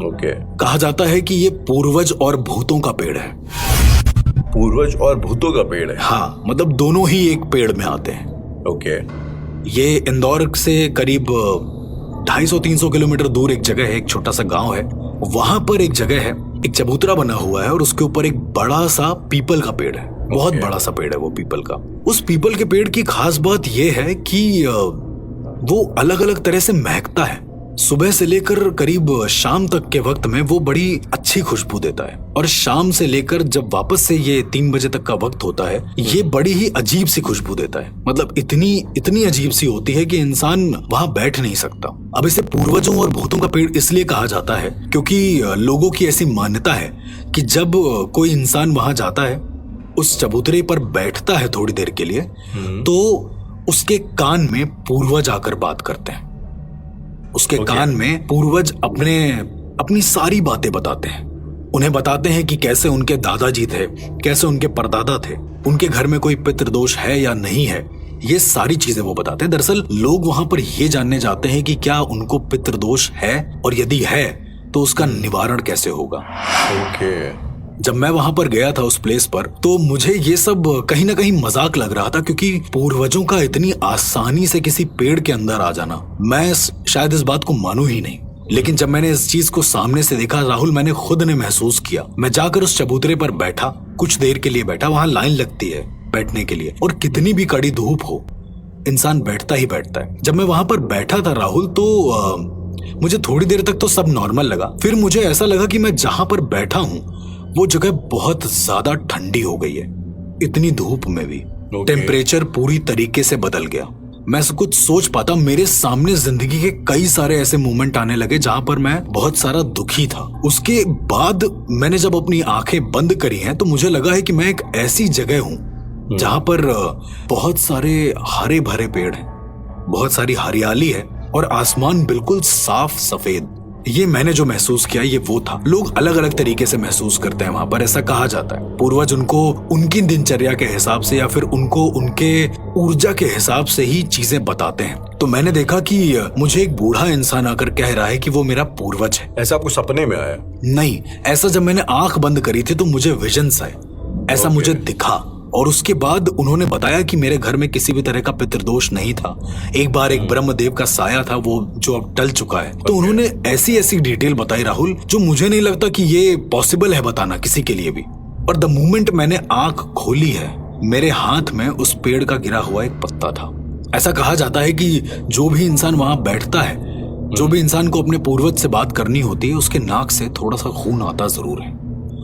ओके। कहा जाता है कि ये पूर्वज और भूतों का पेड़ है। पूर्वज और भूतों का पेड़ है? हाँ, मतलब दोनों ही एक पेड़ में आते हैं। ओके। ये इंदौर से करीब 250-300 किलोमीटर दूर एक जगह है, एक छोटा सा गांव है। वहां पर एक जगह है एक चबूतरा बना हुआ है और उसके ऊपर एक बड़ा सा पीपल का पेड़ है। बहुत बड़ा सा पेड़ है वो पीपल का। उस पीपल के पेड़ की खास बात यह है कि वो अलग अलग तरह से महकता है। सुबह से लेकर करीब शाम तक के वक्त में वो बड़ी अच्छी खुशबू देता है, और शाम से लेकर जब वापस से ये 3 बजे तक का वक्त होता है, ये बड़ी ही अजीब सी खुशबू देता है। मतलब इतनी अजीब सी होती है कि इंसान वहां बैठ नहीं सकता। अब इसे पूर्वजों और भूतों का पेड़ इसलिए कहा जाता है क्योंकि लोगों की ऐसी मान्यता है कि जब कोई इंसान वहां जाता है, उस चबूतरे पर बैठता है थोड़ी देर के लिए, तो उसके कान में पूर्वज आकर बात करते हैं। उसके कान में पूर्वज अपनी सारी बातें बताते हैं। उन्हें बताते हैं कि कैसे उनके दादाजी थे, कैसे उनके परदादा थे, उनके घर में कोई पितृदोष है या नहीं है। ये सारी चीजें वो बताते हैं। दरअसल लोग वहां पर ये जानने जाते हैं कि क्या उनको पितृदोष है, और यदि है तो उसका निवारण कैसे होगा। जब मैं वहां पर गया था उस प्लेस पर, तो मुझे ये सब कहीं ना कहीं मजाक लग रहा था, क्योंकि पूर्वजों का इतनी आसानी से किसी पेड़ के अंदर आ जाना, मैं शायद इस बात को मानूं ही नहीं। लेकिन जब मैंने इस चीज को सामने से देखा राहुल, मैंने खुद ने महसूस किया। मैं जाकर उस चबूतरे पर बैठा, कुछ देर के लिए बैठा। वहां लाइन लगती है बैठने के लिए, और कितनी भी कड़ी धूप हो, इंसान बैठता ही बैठता है। जब मैं वहां पर बैठा था राहुल, तो मुझे थोड़ी देर तक तो सब नॉर्मल लगा। फिर मुझे ऐसा लगा कि मैं जहां पर बैठा हूं वो जगह बहुत ज्यादा ठंडी हो गई है, इतनी धूप में भी। टेम्परेचर पूरी तरीके से बदल गया। मैं कुछ सोच पाता, मेरे सामने जिंदगी के कई सारे ऐसे मोमेंट आने लगे जहां पर मैं बहुत सारा दुखी था। उसके बाद मैंने जब अपनी आंखें बंद करी हैं, तो मुझे लगा है कि मैं एक ऐसी जगह हूं जहां पर बहुत सारे हरे भरे पेड़ हैं, बहुत सारी हरियाली है, और आसमान बिल्कुल साफ सफेद। ये मैंने जो महसूस किया ये वो था। लोग अलग अलग तरीके से महसूस करते हैं वहां पर, ऐसा कहा जाता है। पूर्वज उनको उनकी दिनचर्या के हिसाब से या फिर उनको उनके ऊर्जा के हिसाब से ही चीजें बताते हैं। तो मैंने देखा कि मुझे एक बूढ़ा इंसान आकर कह रहा है कि वो मेरा पूर्वज है। ऐसा आपको सपने में आया? नहीं, ऐसा जब मैंने आंख बंद करी थी तो मुझे विजन्स आए, ऐसा मुझे दिखा। और उसके बाद उन्होंने बताया कि मेरे घर में किसी भी तरह का पितृदोष नहीं था। एक बार एक ब्रह्मदेव का साया था, वो जो अब टल चुका है। तो उन्होंने ऐसी डिटेल बताई राहुल, जो मुझे नहीं लगता कि ये पॉसिबल है बताना किसी के लिए भी। और द मोमेंट मैंने आंख खोली है, मेरे हाथ में उस पेड़ का गिरा हुआ एक पत्ता था। ऐसा कहा जाता है कि जो भी इंसान वहां बैठता है, जो भी इंसान को अपने पूर्वज से बात करनी होती है, उसके नाक से थोड़ा सा खून आता जरूर है,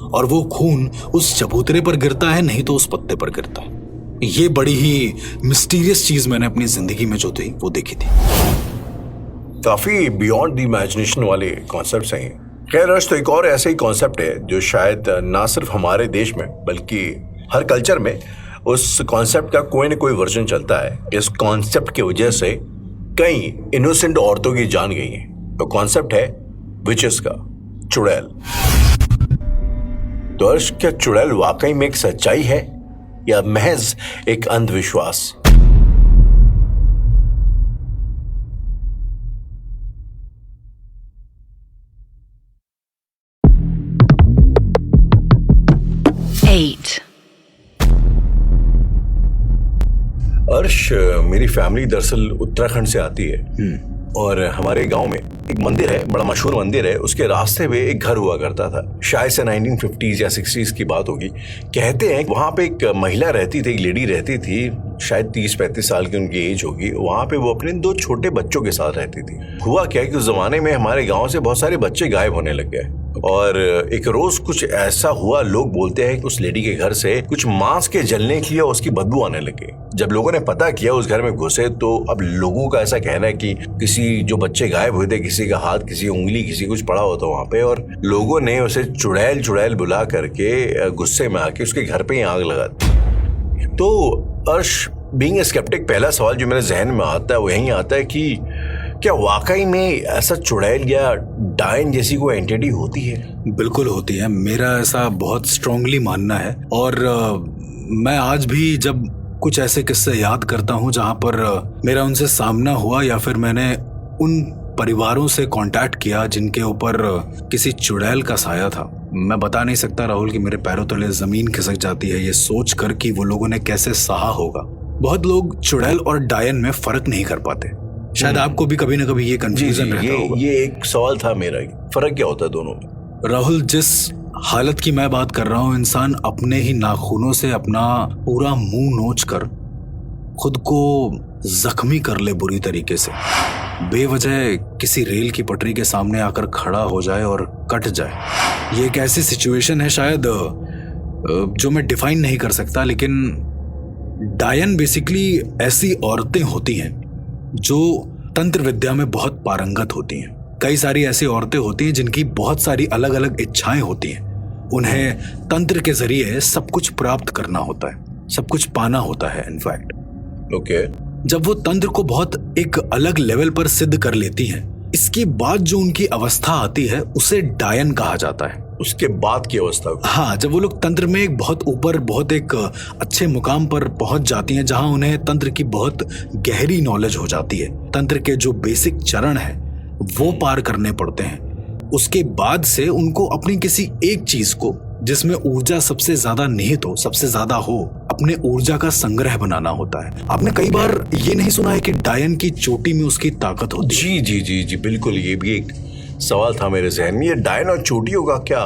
और वो खून उस चबूतरे पर गिरता है, नहीं तो उस पत्ते पर गिरता है। ये बड़ी ही मिस्टीरियस चीज मैंने अपनी जिंदगी में जो थी वो देखी थी। काफी बियॉन्ड द इमेजिनेशन वाले कॉन्सेप्ट्स हैं। खैर अर्श, तो एक और ऐसा ही कॉन्सेप्ट है जो शायद ना सिर्फ हमारे देश में बल्कि हर कल्चर में उस कॉन्सेप्ट का कोई ना कोई वर्जन चलता है। इस कॉन्सेप्ट की वजह से कई इनोसेंट औरतों की जान गई है। तो कॉन्सेप्ट है विचेस का, चुड़ैल। तो अर्श, क्या चुड़ैल वाकई में एक सच्चाई है या महज एक अंधविश्वास? अर्श, मेरी फैमिली दरअसल उत्तराखंड से आती है, और हमारे गांव में एक मंदिर है, बड़ा मशहूर मंदिर है। उसके रास्ते में एक घर हुआ करता था, शायद से 1950s या 60s की बात होगी। कहते हैं वहां पे एक महिला रहती थी, एक लेडी रहती थी, शायद 30-35 साल की उनकी एज होगी। वहां पे वो अपने 2 छोटे बच्चों के साथ रहती थी। हुआ क्या कि उस जमाने में हमारे गाँव से बहुत सारे बच्चे गायब होने लग गए, और एक रोज कुछ ऐसा हुआ, लोग बोलते हैं कि उस लेडी के घर से कुछ मांस के जलने की या उसकी बदबू आने लगी। जब लोगों ने पता किया, उस घर में घुसे, तो अब लोगों का ऐसा कहना है कि किसी जो बच्चे गायब हुए थे, किसी का हाथ, किसी उंगली, किसी कुछ पड़ा होता वहां पे, और लोगों ने उसे चुड़ैल बुला करके गुस्से में आके उसके घर पे ही आग लगा दी। तो अर्श, बीइंग ए स्केप्टिक, पहला सवाल जो मेरे जहन में आता है वो यही आता है कि क्या वाकई में ऐसा चुड़ैल या डायन जैसी कोई एंटिटी होती है? बिल्कुल होती है, मेरा ऐसा बहुत स्ट्रांगली मानना है। और मैं आज भी जब कुछ ऐसे किस्से याद करता हूँ जहाँ पर मेरा उनसे सामना हुआ, या फिर मैंने उन परिवारों से कांटेक्ट किया जिनके ऊपर किसी चुड़ैल का साया था, मैं बता नहीं सकता राहुल कि मेरे पैरों तले जमीन खिसक जाती है ये सोच कर कि वो लोगों ने कैसे सहा होगा। बहुत लोग चुड़ैल और डायन में फर्क नहीं कर पाते। शायद आपको भी कभी ना कभी ये कंफ्यूजन रहता होगा। ये एक सवाल था मेरा, फर्क क्या होता है दोनों में? राहुल, जिस हालत की मैं बात कर रहा हूँ। इंसान अपने ही नाखूनों से अपना पूरा मुंह नोच कर खुद को जख्मी कर ले बुरी तरीके से, बेवजह किसी रेल की पटरी के सामने आकर खड़ा हो जाए और कट जाए। ये एक ऐसी सिचुएशन है शायद जो मैं डिफाइन नहीं कर सकता, लेकिन डायन बेसिकली ऐसी औरतें होती हैं जो तंत्र विद्या में बहुत पारंगत होती हैं। कई सारी ऐसी औरतें होती हैं जिनकी बहुत सारी अलग अलग इच्छाएं होती हैं। उन्हें तंत्र के जरिए सब कुछ प्राप्त करना होता है, सब कुछ पाना होता है इनफैक्ट। ओके। जब वो तंत्र को बहुत एक अलग लेवल पर सिद्ध कर लेती हैं, इसके बाद जो उनकी अवस्था आती है उसे डायन कहा जाता है। उसके बाद की अवस्था। हाँ, जब वो लोग तंत्र में एक बहुत ऊपर, बहुत एक अच्छे मुकाम पर पहुंच जाती हैं, जहां उन्हें तंत्र की बहुत गहरी नॉलेज हो जाती है, तंत्र के जो बेसिक चरण है वो पार करने पड़ते हैं। उसके बाद से उनको अपनी किसी एक चीज को जिसमें ऊर्जा सबसे ज्यादा निहित हो, सबसे ज्यादा हो, अपने ऊर्जा का संग्रह बनाना होता है। आपने कई बार ये नहीं सुना है कि डायन की चोटी में उसकी ताकत होती है? जी जी जी जी बिल्कुल, ये भी एक सवाल था मेरे जहन में। ये डायन और चोटियों का क्या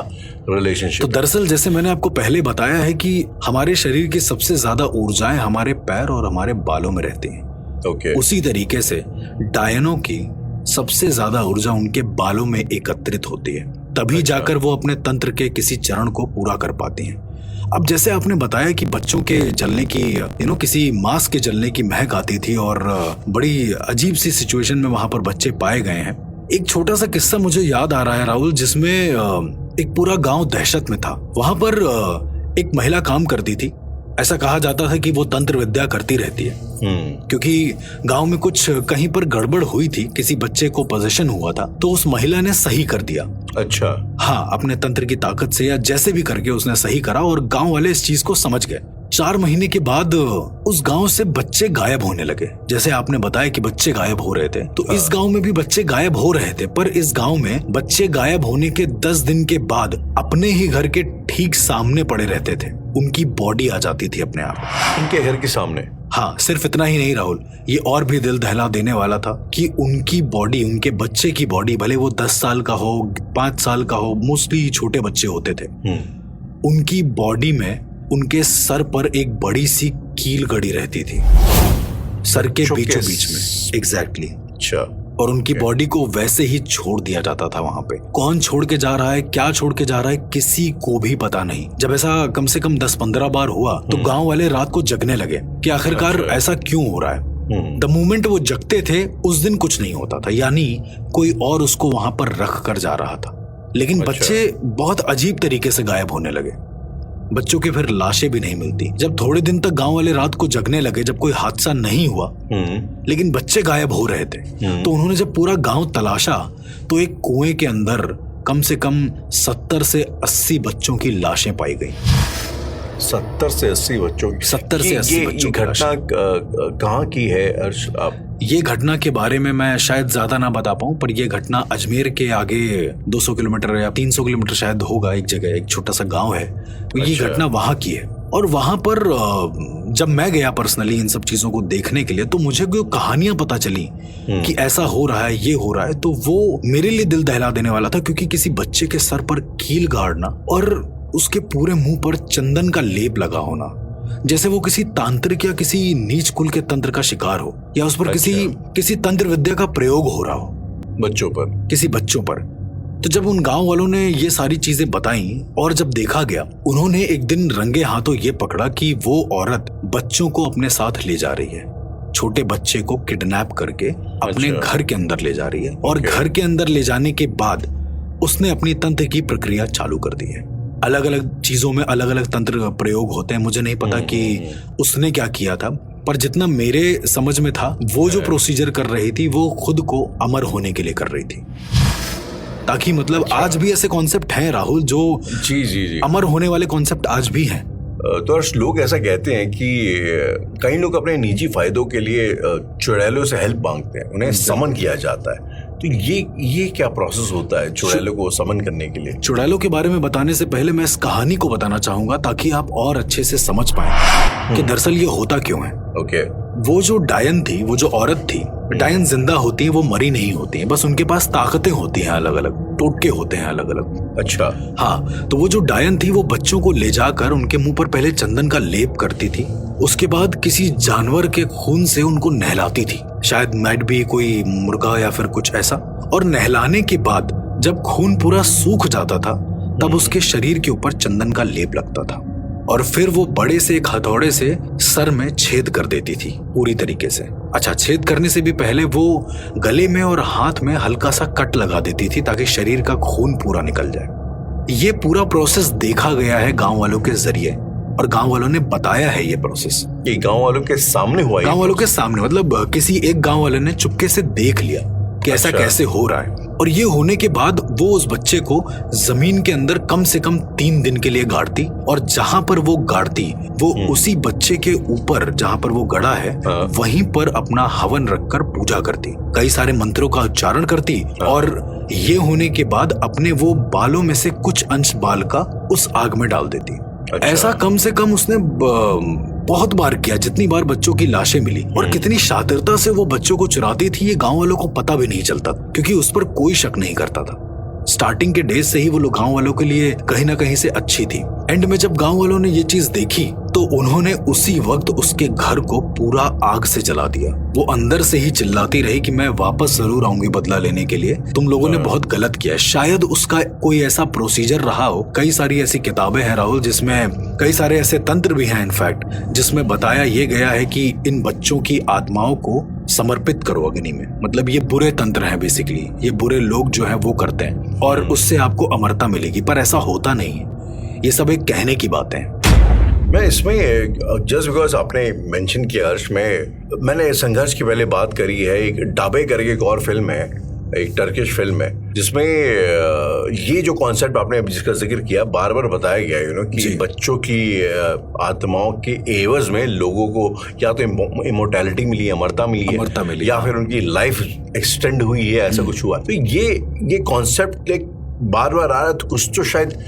रिलेशनशिप? तो दरअसल जैसे मैंने आपको पहले बताया है कि हमारे शरीर की सबसे ज्यादा ऊर्जाएं हमारे पैर और हमारे बालों में रहती हैं। ओके। उसी तरीके से डायनों की सबसे ज्यादा ऊर्जा उनके बालों में एकत्रित होती है, तभी जाकर वो अपने तंत्र के किसी चरण को पूरा कर पाती हैं। अब जैसे आपने बताया कि बच्चों के जलने की किसी मांस के जलने की महक आती थी और बड़ी अजीब सी सिचुएशन में वहां पर बच्चे पाए गए हैं। एक छोटा सा किस्सा मुझे याद आ रहा है राहुल, जिसमें एक पूरा गांव दहशत में था। वहां पर एक महिला काम करती थी। ऐसा कहा जाता था कि वो तंत्र विद्या करती रहती है, क्योंकि गांव में कुछ कहीं पर गड़बड़ हुई थी, किसी बच्चे को पोजेशन हुआ था, तो उस महिला ने सही कर दिया। अच्छा। हाँ, अपने तंत्र की ताकत से या जैसे भी करके उसने सही करा और गांव वाले इस चीज को समझ गए। 4 महीने के बाद उस गांव से बच्चे गायब होने लगे। जैसे आपने बताया कि बच्चे गायब हो रहे थे, तो इस गांव में भी बच्चे गायब हो रहे थे। पर इस गांव में बच्चे गायब होने के 10 दिन के बाद अपने ही घर के ठीक सामने पड़े रहते थे। उनकी बॉडी आ जाती थी अपने आप, उनके घर के सामने। हाँ, सिर्फ इतना ही नहीं राहुल, ये और भी दिल दहला देने वाला था कि उनकी बॉडी, उनके बच्चे की बॉडी, भले वो 10 साल का हो, 5 साल का हो, मोस्टली छोटे बच्चे होते थे, उनकी बॉडी में उनके सर पर एक बड़ी सी कील गड़ी रहती थी, सर के बीचों बीच में। एग्जैक्टली। अच्छा। और उनकी बॉडी को वैसे ही छोड़ दिया जाता था वहां पे। कौन छोड़ के जा रहा है, क्या छोड़ के जा रहा है, किसी को भी पता नहीं। जब ऐसा कम से कम 10-15 बार हुआ तो गांव वाले रात को जगने लगे कि आखिरकार ऐसा क्यों हो रहा है। द मोमेंट वो जगते थे उस दिन कुछ नहीं होता था, यानी कोई और उसको वहां पर रख कर जा रहा था। लेकिन बच्चे बहुत अजीब तरीके से गायब होने लगे। बच्चों की फिर लाशें भी नहीं मिलती। जब थोड़े दिन तक गांव वाले रात को जगने लगे, जब कोई हादसा नहीं हुआ लेकिन बच्चे गायब हो रहे थे, तो उन्होंने जब पूरा गांव तलाशा तो एक कुएं के अंदर कम से कम 70 से 80 बच्चों की लाशें पाई गई। 70 से 80 बच्चों की? 70 से 80 बच्चों की घटना कहाँ की है अर्श? आप ये घटना के बारे में मैं शायद ज्यादा ना बता पाऊं, पर यह घटना अजमेर के आगे 200 किलोमीटर या 300 किलोमीटर शायद होगा, एक जगह, एक छोटा सा गांव है। तो ये घटना वहां की है। और वहां पर जब मैं गया पर्सनली इन सब चीजों को देखने के लिए, तो मुझे जो कहानियां पता चली कि ऐसा हो रहा है, ये हो रहा है, तो वो मेरे लिए दिल दहला देने वाला था। क्योंकि किसी बच्चे के सर पर कील गाड़ना और उसके पूरे मुंह पर चंदन का लेप लगा होना, जैसे वो किसी तांत्रिक या किसी नीच कुल के तंत्र का शिकार हो, या उस पर किसी तंत्र विद्या का प्रयोग हो रहा हो बच्चों पर, किसी बच्चों पर। तो जब उन गांव वालों ने ये सारी चीजें बताई और जब देखा गया, उन्होंने एक दिन रंगे हाथों ये पकड़ा कि वो औरत बच्चों को अपने साथ ले जा रही है, छोटे बच्चे को किडनैप करके अपने घर के अंदर ले जा रही है। और घर के अंदर ले जाने के बाद उसने अपनी तंत्र की प्रक्रिया चालू कर दी है। अलग अलग चीजों में अलग अलग तंत्र प्रयोग होते हैं, मुझे नहीं पता कि उसने क्या किया था, पर जितना मेरे समझ में था, वो जो प्रोसीजर कर रही थी वो खुद को अमर होने के लिए कर रही थी। ताकि मतलब आज भी ऐसे कॉन्सेप्ट हैं राहुल, जो जी जी जी अमर होने वाले कॉन्सेप्ट आज भी हैं। तो लोग ऐसा कहते हैं कि कई लोग अपने निजी फायदों के लिए चुड़ैलों से हेल्प मांगते हैं, उन्हें समन किया जाता है। तो ये क्या प्रोसेस होता है चुड़ैलों को समन करने के लिए? चुड़ैलों के बारे में बताने से पहले मैं इस कहानी को बताना चाहूंगा, ताकि आप और अच्छे से समझ पाए कि दरअसल ये होता क्यों है। ओके। वो जो डायन थी, वो जो औरत थी, डायन जिंदा होती है, वो मरी नहीं होती है, बस उनके पास ताकतें होती हैं अलग अलग, टोटके होते हैं अलग अलग। अच्छा। हाँ, तो वो जो डायन थी वो बच्चों को ले जाकर उनके मुंह पर पहले चंदन का लेप करती थी, उसके बाद किसी जानवर के खून से उनको नहलाती थी, शायद मैट भी कोई मुर्गा या फिर कुछ ऐसा, और नहलाने के बाद जब खून पूरा सूख जाता था तब उसके शरीर के ऊपर चंदन का लेप लगता था और फिर वो बड़े से एक हथौड़े से सर में छेद कर देती थी पूरी तरीके से। अच्छा, छेद करने से भी पहले वो गले में और हाथ में हल्का सा कट लगा देती थी ताकि शरीर का खून पूरा निकल जाए। ये पूरा प्रोसेस देखा गया है गांव वालों के जरिए और गांव वालों ने बताया है ये प्रोसेस। ये गांव वालों के सामने हुआ? गांव वालों के सामने मतलब किसी एक गांव वाले ने चुपके से देख लिया कि ऐसा कैसे हो रहा है, और ये होने के बाद वो उस बच्चे को जमीन के अंदर कम से कम 3 दिन के लिए गाड़ती, और जहां पर वो गाड़ती वो उसी बच्चे के ऊपर जहां पर वो गड़ा है वहीं पर अपना हवन रखकर पूजा करती, कई सारे मंत्रों का उच्चारण करती, और ये होने के बाद अपने वो बालों में से कुछ अंश बाल का उस आग में डाल देती। अच्छा। ऐसा कम से कम उसने बहुत बार किया, जितनी बार बच्चों की लाशें मिली, और कितनी शातिरता से वो बच्चों को चुराती थी ये गांव वालों को पता भी नहीं चलता, क्योंकि उस पर कोई शक नहीं करता था। स्टार्टिंग के डेज से ही वो लोग गांव वालों के लिए कहीं ना कहीं से अच्छी थी। एंड में जब गांव वालों ने ये चीज देखी तो उन्होंने उसी वक्त उसके घर को पूरा आग से जला दिया। वो अंदर से ही चिल्लाती रही कि मैं वापस जरूर आऊंगी बदला लेने के लिए, तुम लोगों ने बहुत गलत किया। शायद उसका कोई ऐसा प्रोसीजर रहा हो, कई सारी ऐसी किताबें हैं राहुल जिसमें कई सारे ऐसे तंत्र भी हैं इनफैक्ट, जिसमें बताया ये गया है कि इन बच्चों की आत्माओं को समर्पित करो अग्नि में। मतलब ये बुरे तंत्र हैं बेसिकली, ये बुरे लोग जो हैं वो करते हैं और उससे आपको अमरता मिलेगी, पर ऐसा होता नहीं है, ये सब एक कहने की बातें हैं। मैं इसमें जस्ट बिकॉज आपने मेंशन किया अर्श, मैंने संघर्ष की पहले बात करी है, एक डाबे करके एक और फिल्म है, एक टर्किश फिल्म है, जिसमें ये जो कॉन्सेप्ट आपने जिसका जिक्र किया बार बार बताया गया कि बच्चों की आत्माओं के एवज में लोगों को या तो इमोर्टैलिटी मिली, अमरता मिली या फिर उनकी लाइफ एक्सटेंड हुई है, ऐसा कुछ हुआ। तो ये कॉन्सेप्ट लाइक बार बार आ रहा है, तो कुछ तो शायद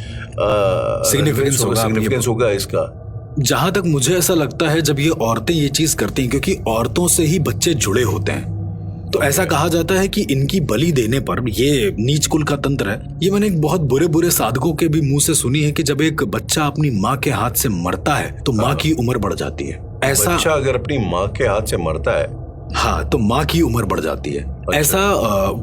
सिग्निफिकेंस होगा इसका। जहां तक मुझे ऐसा लगता है जब ये औरतें ये चीज करती हैं, क्योंकि औरतों से ही बच्चे जुड़े होते हैं, तो ऐसा कहा जाता है कि इनकी बलि देने पर, ये नीच कुल का तंत्र है, ये मैंने एक बहुत बुरे साधकों के भी मुंह से सुनी है कि जब एक बच्चा अपनी माँ के हाथ से मरता है तो माँ की उम्र बढ़ जाती है। ऐसा बच्चा अगर अपनी माँ के हाथ से मरता है, हाँ, तो माँ की उम्र बढ़ जाती है। अच्छा। ऐसा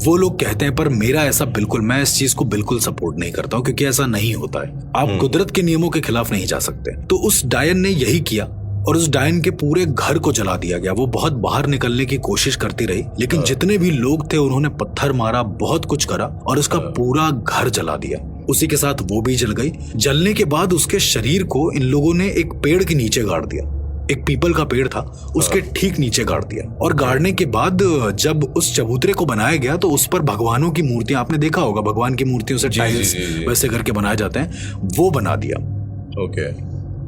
वो लोग कहते हैं, पर मेरा ऐसा बिल्कुल, मैं इस चीज को बिल्कुल सपोर्ट नहीं करता हूँ, क्योंकि ऐसा नहीं होता है। आप कुदरत के नियमों के खिलाफ नहीं जा सकते। तो उस डायन ने यही किया और उस डायन के पूरे घर को जला दिया गया। वो बहुत बाहर निकलने की कोशिश करती रही, लेकिन जितने भी लोग थे उन्होंने पत्थर मारा, बहुत कुछ करा और उसका पूरा घर जला दिया। उसी के साथ वो भी जल गई। जलने के बाद उसके शरीर को इन लोगों ने एक पेड़ के नीचे गाड़ दिया, एक पीपल का पेड़ था उसके ठीक नीचे गाड़ दिया, और गाड़ने के बाद जब उस चबूतरे को बनाया गया तो उस पर भगवानों की मूर्तियां, आपने देखा होगा भगवान की मूर्तियों से टाइल्स वैसे करके बनाए जाते हैं, वो बना दिया। ओके।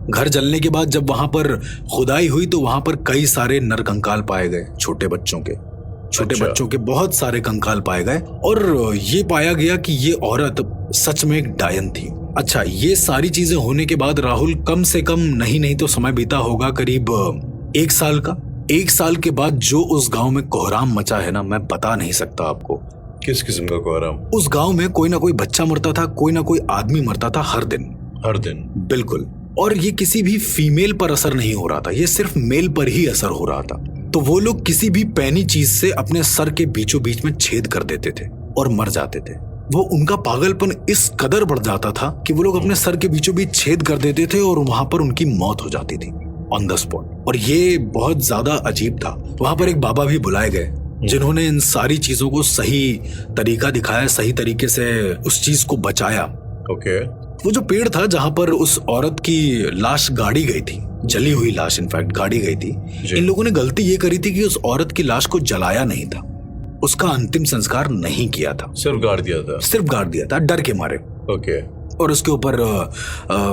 घर जलने के बाद जब वहां पर खुदाई हुई तो वहां पर कई सारे नरकंकाल पाए गए, छोटे बच्चों के बहुत सारे कंकाल पाए गए, और ये पाया गया कि ये औरत सच में एक डायन थी। अच्छा, ये सारी चीजें होने के बाद राहुल कम से कम नहीं तो समय बीता होगा करीब 1 साल का। 1 साल के बाद जो उस गांव में कोहराम मचा है ना, मैं बता नहीं सकता आपको। किस किस्म का कोहराम? उस गांव में कोई ना कोई बच्चा मरता था, कोई ना कोई आदमी मरता था हर दिन। बिल्कुल। और ये किसी भी फीमेल पर असर नहीं हो रहा था, ये सिर्फ मेल पर ही असर हो रहा था। तो वो लोग किसी भी पैनी चीज से अपने सर के बीचों बीच में छेद कर देते थे और मर जाते थे। वो उनका पागलपन इस कदर बढ़ जाता था कि वो लोग अपने सर के बीचों बीच छेद कर देते थे और वहां पर उनकी मौत हो जाती थी ऑन द स्पॉट। और ये बहुत ज्यादा अजीब था। वहां पर एक बाबा भी बुलाए गए जिन्होंने इन सारी चीजों को सही तरीका दिखाया, सही तरीके से उस चीज को बचाया। ओके। वो जो पेड़ था जहां पर उस औरत की लाश गाड़ी गई थी, जली हुई लाश इनफैक्ट गाड़ी गई थी, इन लोगों ने गलती ये करी थी कि उस औरत की लाश को जलाया नहीं था, उसका अंतिम संस्कार नहीं किया था, सिर्फ गाड़ दिया था डर के मारे। ओके। और उसके ऊपर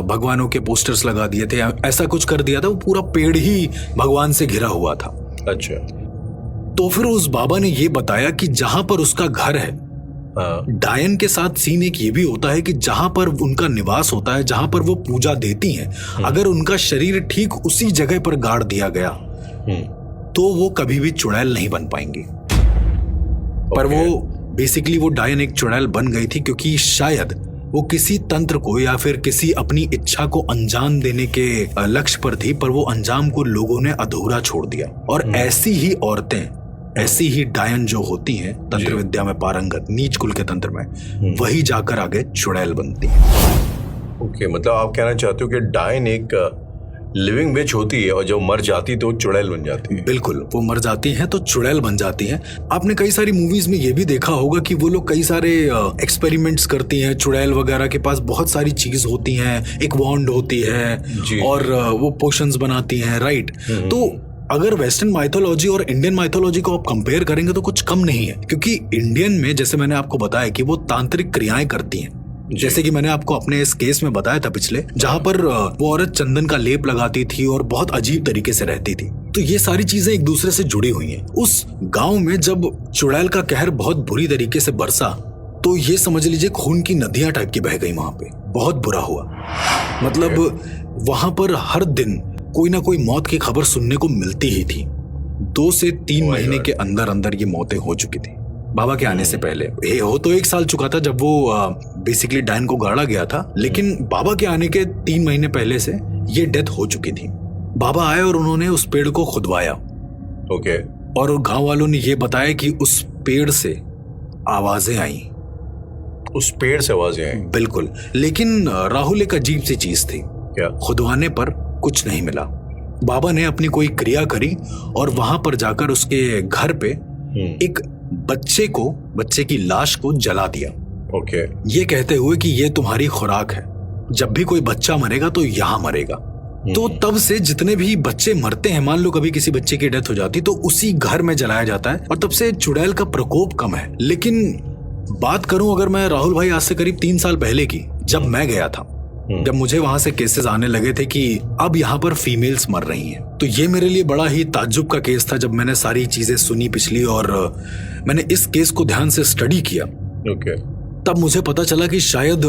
भगवानों के पोस्टर्स लगा दिए थे, ऐसा कुछ कर दिया था। वो पूरा पेड़ ही भगवान से घिरा हुआ था। अच्छा। तो फिर उस बाबा ने ये बताया कि जहां पर उसका घर है, डायन के साथ सीन एक ये भी होता है कि जहां पर उनका निवास होता है, जहां पर वो पूजा देती हैं, अगर उनका शरीर ठीक उसी जगह पर गाड़ दिया गया तो वो कभी भी चुड़ैल नहीं बन पाएंगी। पर वो बेसिकली वो डायन एक चुड़ैल बन गई थी क्योंकि शायद वो किसी तंत्र को या फिर किसी अपनी इच्छा को अंजाम देने के लक्ष्य पर थी, पर वो अंजाम को लोगों ने अधूरा छोड़ दिया। और ऐसी ही औरतें, ऐसी ही डायन जो होती हैं तंत्र विद्या में पारंगत, नीच कुल के तंत्र में, वही जाकर आगे चुड़ैल बनती है। ओके, मतलब आप कहना चाहते हो कि डायन एक लिविंग विच होती है और जब मर जाती तो चुड़ैल बन जाती है। बिल्कुल, वो मर जाती हैं तो चुड़ैल बन जाती हैं। आपने कई सारी मूवीज में ये भी देखा होगा कि वो लोग कई सारे एक्सपेरिमेंट्स करती हैं। चुड़ैल वगैरह के पास बहुत सारी चीज होती हैं, एक वॉन्ड होती है और वो पोशंस बनाती हैं, राइट। तो अगर वेस्टर्न माइथोलॉजी और इंडियन माइथोलॉजी को आप कंपेयर करेंगे तो कुछ कम नहीं है, क्योंकि इंडियन में जैसे मैंने आपको बताया कि वो तांत्रिक क्रियाएं करती हैं। जैसे कि मैंने आपको अपने इस केस में बताया था पिछले, जहां पर वो औरत चंदन का लेप लगाती थी और बहुत अजीब तरीके से रहती थी। तो ये सारी चीजें एक दूसरे से जुड़ी हुई हैं। उस गांव में जब चुड़ैल का कहर बहुत बुरी तरीके से बरसा तो ये समझ लीजिए खून की नदियां टाइप की बह गई वहां पे। बहुत बुरा हुआ, मतलब वहां पर हर दिन कोई ना कोई मौत की खबर सुनने को मिलती ही थी। 2 से 3 महीने के अंदर अंदर ये मौतें हो चुकी थी बाबा के आने से पहले। हो तो 1 साल चुका था जब वो बेसिकली डायन को गाड़ा गया था, लेकिन बाबा के आने के 3 महीने पहले से ये डेथ हो चुकी थी। बाबा आए और उन्होंने उस पेड़ को खुदवाया। ओके। और गांव वालों ने ये बताया कि उस पेड़ से आवाजें आई। उस पेड़ से आवाजें आई? बिल्कुल, लेकिन राहुल एक अजीब सी चीज थी। क्या? खुदवाने पर कुछ नहीं मिला। बाबा ने अपनी कोई क्रिया करी और वहां पर जाकर उसके घर पे एक बच्चे की लाश को जला दिया। ओके। ये कहते हुए कि ये तुम्हारी खुराक है, जब भी कोई बच्चा मरेगा तो यहाँ मरेगा। तो तब से जितने भी बच्चे मरते हैं, मान लो कभी किसी बच्चे की डेथ हो जाती तो उसी घर में जलाया जाता है और तब से चुड़ैल का प्रकोप कम है। लेकिन बात करूं अगर मैं राहुल भाई आज से करीब 3 साल पहले की, जब मैं गया था, जब मुझे वहां से केसेस आने लगे थे कि अब यहाँ पर फीमेल्स मर रही हैं, तो ये मेरे लिए बड़ा ही ताज्जुब का केस था। जब मैंने सारी चीजें सुनी पिछली और मैंने इस केस को ध्यान से स्टडी किया, तब मुझे पता चला कि शायद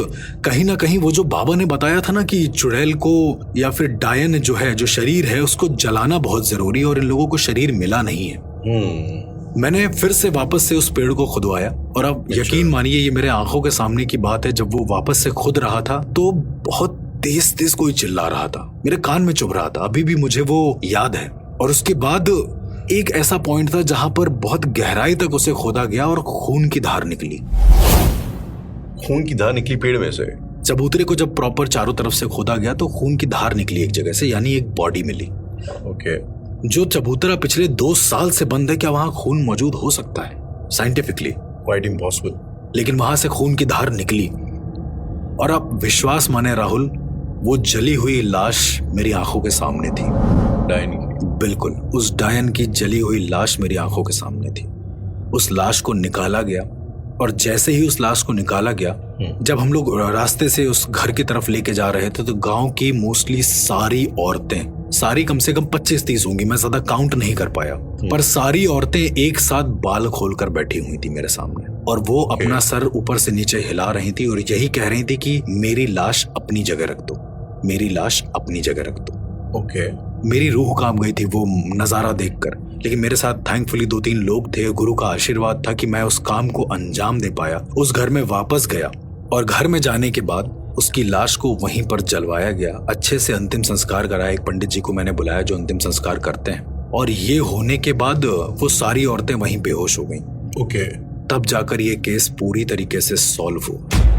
कहीं ना कहीं वो जो बाबा ने बताया था ना कि चुड़ैल को या फिर डायन जो है, जो शरीर है, उसको जलाना बहुत जरूरी है और इन लोगों को शरीर मिला नहीं है। मैंने फिर से वापस से उस पेड़ को खुदवाया और अब यकीन मानिए ये मेरे आंखों के सामने की बात है। जब वो वापस से खुद रहा था तो बहुत तेज तेज कोई चिल्ला रहा था, मेरे कान में चुभ रहा था, अभी भी मुझे वो याद है। और उसके बाद एक ऐसा पॉइंट था जहां पर बहुत गहराई तक उसे खोदा गया और खून की धार निकली। खून की धार निकली पेड़ में से? चबूतरे को जब प्रॉपर चारों तरफ से खोदा गया तो खून की धार निकली एक जगह से, यानी एक बॉडी मिली। ओके। जो चबूतरा पिछले 2 साल से बंद है, क्या वहां खून मौजूद हो सकता है? Scientifically quite impossible. लेकिन वहां से खून की धार निकली और आप विश्वास माने राहुल, वो जली हुई लाश मेरी आंखों के सामने थी। डायन की? बिल्कुल, उस डायन की जली हुई लाश मेरी आंखों के सामने थी। उस लाश को निकाला गया और जैसे ही उस लाश को निकाला गया, जब हम लोग रास्ते से उस घर की तरफ लेके जा रहे थे तो गांव की मोस्टली सारी औरतें, सारी कम से कम 25-30 होंगी, मैं ज्यादा काउंट नहीं कर पाया, पर सारी औरतें एक साथ बाल खोलकर बैठी हुई थी मेरे सामने और वो अपना सर ऊपर से नीचे हिला रही थी और यही कह रही थी कि मेरी लाश अपनी जगह रख दो, मेरी लाश अपनी जगह रख दो। ओके। मेरी रूह कांप गई थी वो नजारा देखकर, लेकिन मेरे साथ थैंकफुली 2-3 लोग थे। गुरु का आशीर्वाद था कि मैं उस काम को अंजाम दे पाया। उस घर में वापस गया और घर में जाने के बाद उसकी लाश को वहीं पर जलवाया गया, अच्छे से अंतिम संस्कार कराया। एक पंडित जी को मैंने बुलाया जो अंतिम संस्कार करते हैं, और ये होने के बाद वो सारी औरतें वहीं बेहोश हो गईं। ओके। तब जाकर ये केस पूरी तरीके से सॉल्व हुआ।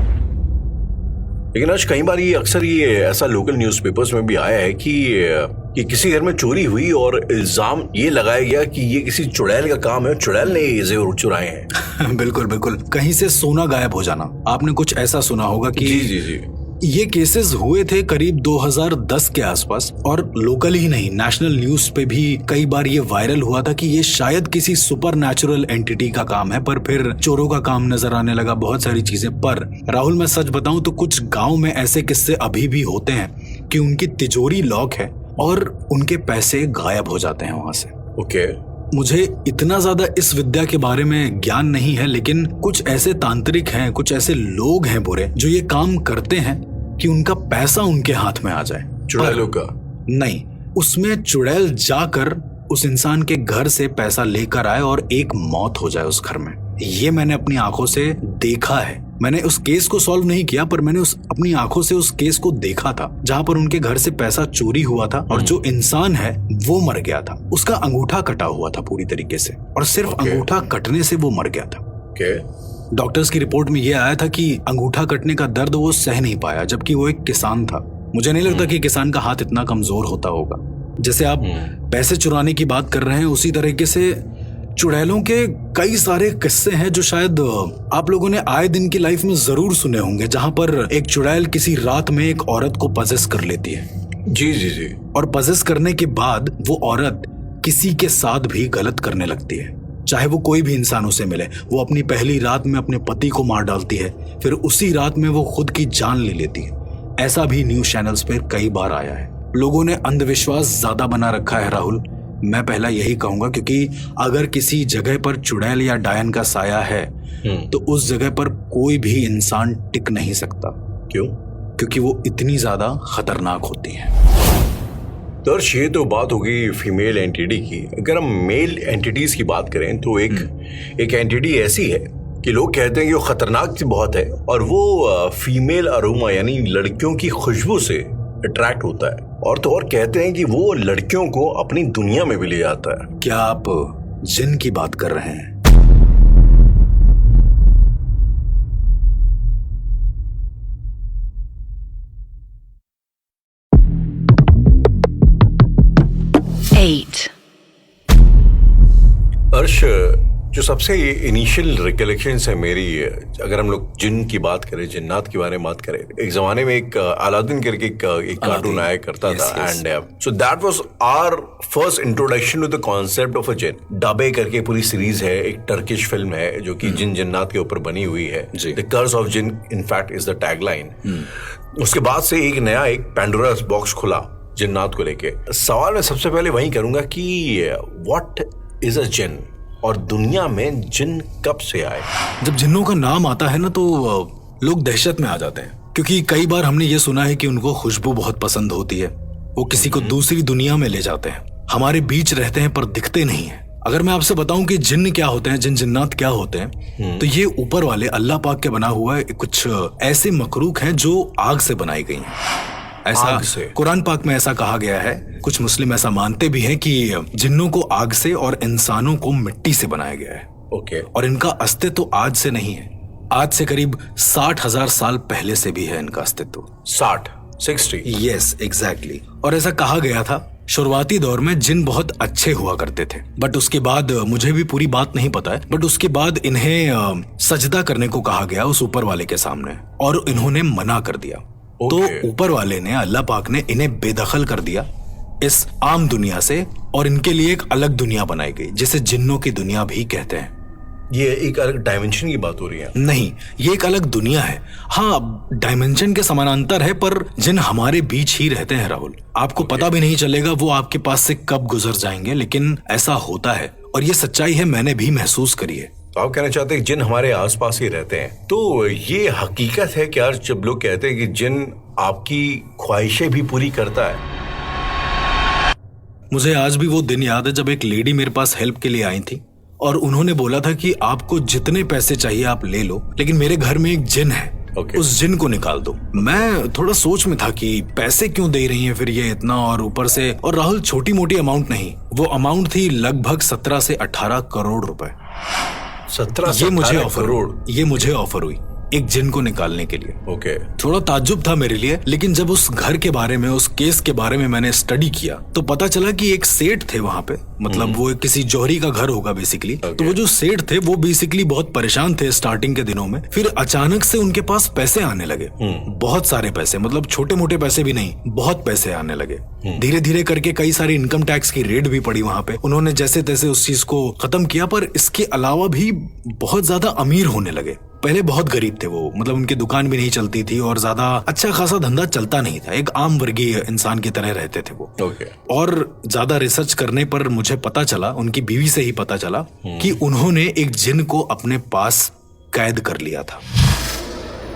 लेकिन आज कई बार ये अक्सर ये ऐसा लोकल न्यूज़पेपर्स में भी आया है कि किसी घर में चोरी हुई और इल्जाम ये लगाया गया कि ये किसी चुड़ैल का काम है, चुड़ैल ने ये जेवर चुराए हैं। बिल्कुल बिल्कुल, कहीं से सोना गायब हो जाना, आपने कुछ ऐसा सुना होगा कि जी जी जी, ये केसेस हुए थे करीब 2010 के आसपास और लोकल ही नहीं, नेशनल न्यूज पे भी कई बार ये वायरल हुआ था कि ये शायद किसी सुपर नेचुरल एंटिटी का काम है, पर फिर चोरों का काम नजर आने लगा, बहुत सारी चीजें। पर राहुल, मैं सच बताऊं तो कुछ गांव में ऐसे किस्से अभी भी होते हैं कि उनकी तिजोरी लॉक है और उनके पैसे गायब हो जाते हैं वहां से। ओके। मुझे इतना ज्यादा इस विद्या के बारे में ज्ञान नहीं है, लेकिन कुछ ऐसे तांत्रिक हैं, कुछ ऐसे लोग हैं बुरे जो ये काम करते हैं कि उनका पैसा उनके हाथ में आ जाए। चुड़ैलों का? नहीं, उसमें चुड़ैल जाकर उस इंसान के घर से पैसा लेकर आए और एक मौत हो जाए उस घर में। ये मैंने अपनी आंखों से देखा है। मैंने उस केस को सॉल्व नहीं किया, पर मैंने अपनी आंखों से उस केस को देखा था, जहां पर उनके घर से पैसा चोरी हुआ था और जो इंसान है वो मर गया था। उसका अंगूठा कटा हुआ था पूरी तरीके से, और सिर्फ अंगूठा कटने से वो मर गया था। डॉक्टर्स की रिपोर्ट में ये आया था कि अंगूठा कटने का दर्द वो सह नहीं पाया, जबकि वो एक किसान था। मुझे नहीं लगता कि किसान का हाथ इतना कमजोर होता होगा। जैसे आप पैसे चुराने की बात कर रहे हैं, उसी तरीके से चुड़ैलों के कई सारे किस्से हैं जो शायद आप लोगों ने आए दिन की लाइफ में जरूर सुने होंगे, जहां पर एक चुड़ैल किसी रात में एक औरत को पजेस कर लेती है। जी जी जी। और पजेस करने के बाद वो औरत किसी के साथ भी गलत करने लगती है, चाहे वो कोई भी इंसान उसे मिले। वो अपनी पहली रात में अपने पति को मार डालती है, फिर उसी रात में वो खुद की जान ले लेती है। ऐसा भी न्यूज चैनल्स पे कई बार आया है। लोगों ने अंधविश्वास ज्यादा बना रखा है राहुल, मैं पहला यही कहूंगा, क्योंकि अगर किसी जगह पर चुड़ैल या डायन का साया है तो उस जगह पर कोई भी इंसान टिक नहीं सकता। क्यों? क्योंकि वो इतनी ज्यादा खतरनाक होती है। तो ये तो बात होगी फीमेल एंटिटी की। अगर हम मेल एंटिटीज की बात करें तो एक एंटिटी ऐसी है कि लोग कहते हैं कि वो खतरनाक बहुत है और वो फीमेल अरोमा यानी लड़कियों की खुशबू से अट्रैक्ट होता है, और तो और कहते हैं कि वो लड़कियों को अपनी दुनिया में भी ले जाता है। क्या आप जिन की बात कर रहे हैं? अर्श, जो सबसे इनिशियल रिकलेक्शंस है मेरी, अगर हम लोग जिन की बात करें, जिन्नात के बारे में बात करें, एक जमाने में एक अलादीन करके एक कार्टून आया करता था, and so that was our first introduction to the concept of a jinn. डबे करके पूरी सीरीज है, एक टर्किश फिल्म है जो कि जिन जिन्नात के ऊपर बनी हुई है। The curse of jinn in fact is the tagline. उसके बाद से एक नया एक पैंडोरास बॉक्स खुला जिन्नात को लेके। सवाल मैं सबसे पहले वही करूंगा कि व्हाट इज अ जिन, और दुनिया में जिन कब से आए? जब जिन्नों का नाम आता है ना तो लोग दहशत में आ जाते हैं, क्योंकि कई बार हमने ये सुना है कि उनको खुशबू बहुत पसंद होती है। वो किसी को दूसरी दुनिया में ले जाते हैं, हमारे बीच रहते हैं पर दिखते नहीं है। अगर मैं आपसे बताऊं कि जिन्न क्या होते हैं, जिन जिन्नात क्या होते हैं, तो ये ऊपर वाले अल्लाह पाक के बना हुआ कुछ ऐसे मखलूक हैं जो आग से बनाई गई हैं। ऐसा कुरान पाक में ऐसा कहा गया है। कुछ मुस्लिम ऐसा मानते भी हैं कि जिन्नों को आग से और इंसानों को मिट्टी से बनाया गया है। ओके। और इनका अस्तित्व तो आज से नहीं है, आज से करीब 60,000 साल पहले से भी है इनका अस्तित्व। 60? Yes, exactly. और ऐसा कहा गया था शुरुआती दौर में जिन बहुत अच्छे हुआ करते थे, बट उसके बाद, मुझे भी पूरी बात नहीं पता है, बट उसके बाद इन्हें सजदा करने को कहा गया उस ऊपर वाले के सामने, और इन्होंने मना कर दिया। तो ऊपर वाले ने, अल्लाह पाक ने इन्हें बेदखल कर दिया इस आम दुनिया से, और इनके लिए एक अलग दुनिया बनाई गई जिसे जिन्नों की दुनिया भी कहते हैं। ये एक अलग डायमेंशन की बात हो रही है? नहीं, ये एक अलग दुनिया है। हाँ, डायमेंशन के समानांतर है, पर जिन हमारे बीच ही रहते हैं राहुल। आपको पता भी नहीं चलेगा वो आपके पास से कब गुजर जाएंगे, लेकिन ऐसा होता है और ये सच्चाई है, मैंने भी महसूस करी है। तो आप कहना चाहते हैं जिन हमारे आसपास ही रहते हैं? तो ये हकीकत है कि यार, जब लोग कहते हैं कि जिन आपकी ख्वाहिशें भी पूरी करता है। मुझे आज भी वो दिन याद है जब एक लेडी मेरे पास हेल्प के लिए आई थी और उन्होंने बोला था कि आपको जितने पैसे चाहिए आप ले लो, लेकिन मेरे घर में एक जिन है, उस जिन को निकाल दो। मैं थोड़ा सोच में था कि पैसे क्यों दे रही हैं फिर ये इतना, और ऊपर से, और राहुल छोटी मोटी अमाउंट नहीं, वो अमाउंट थी लगभग 17 से 18 करोड़ रुपए। 17 से 18 करोड़? ये मुझे ऑफर हुई एक जिन को निकालने के लिए। ओके। थोड़ा ताज्जुब था मेरे लिए, लेकिन जब उस घर के बारे में, उस केस के बारे में मैंने स्टडी किया तो पता चला कि एक सेठ थे वहां पे, मतलब वो किसी जौहरी का घर होगा बेसिकली। तो वो जो सेठ थे वो बेसिकली बहुत परेशान थे स्टार्टिंग के दिनों में, फिर अचानक से उनके पास पैसे आने लगे, बहुत सारे पैसे, मतलब छोटे मोटे पैसे भी नहीं, बहुत पैसे आने लगे। धीरे धीरे करके कई सारी इनकम टैक्स की रेड भी पड़ी वहां पे, उन्होंने जैसे तैसे उस चीज को खत्म किया, पर इसके अलावा भी बहुत ज्यादा अमीर होने लगे। पहले बहुत गरीब थे वो, मतलब उनकी दुकान भी नहीं चलती थी और ज्यादा अच्छा खासा धंधा चलता नहीं था, एक आम वर्गीय इंसान की तरह रहते थे वो। और ज्यादा रिसर्च करने पर मुझे पता चला, उनकी बीवी से ही पता चला कि उन्होंने एक जिन को अपने पास कैद कर लिया था।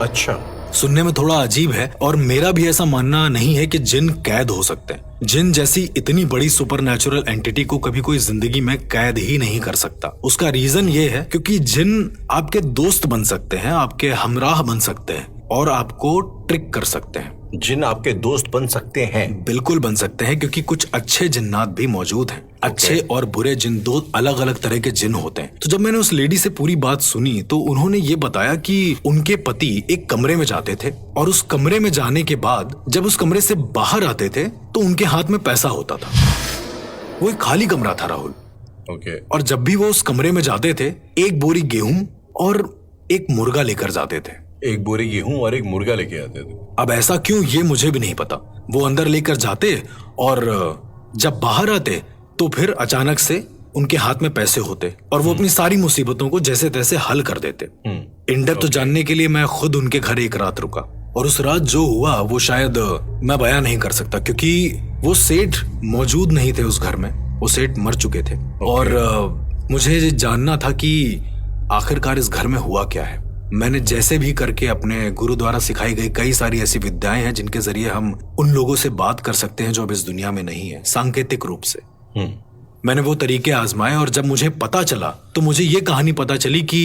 अच्छा। सुनने में थोड़ा अजीब है और मेरा भी ऐसा मानना नहीं है कि जिन कैद हो सकते हैं। जिन जैसी इतनी बड़ी सुपरनैचुरल एंटिटी को कभी कोई जिंदगी में कैद ही नहीं कर सकता। उसका रीजन ये है क्योंकि जिन आपके दोस्त बन सकते हैं, आपके हमराह बन सकते हैं और आपको ट्रिक कर सकते हैं। जिन आपके दोस्त बन सकते हैं? बिल्कुल बन सकते हैं, क्योंकि कुछ अच्छे जिन्नात भी मौजूद हैं। अच्छे और बुरे जिन दो अलग अलग तरह के जिन होते हैं। तो जब मैंने उस लेडी से पूरी बात सुनी तो उन्होंने ये बताया कि उनके पति एक कमरे में जाते थे और उस कमरे में जाने के बाद जब उस कमरे से बाहर आते थे तो उनके हाथ में पैसा होता था। वो एक खाली कमरा था राहुल। ओके। और जब भी वो उस कमरे में जाते थे, एक बोरी गेहूं और एक मुर्गा लेकर जाते थे। एक बोरी गेहूं और एक मुर्गा लेके आते थे। अब ऐसा क्यों, ये मुझे भी नहीं पता। वो अंदर लेकर जाते और जब बाहर आते तो फिर अचानक से उनके हाथ में पैसे होते और वो अपनी सारी मुसीबतों को जैसे तैसे हल कर देते। इन डेप्थ तो जानने के लिए मैं खुद उनके घर एक रात रुका और उस रात जो हुआ वो शायद मैं बयां नहीं कर सकता, क्योंकि वो सेठ मौजूद नहीं थे उस घर में। वो सेठ मर चुके थे। और मुझे जानना था कि आखिरकार इस घर में हुआ क्या है। मैंने जैसे भी करके अपने गुरु द्वारा सिखाई गई कई सारी ऐसी विद्याएं हैं जिनके जरिए हम उन लोगों से बात कर सकते हैं जो अब इस दुनिया में नहीं है, सांकेतिक रूप से। मैंने वो तरीके आजमाए और जब मुझे पता चला तो मुझे ये कहानी पता चली कि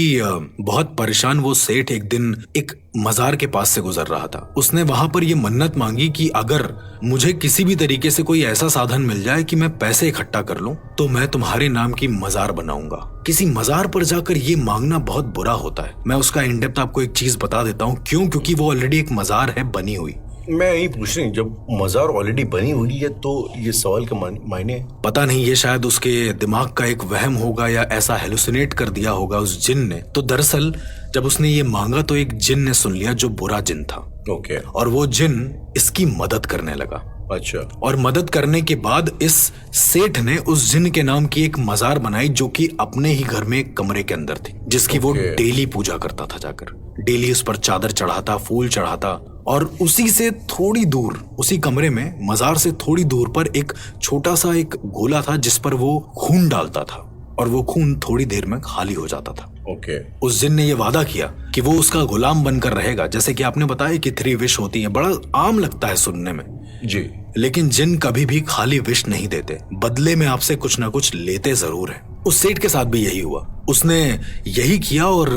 बहुत परेशान वो सेठ एक दिन एक मजार के पास से गुजर रहा था। उसने वहां पर ये मन्नत मांगी कि अगर मुझे किसी भी तरीके से कोई ऐसा साधन मिल जाए कि मैं पैसे इकट्ठा कर लूं तो मैं तुम्हारे नाम की मजार बनाऊंगा। किसी मजार पर जाकर ये मांगना बहुत बुरा होता है। मैं उसका इन डेप्थ आपको एक चीज बता देता हूँ, क्यों? क्योंकि वो ऑलरेडी एक मजार है बनी हुई। मैं यही पूछ रही हूँ, जब मजार ऑलरेडी बनी हुई है तो ये सवाल का मायने? पता नहीं, ये शायद उसके दिमाग का एक वहम होगा या ऐसा हेलुसिनेट कर दिया होगा उस जिन ने। तो दरअसल जब उसने ये मांगा तो एक जिन ने सुन लिया जो बुरा जिन था। ओके। और वो जिन इसकी मदद करने लगा। अच्छा। और मदद करने के बाद इस सेठ ने उस जिन के नाम की एक मजार बनाई जो कि अपने ही घर में एक कमरे के अंदर थी, जिसकी वो डेली पूजा करता था। जाकर डेली उस पर चादर चढ़ाता, फूल चढ़ाता और उसी से थोड़ी दूर, उसी कमरे में मजार से थोड़ी दूर पर एक छोटा सा एक गोला था जिस पर वो खून डालता था और वो खून थोड़ी देर में खाली हो जाता था। ओके। उस जिन ने ये वादा किया कि वो उसका गुलाम बनकर रहेगा। जैसे कि आपने बताया कि 3 विश होती है, बड़ा आम लगता है सुनने में जी, लेकिन जिन कभी भी खाली विश नहीं देते, बदले में आपसे कुछ ना कुछ लेते जरूर है। उस सेठ के साथ भी यही हुआ। उसने यही किया और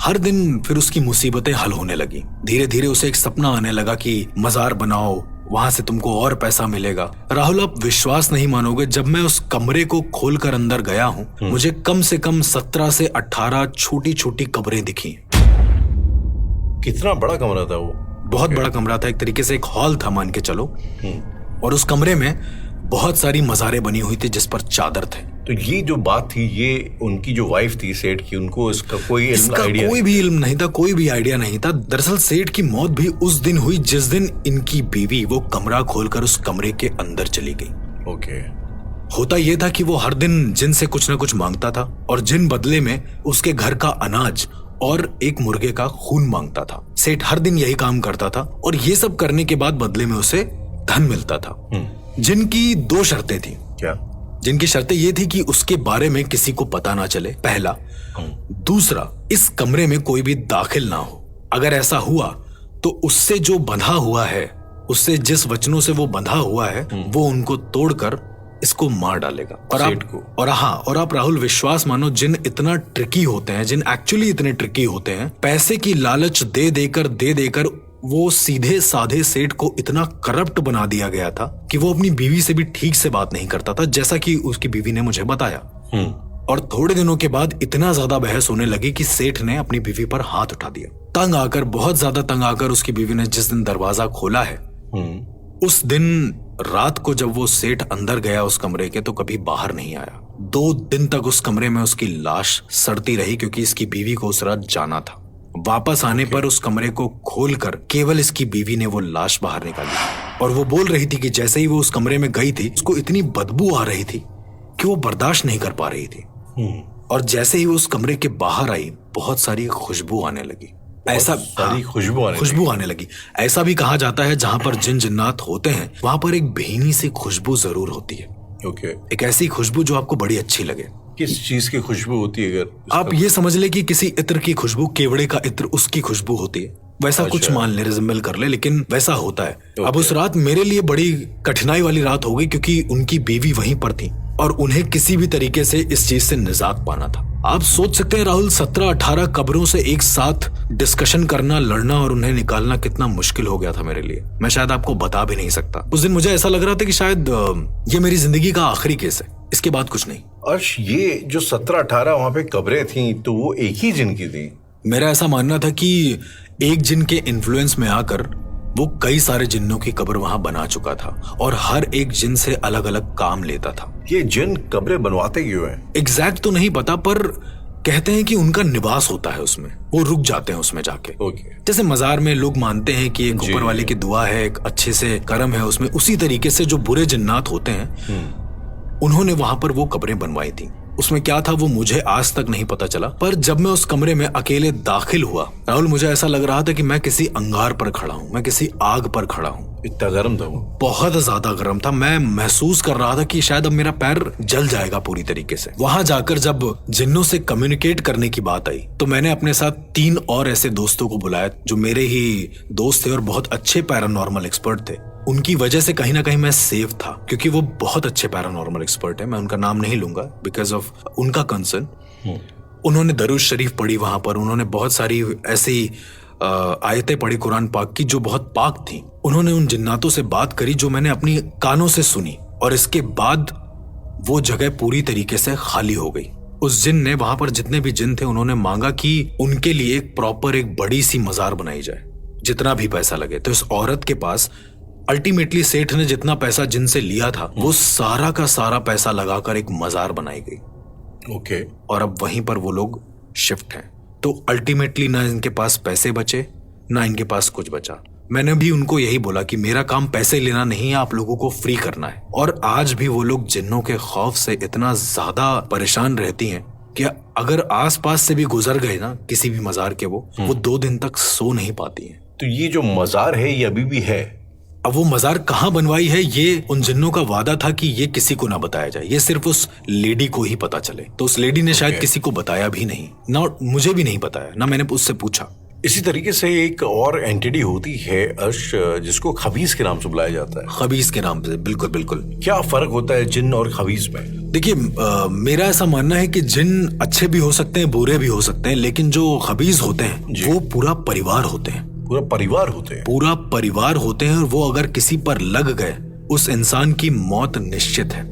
हर दिन फिर उसकी मुसीबतें हल होने लगी। धीरे धीरे उसे एक सपना आने लगा कि मजार बनाओ, वहां से तुमको और पैसा मिलेगा। राहुल, आप विश्वास नहीं मानोगे, जब मैं उस कमरे को खोलकर अंदर गया हूँ, मुझे कम से कम 17 से 18 छोटी छोटी कमरें दिखी। कितना बड़ा कमरा था वो? बहुत बड़ा कमरा था, एक तरीके से एक हॉल था मान के चलो। और उस कमरे में बहुत सारी मजारें बनी हुई थी जिस पर चादर थे। तो ये जो बात थी, ये उनकी जो वाइफ थी सेठ की, उनको इसका कोई आइडिया? कोई भी इल्म नहीं था, कोई भी आइडिया नहीं था। दरअसल सेठ की मौत भी उस दिन हुई जिस दिन इनकी बीवी वो कमरा खोलकर उस कमरे के अंदर चली गई। ओके। होता यह था कि वो हर दिन जिन से कुछ ना कुछ मांगता था और जिन बदले में उसके घर का अनाज और एक मुर्गे का खून मांगता था। सेठ हर दिन यही काम करता था और ये सब करने के बाद बदले में उसे धन मिलता था। जिनकी 2 शर्तें थी। क्या? जिनकी शर्तें ये थी कि उसके बारे में किसी को पता ना चले, पहला। दूसरा, इस कमरे में कोई भी दाखिल ना हो। अगर ऐसा हुआ तो उससे जो बंधा हुआ है, उससे जिस वचनों से वो बंधा हुआ है, वो उनको तोड़कर इसको मार डालेगा। और आप राहुल विश्वास मानो, जिन इतना ट्रिकी होते हैं, जिन एक्चुअली इतने ट्रिकी होते हैं, पैसे की लालच दे देकर वो सीधे साधे सेठ को इतना करप्ट बना दिया गया था कि वो अपनी बीवी से भी ठीक से बात नहीं करता था, जैसा कि उसकी बीवी ने मुझे बताया। और थोड़े दिनों के बाद इतना ज्यादा बहस होने लगी कि सेठ ने अपनी बीवी पर हाथ उठा दिया। बहुत ज्यादा तंग आकर उसकी बीवी ने जिस दिन दरवाजा खोला है, उस दिन रात को जब वो सेठ अंदर गया उस कमरे के, तो कभी बाहर नहीं आया। 2 दिन तक उस कमरे में उसकी लाश सड़ती रही, क्योंकि इसकी बीवी को उस रात जाना था। वापस आने पर उस कमरे को खोलकर केवल इसकी बीवी ने वो लाश बाहर निकाली और वो बोल रही थी कि जैसे ही वो उस कमरे में गई थी, उसको इतनी बदबू आ रही थी कि वो बर्दाश्त नहीं कर पा रही थी। और जैसे ही वो उस कमरे के बाहर आई, बहुत सारी खुशबू आने लगी। ऐसा खुशबू आने लगी। ऐसा भी कहा जाता है जहां पर जिन जिन्नात होते हैं वहां पर एक भीनी सी खुशबू जरूर होती है। ओके। एक ऐसी खुशबू जो आपको बड़ी अच्छी लगे। किस चीज की खुशबू होती है? अगर आप ये समझ ले कि किसी इत्र की खुशबू, केवड़े का इत्र, उसकी खुशबू होती है। वैसा कुछ अच्छा। मान ले, रिजेंबल कर ले, लेकिन वैसा होता है। अब ओके। उस रात मेरे लिए बड़ी कठिनाई वाली रात हो गई क्योंकि उनकी बीवी वहीं पर थी और उन्हें किसी भी तरीके से इस चीज से निजात पाना था। आप सोच सकते हैं राहुल, 17-18 कब्रों से एक साथ डिस्कशन करना, लड़ना और उन्हें निकालना कितना मुश्किल हो गया था मेरे लिए। मैं शायद आपको बता भी नहीं सकता। उस दिन मुझे ऐसा लग रहा था कि शायद ये मेरी जिंदगी का आखिरी केस है, इसके बाद कुछ नहीं। अर्श, ये जो 17-18 वहां पे कब्रें थी तो वो एक ही जिन की थी? मेरा ऐसा मानना था कि एक जिन के इन्फ्लुएंस में आकर वो कई सारे जिन्नों की कब्र वहां बना चुका था और हर एक जिन से अलग अलग काम लेता था। ये जिन कब्रें बनवाते क्यों हैं? एग्जैक्ट तो नहीं पता, पर कहते हैं कि उनका निवास होता है उसमें, वो रुक जाते हैं उसमें जाके। ओके। जैसे मजार में लोग मानते हैं कि एक जी। ऊपर वाले की दुआ है, एक अच्छे से कर्म है उसमें, उसी तरीके से जो बुरे जिन्नात होते हैं उन्होंने वहां पर वो कब्रें बनवाई थी। उसमें क्या था वो मुझे आज तक नहीं पता चला, पर जब मैं उस कमरे में अकेले दाखिल हुआ राहुल, मुझे ऐसा लग रहा था कि मैं किसी अंगार पर खड़ा हूं, मैं किसी आग पर खड़ा हूं। इतना गर्म था वो? बहुत ज्यादा गर्म था। मैं महसूस कर रहा था कि शायद अब मेरा पैर जल जाएगा पूरी तरीके से। वहां जाकर जब जिन्नों से कम्युनिकेट करने की बात आई तो मैंने अपने साथ 3 और ऐसे दोस्तों को बुलाया जो मेरे ही दोस्त थे और बहुत अच्छे पैरानॉर्मल एक्सपर्ट थे। उनकी वजह से कहीं ना कहीं मैं सेफ था क्योंकि वो बहुत अच्छे पैरानॉर्मल एक्सपर्ट है। मैं उनका नाम नहीं लूंगा बिकॉज ऑफ उनका कंसर्न। उन्होंने दरूद शरीफ पढ़ी वहां पर, उन्होंने बहुत सारी ऐसी आयतें पढ़ी कुरान पाक की जो बहुत पाक थी। उन्होंने उन जिन्नातों से बात करी जो मैंने अपनी कानों से सुनी और इसके बाद वो जगह पूरी तरीके से खाली हो गई। उस जिन ने, वहां पर जितने भी जिन थे, उन्होंने मांगा कि उनके लिए एक प्रॉपर एक बड़ी सी मजार बनाई जाए, जितना भी पैसा लगे। तो इस औरत के पास अल्टीमेटली सेठ ने जितना पैसा जिनसे लिया था वो सारा का सारा पैसा लगाकर एक मजार बनाई गई। ओके। और अब वहीं पर वो लोग शिफ्ट हैं। तो अल्टीमेटली ना इनके पास पैसे बचे ना इनके पास कुछ बचा। मैंने भी उनको यही बोला कि मेरा काम पैसे लेना नहीं है, आप लोगों को फ्री करना है। और आज भी वो लोग जिन्नों के खौफ से इतना ज्यादा परेशान रहती हैं कि अगर आसपास से भी गुजर गए ना किसी भी मजार के, वो 2 दिन तक सो नहीं पाती हैं। तो ये जो मजार है ये अभी भी है? अब वो मजार कहाँ बनवाई है ये उन जिन्नों का वादा था कि ये किसी को ना बताया जाए, ये सिर्फ उस लेडी को ही पता चले। तो उस लेडी ने शायद किसी को बताया भी नहीं, ना मुझे भी नहीं बताया, ना मैंने उससे पूछा। इसी तरीके से एक और एंटिटी होती है अर्श, जिसको खबीस के नाम से बुलाया जाता है। खबीस के नाम से? बिल्कुल बिल्कुल। क्या फर्क होता है जिन और खबीस में? देखिए, मेरा ऐसा मानना है कि जिन अच्छे भी हो सकते हैं, बुरे भी हो सकते हैं, लेकिन जो खबीस होते हैं वो पूरा परिवार होते हैं। पूरा परिवार होते हैं? पूरा परिवार होते हैं और वो अगर किसी पर लग गए उस इंसान की मौत निश्चित है।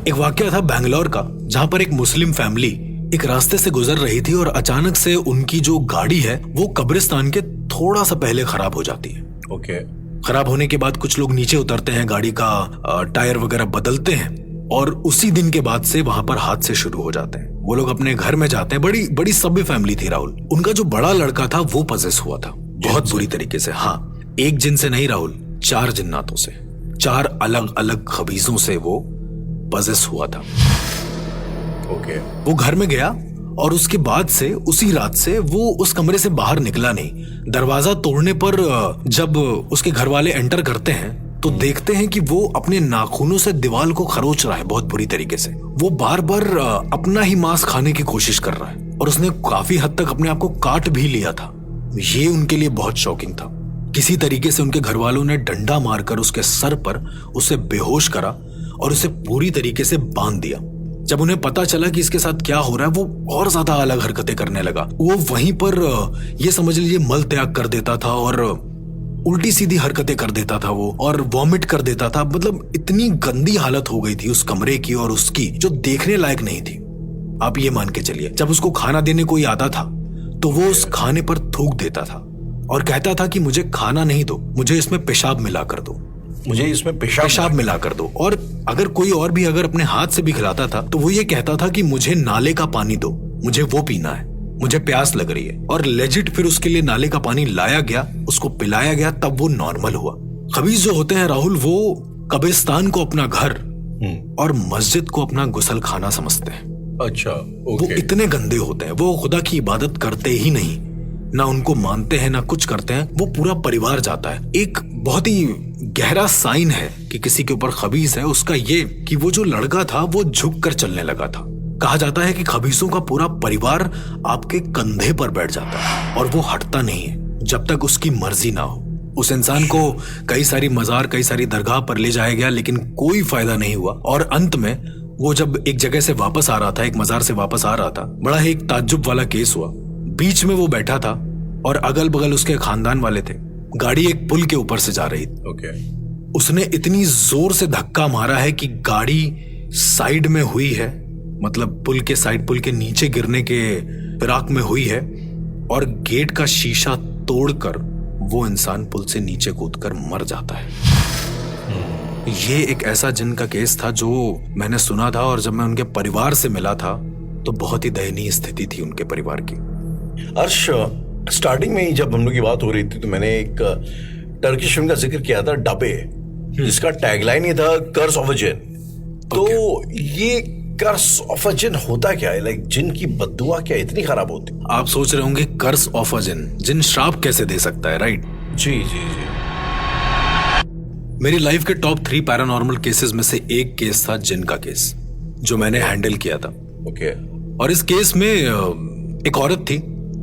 एक वाकया था बैंगलोर का, जहां पर एक मुस्लिम फैमिली एक रास्ते से गुजर रही थी और अचानक से उनकी जो गाड़ी है वो कब्रिस्तान के थोड़ा सा पहले खराब हो जाती है। ओके। खराब होने के बाद कुछ लोग नीचे उतरते हैं, गाड़ी का टायर वगैरह बदलते हैं और उसी दिन के बाद से वहां पर हादसे शुरू हो जाते हैं। वो लोग अपने घर में जाते हैं। बड़ी बड़ी सभ्य फैमिली थी राहुल। उनका जो बड़ा लड़का था वो पजेस हुआ था बहुत बुरी तरीके से। हाँ, एक जिन से नहीं राहुल, 4 जिन्नातों से, 4 अलग अलग खबीजों से वो पजेस हुआ था। ओके। वो घर में गया और उसके बाद से उसी रात से वो उस कमरे से बाहर निकला नहीं। दरवाजा तोड़ने पर जब उसके घर वाले एंटर करते हैं तो देखते हैं कि वो अपने नाखूनों से दीवार को खरोच रहा है बहुत बुरी तरीके से। वो बार बार अपना ही मांस खाने की कोशिश कर रहा है और उसने काफी हद तक अपने आप को काट भी लिया था। ये उनके लिए बहुत शॉकिंग था। किसी तरीके से उनके घर वालों ने डंडा मारकर उसके सर पर उसे बेहोश करा और उसे पूरी तरीके से बांध दिया। जब उन्हें पता चला कि इसके साथ क्या हो रहा है, वो और ज्यादा अलग हरकतें करने लगा। वो वहीं पर ये समझ लीजिए मल त्याग कर देता था और उल्टी सीधी हरकतें कर देता था वो, और वॉमिट कर देता था। मतलब इतनी गंदी हालत हो गई थी उस कमरे की और उसकी, जो देखने लायक नहीं थी। आप ये मान के चलिए, जब उसको खाना देने कोई आता था तो वो उस खाने पर थूक देता था और कहता था कि मुझे खाना नहीं दो, मुझे इसमें पेशाब मिला कर दो, मुझे इसमें पेशाब मिला कर दो। और अगर कोई और भी अगर अपने हाथ से भी खिलाता था तो वो ये कहता था कि मुझे नाले का पानी दो, मुझे वो पीना है, मुझे प्यास लग रही है। और लेजिट फिर उसके लिए नाले का पानी लाया गया, उसको पिलाया गया, तब वो नॉर्मल हुआ। खबीज जो होते हैं राहुल, वो कब्रिस्तान को अपना घर और मस्जिद को अपना गुसल खाना समझते हैं। अच्छा, वो इतने गंदे होते हैं। वो खुदा की इबादत करते ही नहीं, ना उनको मानते हैं ना कुछ करते हैं। वो पूरा परिवार जाता है। एक बहुत ही गहरा साइन है कि किसी के ऊपर खबीस है उसका ये कि वो जो लड़का था वो झुक कर चलने लगा था। कहा जाता है कि खबीसों का पूरा परिवार आपके कंधे पर बैठ जाता है और वो हटता नहीं है। जब तक उसकी मर्जी ना हो। उस इंसान को कई सारी मज़ार, कई सारी दरगाह पर ले जाया गया, लेकिन कोई फायदा नहीं हुआ। और अंत में वो जब एक जगह से वापस आ रहा था, एक मज़ार से वापस आ रहा था, बड़ा ही एक ताज्जुब वाला केस हुआ। बीच में वो बैठा था और अगल बगल उसके खानदान वाले थे। गाड़ी एक पुल के ऊपर से जा रही थी। ओके। उसने इतनी जोर से धक्का मारा है कि गाड़ी साइड में हुई है, मतलब पुल के साइड, पुल के नीचे गिरने के फिराक में हुई है, और गेट का शीशा तोड़कर वो इंसान पुल से नीचे कूदकर मर जाता है। ये एक ऐसा जिन का केस था जो मैंने सुना था, और जब मैं उनके परिवार से मिला था तो बहुत ही दयनीय स्थिति थी उनके परिवार की। अर्श, स्टार्टिंग में ही जब हम लोग की बात हो रही थी तो मैंने एक टर्किश फिल्म का जिक्र किया था, डबे, जिसका टैगलाइन ही था कर्स ऑफ अ जिन। तो ये कर्स ऑफ अ जिन होता क्या है? लाइक जिन की बद्दुआ क्या इतनी खराब होती? आप सोच रहे होंगे कर्स ऑफ अ जिन, जिन श्राप कैसे दे सकता है, राइट? जी जी जी। मेरी लाइफ के टॉप 3 पैरानॉर्मल केसेस में से एक केस था जिन का केस, जो मैंने हैंडल किया था। ओके। और इस केस में एक औरत थी,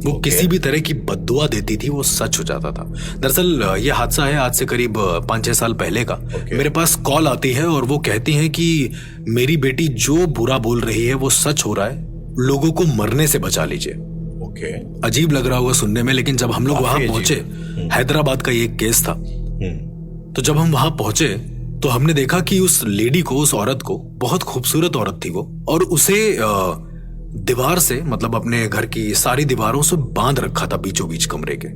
वो किसी भी तरह की बद्दुआ देती थी, वो सच हो जाता था। दरअसल ये हादसा है आज से करीब 5-6 साल पहले का। मेरे पास कॉल आती है और वो कहती हैं कि मेरी बेटी जो बुरा बोल रही है वो सच हो रहा है, लोगों को मरने से बचा लीजिए। ओके। अजीब लग रहा होगा सुनने में, लेकिन जब हम लोग वहां पहुंचे, हैदराबाद का ये केस था, तो जब हम वहां पहुंचे तो हमने देखा कि उस लेडी को, उस औरत को, बहुत खूबसूरत औरत थी वो, और उसे दीवार से, मतलब अपने घर की सारी दीवारों से बांध रखा था बीचों बीच कमरे के,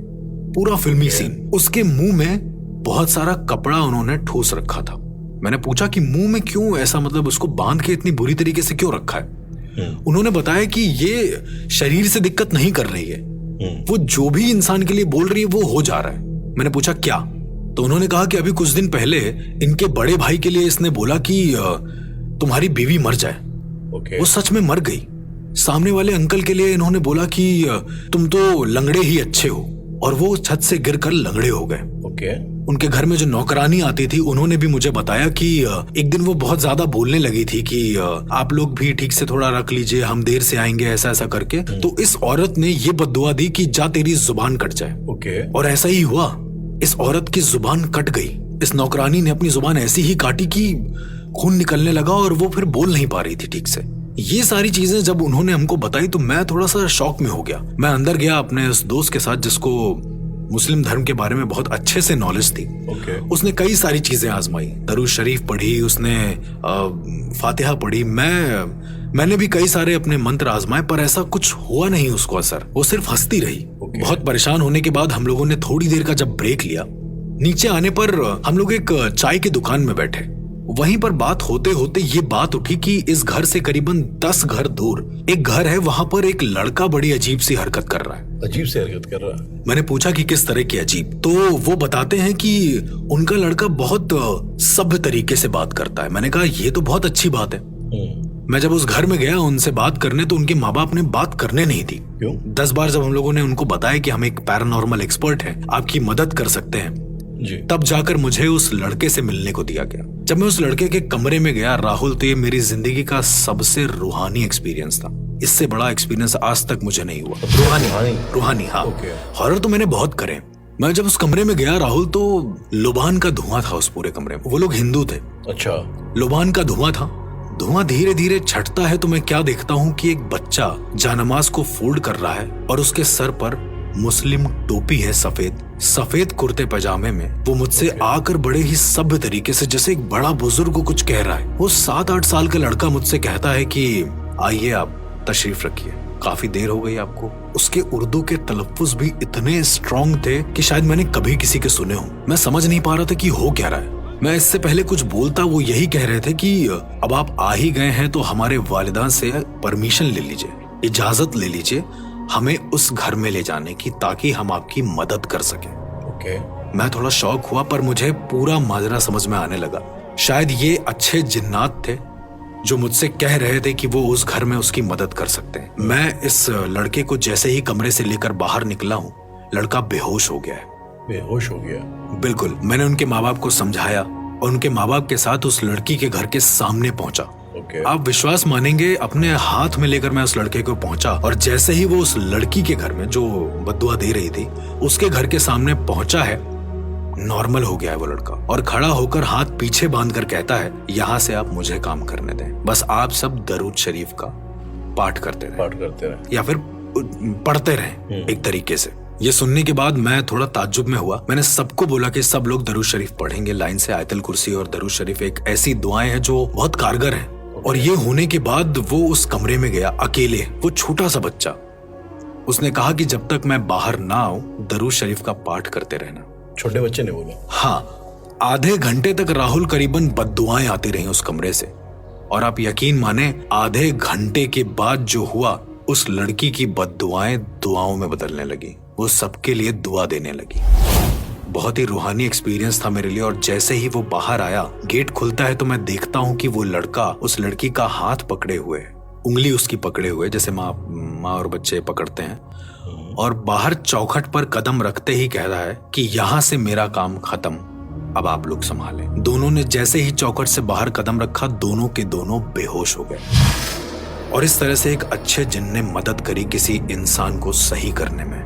पूरा फिल्मी सीन। उसके मुंह में बहुत सारा कपड़ा उन्होंने ठूस रखा था। मैंने पूछा कि मुंह में क्यों ऐसा, मतलब उसको बांध के इतनी बुरी तरीके से क्यों रखा है? उन्होंने बताया कि ये शरीर से दिक्कत नहीं कर रही है, वो जो भी इंसान के लिए बोल रही है वो हो जा रहा है। मैंने पूछा क्या? तो उन्होंने कहा कि अभी कुछ दिन पहले इनके बड़े भाई के लिए इसने बोला कि तुम्हारी बीवी मर जाए। ओके। वो सच में मर गई। सामने वाले अंकल के लिए इन्होंने बोला कि तुम तो लंगड़े ही अच्छे हो, और वो छत से गिरकर लंगड़े हो गए। ओके। उनके घर में जो नौकरानी आती थी, उन्होंने भी मुझे बताया कि एक दिन वो बहुत ज्यादा बोलने लगी थी कि आप लोग भी ठीक से थोड़ा रख लीजिए, हम देर से आएंगे, ऐसा ऐसा करके। तो इस औरत ने ये बद्दुआ दी कि जा तेरी जुबान कट जाए। ओके। और ऐसा ही हुआ, इस औरत की जुबान कट गई। इस नौकरानी ने अपनी जुबान ऐसी ही काटी कि खून निकलने लगा और वो फिर बोल नहीं पा रही थी ठीक से। ये सारी चीजें जब उन्होंने हमको बताई तो मैं थोड़ा सा शॉक में हो गया। मैं अंदर गया अपने उस दोस्त के साथ जिसको मुस्लिम धर्म के बारे में बहुत अच्छे से नॉलेज थी। उसने कई सारी चीजें आजमाई, दरूद शरीफ पढ़ी, उसने फातिहा पढ़ी, मैंने भी कई सारे अपने मंत्र आजमाए, पर ऐसा कुछ हुआ नहीं उसको असर। वो सिर्फ हंसती रही। बहुत परेशान होने के बाद हम लोगों ने थोड़ी देर का जब ब्रेक लिया, नीचे आने पर हम लोग एक चाय की दुकान में बैठे। वहीं पर बात होते होते ये बात उठी कि इस घर से करीबन 10 घर दूर एक घर है, वहां पर एक लड़का बड़ी अजीब सी हरकत कर रहा है। अजीब सी हरकत कर रहा है? मैंने पूछा कि किस तरह की अजीब? तो वो बताते हैं कि उनका लड़का बहुत सभ्य तरीके से बात करता है। मैंने कहा ये तो बहुत अच्छी बात है। मैं जब उस घर में गया उनसे बात करने तो उनके माँ बाप ने बात करने नहीं दी। क्यों? 10 बार जब हम लोगों ने उनको बताया कि हम एक पैरानॉर्मल एक्सपर्ट हैं, आपकी मदद कर सकते हैं जी, तब जाकर मुझे उस लड़के से मिलने को दिया गया। जब मैं उस लड़के के कमरे में गया राहुल, तो ये मेरी जिंदगी का सबसे रूहानी एक्सपीरियंस था। इससे बड़ा एक्सपीरियंस आज तक मुझे नहीं हुआ। रूहानी हाँ। हॉरर तो मैंने बहुत करे। मैं जब उस कमरे में गया राहुल, तो लुबान का धुआं था उस पूरे कमरे में। वो लोग हिंदू थे। अच्छा। लुबान का धुआं था। धुआं धीरे धीरे छटता है तो मैं क्या देखता हूँ कि एक बच्चा जानमाज को फोल्ड कर रहा है और उसके सर पर मुस्लिम टोपी है, सफेद कुर्ते पजामे में। वो मुझसे आकर बड़े ही सभ्य तरीके से, जैसे एक बड़ा बुजुर्ग को कुछ कह रहा है। वो 7-8 साल का लड़का मुझसे कहता है कि आइए आप तशरीफ रखिए, काफी देर हो गई आपको। उसके उर्दू के तलफ्फुज भी इतने स्ट्रॉन्ग थे कि शायद मैंने कभी किसी के सुने हो। मैं समझ नहीं पा रहा था कि हो क्या रहा है। मैं इससे पहले कुछ बोलता, वो यही कह रहे थे कि अब आप आ ही गए हैं तो हमारे वालिदा से परमिशन ले लीजिए, इजाजत ले लीजिए हमें उस घर में ले जाने की, ताकि हम आपकी मदद कर सकें। ओके। मैं थोड़ा शॉक हुआ, पर मुझे पूरा माजरा समझ में आने लगा। शायद ये अच्छे जिन्नात थे जो मुझसे कह रहे थे कि वो उस घर में उसकी मदद कर सकते हैं। मैं इस लड़के को जैसे ही कमरे से लेकर बाहर निकला हूँ, लड़का बेहोश हो गया है। बेहोश हो गया? बिल्कुल। मैंने उनके माँ बाप को समझाया और उनके माँ बाप के साथ उस लड़की के घर के सामने पहुंचा। Okay. आप विश्वास मानेंगे, अपने हाथ में लेकर मैं उस लड़के को पहुंचा और जैसे ही वो उस लड़की के घर में जो बद्दुआ दे रही थी उसके घर के सामने पहुंचा है, नॉर्मल हो गया है वो लड़का और खड़ा होकर हाथ पीछे बांधकर कहता है, यहाँ से आप मुझे काम करने दें, बस आप सब दरूद शरीफ का पाठ करते रहे या फिर पढ़ते रहे एक तरीके से। ये सुनने के बाद मैं थोड़ा ताज्जुब में हुआ। मैंने सबको बोला कि सब लोग दरूद शरीफ पढ़ेंगे लाइन से। आयतल कुर्सी और दरूद शरीफ एक ऐसी दुआएं हैं जो बहुत कारगर हैं। और ये होने के बाद वो उस कमरे में गया अकेले, वो छोटा सा बच्चा। उसने कहा कि जब तक मैं बाहर ना आऊं दरूद शरीफ का पाठ करते रहना। छोटे बच्चे ने बोला? हाँ, आधे घंटे तक राहुल करीबन बद्दुआएं आती रही उस कमरे से। और आप यकीन माने, आधे घंटे के बाद जो हुआ, उस लड़की की बद्दुआएं दुआओं में बदलने लगी। वो सबके लिए दुआ देने लगी। बहुत ही रूहानी एक्सपीरियंस था मेरे लिए। और जैसे ही वो बाहर आया, गेट खुलता है तो मैं देखता हूँ कि वो लड़का उस लड़की का हाथ पकड़े हुए, उंगली उसकी पकड़े हुए, जैसे माँ और बच्चे पकड़ते हैं, और बाहर चौखट पर कदम रखते ही कह रहा है कि यहाँ से मेरा काम खत्म, अब आप लोग संभालें। दोनों ने जैसे ही चौखट से बाहर कदम रखा, दोनों के दोनों बेहोश हो गए। और इस तरह से एक अच्छे जिन ने मदद करी किसी इंसान को सही करने में।